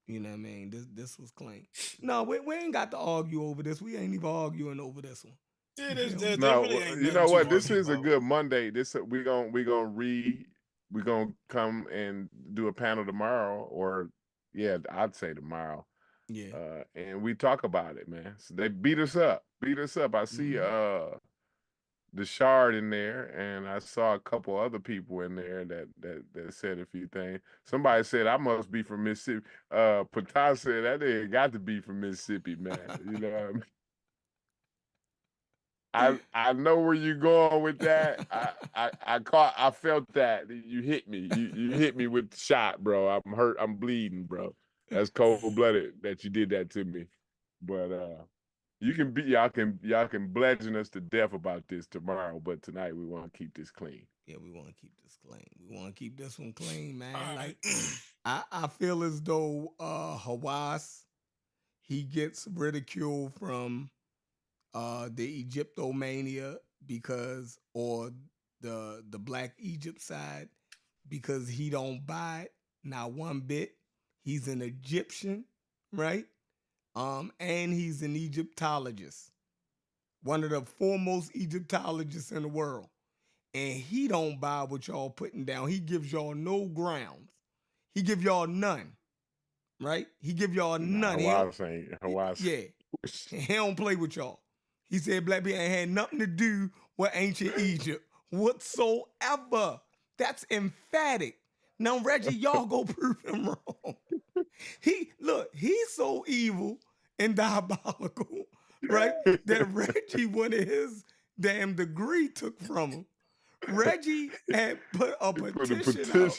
You know what I mean? This was clean. No, we ain't got to argue over this. We ain't even arguing over this one. Yeah, no, you know what? This is a good Monday. This we gonna come and do a panel tomorrow, or I'd say tomorrow. Yeah. And we talk about it, man. So they beat us up. I see the Shard in there, and I saw a couple other people in there that said a few things. Somebody said I must be from Mississippi. Patah said that nigga got to be from Mississippi, man. You know what I mean? I know where you're going with that. I felt that. You hit me. You hit me with the shot, bro. I'm hurt. I'm bleeding, bro. That's cold-blooded that you did that to me. But y'all can bludgeon us to death about this tomorrow, but tonight we want to keep this clean. Yeah, we want to keep this clean. We want to keep this one clean, man. Like, I feel as though Hawass, he gets ridiculed from the Egyptomania or the Black Egypt side, because he don't buy it, not one bit. He's an Egyptian, right? And he's an Egyptologist, one of the foremost Egyptologists in the world. And he don't buy what y'all putting down. He gives y'all no grounds. He give y'all none, right? He give y'all none. Hawass. Yeah, he don't play with y'all. He said black people ain't had nothing to do with ancient Egypt whatsoever. That's emphatic. Now, Reggie, y'all go prove him wrong. He's so evil and diabolical, right? That Reggie wanted his damn degree took from him. Reggie had put a petition out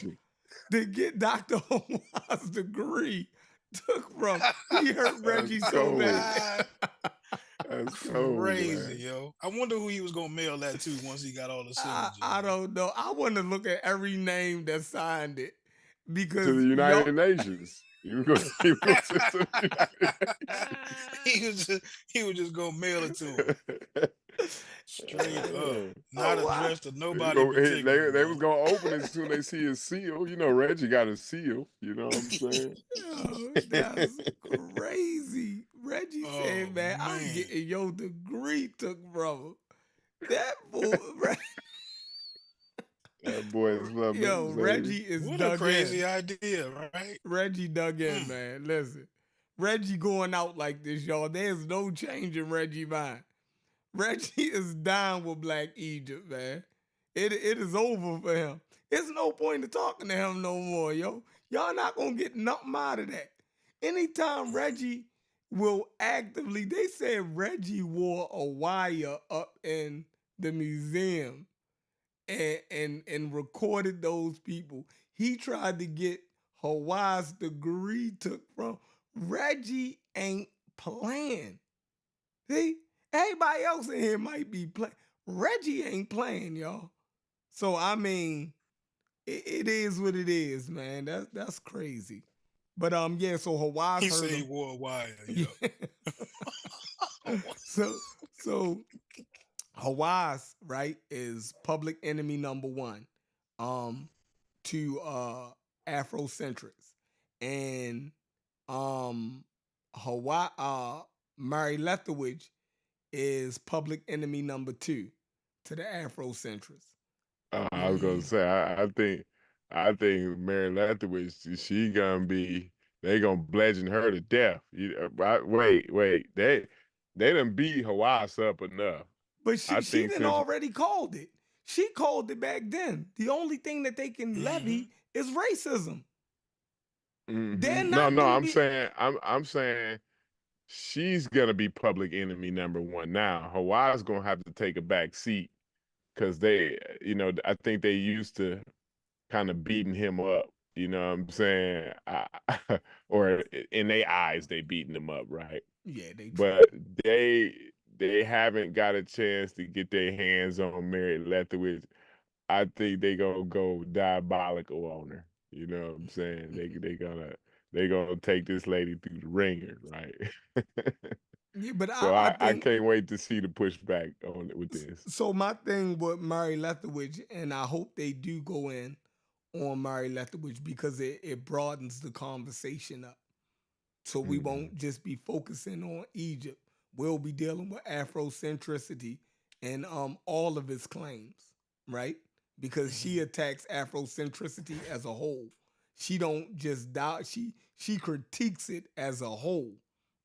to get Dr. Hawass' degree took from. He hurt Reggie so bad. That's crazy, man. yo. I wonder who he was gonna mail that to once he got all the signatures. I don't know. I want to look at every name that signed it, because to the United Nations. He was just gonna mail it to him. Straight up. Not addressed to nobody. They was gonna open it as soon as they see his seal. You know, Reggie got a seal. You know what I'm saying? That's crazy. Reggie said, man, I'm getting your degree took from him. That boy, that boy is loving. Yo, Reggie is what dug a crazy in. idea, right? Reggie dug in, man. Listen, Reggie going out like this, y'all. There's no change in Reggie mind. Reggie is down with Black Egypt, man. It is over for him. There's no point in talking to him no more, yo. Y'all not gonna get nothing out of that. Anytime Reggie will actively, they said Reggie wore a wire up in the museum and recorded those people. He tried to get Hawass' degree took from. Reggie ain't playing. See? Everybody else in here might be playing. Reggie ain't playing, y'all. So, I mean, it is what it is, man. That's crazy. But yeah, so Hawass He heard said he him. wore a wire. Yeah. so so Hawass, right, is public enemy number one um to Afrocentrics. And um Hawaii Mary Lethowich is public enemy number two to the Afrocentrists. I was gonna Mm. say, I think Mary Lethowitz, she gonna be, they gonna bludgeon her to death. Wait, they done beat Hawass up enough. But I she think didn't since, already called it. She called it back then. The only thing that they can Hmm. levy is racism. They're no, not no, gonna I'm be. saying, I'm saying she's gonna be public enemy number one now. Hawaii's gonna have to take a back seat because they, I think they used to kind of beating him up. You know what I'm saying? Or in their eyes, they beating him up, right? Yeah, they But tripping. they haven't got a chance to get their hands on Mary Lethowitz. I think they gonna go diabolical on her. You know what I'm saying? They gonna take this lady through the ringer, right? Yeah, but So I I think can't wait to see the pushback on it with this. so. My thing with Mary Lethowich, and I hope they do go in on Mary Lethowich because it broadens the conversation up. So we Hmm. won't just be focusing on Egypt. We'll be dealing with Afrocentricity and all of its claims, right? Because she Hmm. attacks Afrocentricity as a whole. She don't just doubt, she critiques it as a whole,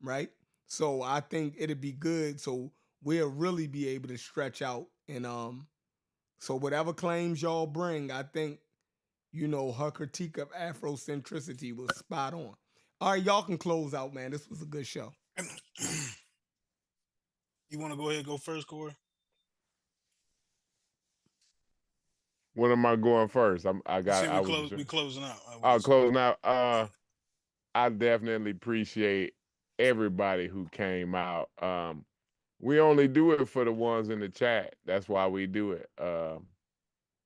right? So I think it'd be good. So we'll really be able to stretch out and so whatever claims y'all bring, I think her critique of Afrocentricity was spot on. All right, y'all can close out, man. This was a good show. You want to go ahead and go first, Corey? When am I going first? You said I was we closing out. I'll close now. I definitely appreciate everybody who came out. We only do it for the ones in the chat. That's why we do it.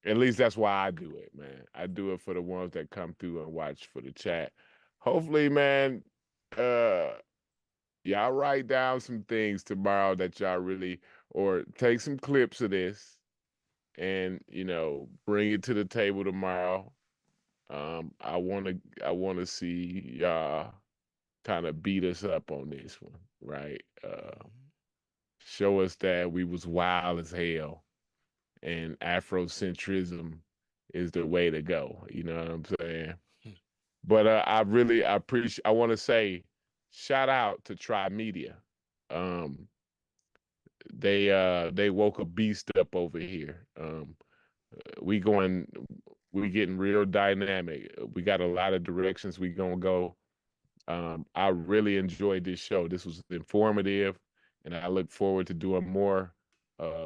At least that's why I do it, man. I do it for the ones that come through and watch for the chat. Hopefully, man, uh, y'all write down some things tomorrow that y'all really, or take some clips of this and bring it to the table tomorrow. I wanna see y'all kind of beat us up on this one, right? Show us that we was wild as hell, and Afrocentrism is the way to go. You know what I'm saying? But I appreciate. I want to say shout out to Try Media. Um, they woke a beast up over here. We going, we getting real dynamic. We got a lot of directions we gonna go. I really enjoyed this show. This was informative, and I look forward to doing more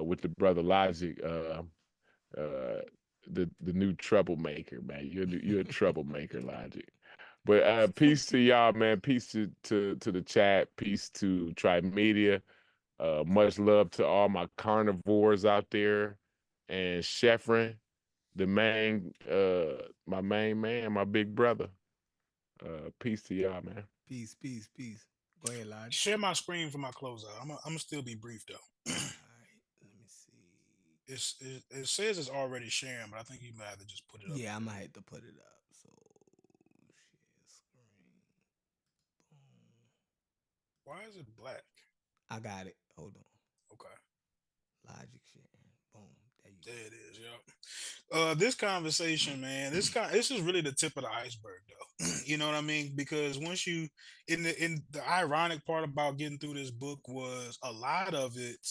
with the brother Logic, uh, the new troublemaker, man. You're a troublemaker, Logic. But peace to y'all, man. Peace to the chat. Peace to Tribe Media. Much love to all my carnivores out there, and Sheffrin, my main man, my big brother. Peace to y'all, man. Peace, peace, peace. Go ahead, Lodge. Share my screen for my closeout. I'm gonna still be brief though. All right, let me see. It says it's already sharing, but I think you might have to just put it up Yeah, I'm there. gonna have to put it up. So share screen. Boom. Why is it black? I got it. Hold on. Okay. Logic sharing. Boom. There you There go. it is. Yep. This conversation, man, this is really the tip of the iceberg, though. You know what I mean? Because once you, in the ironic part about getting through this book was a lot of it,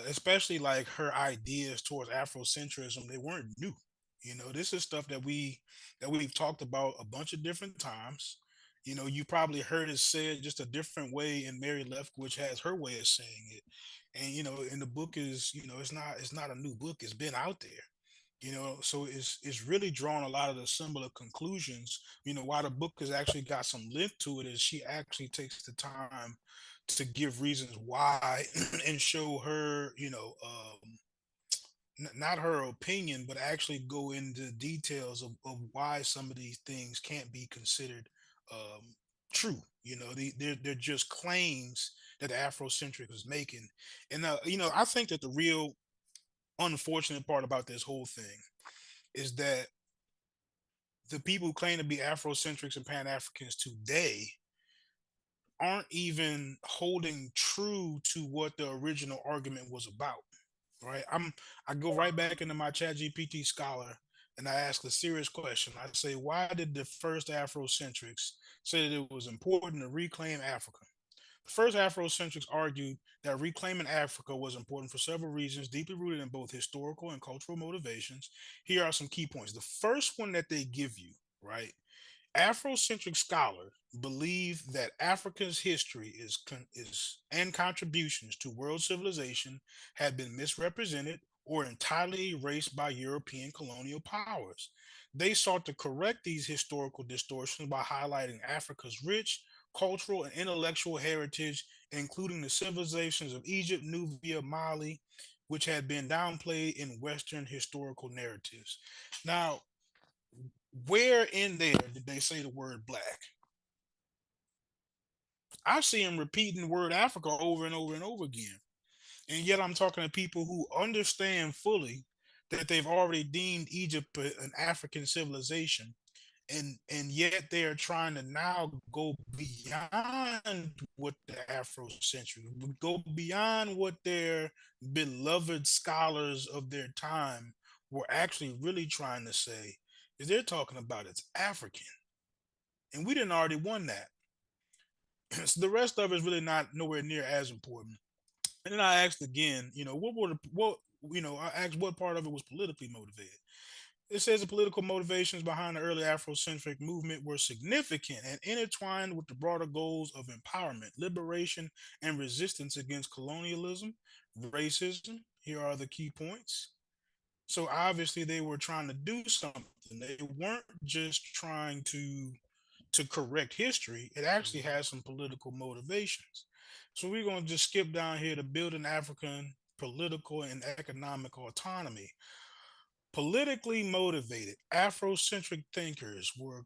especially like her ideas towards Afrocentrism, they weren't new. This is stuff that we've talked about a bunch of different times. You probably heard it said just a different way, and Mary Lefkowitz has her way of saying it. And and the book is, it's not a new book. It's been out there. So it's really drawn a lot of the similar conclusions. Why the book has actually got some length to it is she actually takes the time to give reasons why and show her, not her opinion, but actually go into details of why some of these things can't be considered true. They're just claims that the Afrocentric is making. And I think that the real unfortunate part about this whole thing is that the people who claim to be Afrocentrics and Pan Africans today aren't even holding true to what the original argument was about. Right? I go right back into my Chat GPT scholar and I ask a serious question. I say, why did the first Afrocentrics say that it was important to reclaim Africa? The first Afrocentrics argued that reclaiming Africa was important for several reasons, deeply rooted in both historical and cultural motivations. Here are some key points. The first one that they give you, right? Afrocentric scholars believe that Africa's history is and contributions to world civilization had been misrepresented or entirely erased by European colonial powers. They sought to correct these historical distortions by highlighting Africa's rich cultural and intellectual heritage, including the civilizations of Egypt, Nubia, Mali, which had been downplayed in Western historical narratives. Now, where in there did they say the word black? I see them repeating the word Africa over and over and over again. And yet I'm talking to people who understand fully that they've already deemed Egypt an African civilization. And yet they are trying to now go beyond what the Afrocentric, go beyond what their beloved scholars of their time were actually really trying to say, is they're talking about it's African. And we didn't already won that. So the rest of it is really not nowhere near as important. And then I asked again, I asked what part of it was politically motivated. It says the political motivations behind the early Afrocentric movement were significant and intertwined with the broader goals of empowerment, liberation, and resistance against colonialism, racism. Here are the key points. So obviously they were trying to do something. They weren't just trying to correct history. It actually has some political motivations. So we're going to just skip down here to building African political and economic autonomy. Politically motivated Afrocentric thinkers were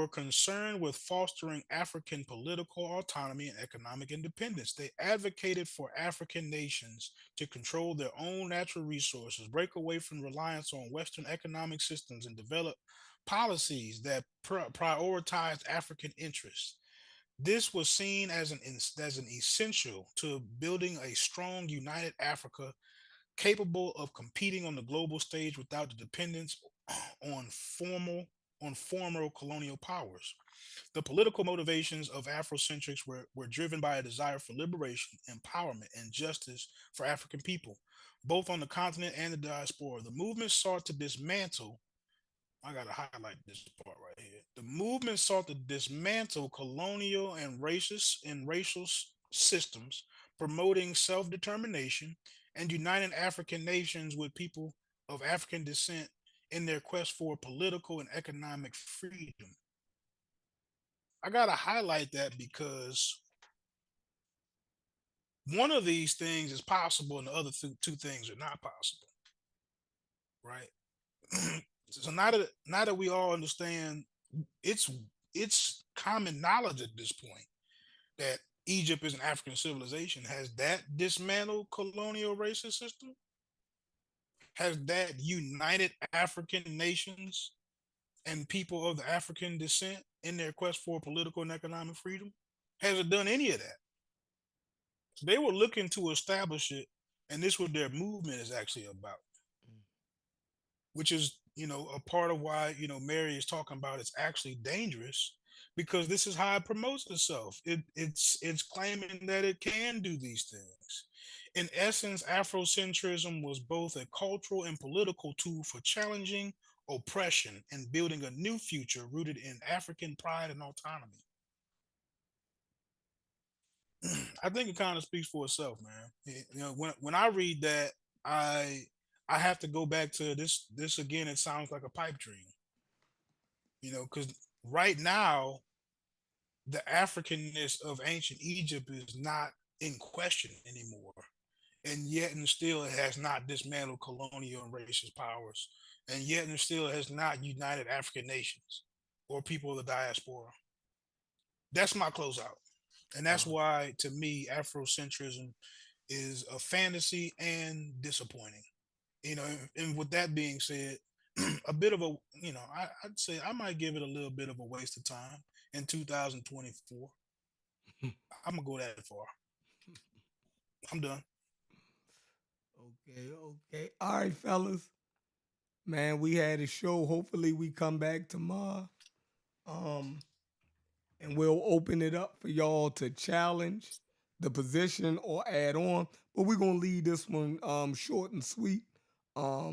concerned with fostering African political autonomy and economic independence. They advocated for African nations to control their own natural resources, break away from reliance on Western economic systems, and develop policies that prioritized African interests. This was seen as an essential to building a strong, united Africa capable of competing on the global stage without the dependence on former colonial powers. The political motivations of Afrocentrics were driven by a desire for liberation, empowerment, and justice for African people, both on the continent and the diaspora. The movement sought to dismantle, I gotta highlight this part right here. The movement sought to dismantle colonial and racial systems, promoting self-determination and uniting African nations with people of African descent in their quest for political and economic freedom. I gotta highlight that because one of these things is possible and the other two things are not possible, right? So now that we all understand, it's it's common knowledge at this point that Egypt is an African civilization. Has that dismantled colonial racist system? Has that united African nations and people of the African descent in their quest for political and economic freedom? Has it done any of that? So they were looking to establish it, and this what their movement is actually about, which is a part of why Mary is talking about it's actually dangerous because this is how it promotes itself. It's claiming that it can do these things. In essence, Afrocentrism was both a cultural and political tool for challenging oppression and building a new future rooted in African pride and autonomy. I think it kind of speaks for itself, man. When I read that, I I have to go back to this again. It sounds like a pipe dream, because right now the Africanness of ancient Egypt is not in question anymore, and yet and still it has not dismantled colonial and racist powers, and yet and still it has not united African nations or people of the diaspora. That's my closeout. And that's why, to me, Afrocentrism is a fantasy and disappointing. And with that being said, a bit of a, I'd say I might give it a little bit of a waste of time in 2024. I'm gonna go that far. I'm done. Okay. All right, fellas. Man, we had a show. Hopefully we come back tomorrow. And we'll open it up for y'all to challenge the position or add on. But we're gonna leave this one short and sweet. I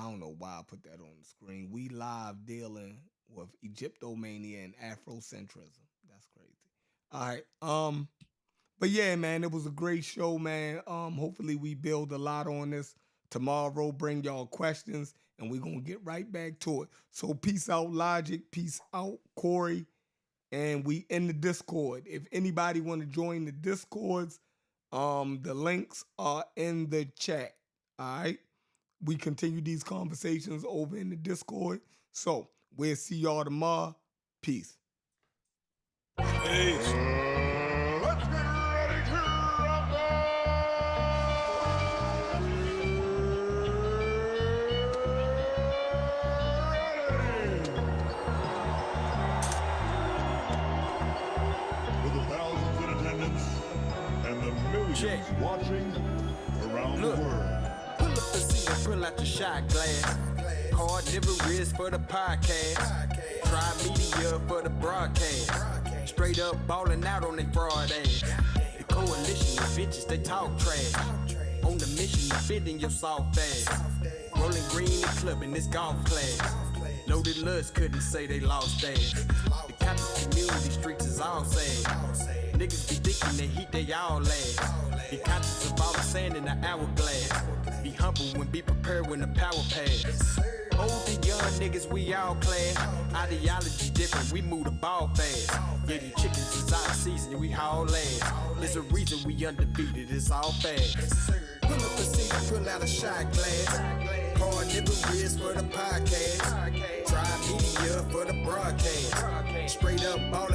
don't know why I put that on the screen. We live dealing with Egyptomania and Afrocentrism. That's crazy. All right. But yeah, man, it was a great show, man. Hopefully we build a lot on this. Tomorrow, bring y'all questions, and we're gonna get right back to it. So peace out, Logic. Peace out, Corey. And we in the Discord. If anybody want to join the Discords, the links are in the chat. All right. We continue these conversations over in the Discord. So we'll see y'all tomorrow. Peace. Peace. Let's get ready to rumble! With the thousands in attendance and the millions watching around the world. Pull up the seat and pull out your shot glass. Carnivorous for the podcast. Try media for the broadcast. Straight up balling out on they fraud ass. The coalition of bitches, they talk trash. On the mission to fit in your soft ass. Rolling green and clubbing this golf class. Loaded lust couldn't say they lost ass. The conscious community streets is all sad. Niggas be thinking they heat, they all last. Be conscious of all the sand in the hourglass. Be humble when be prepared when the power pass. Old and young niggas, we all class. Ideology different, we move the ball fast. Yeah, these chickens is out of season, we haul ass. There's a reason we undefeated, it's all fast. Pull up a seat, pull out a shot glass. Carnivorous for the podcast. Try media for the broadcast. Straight up all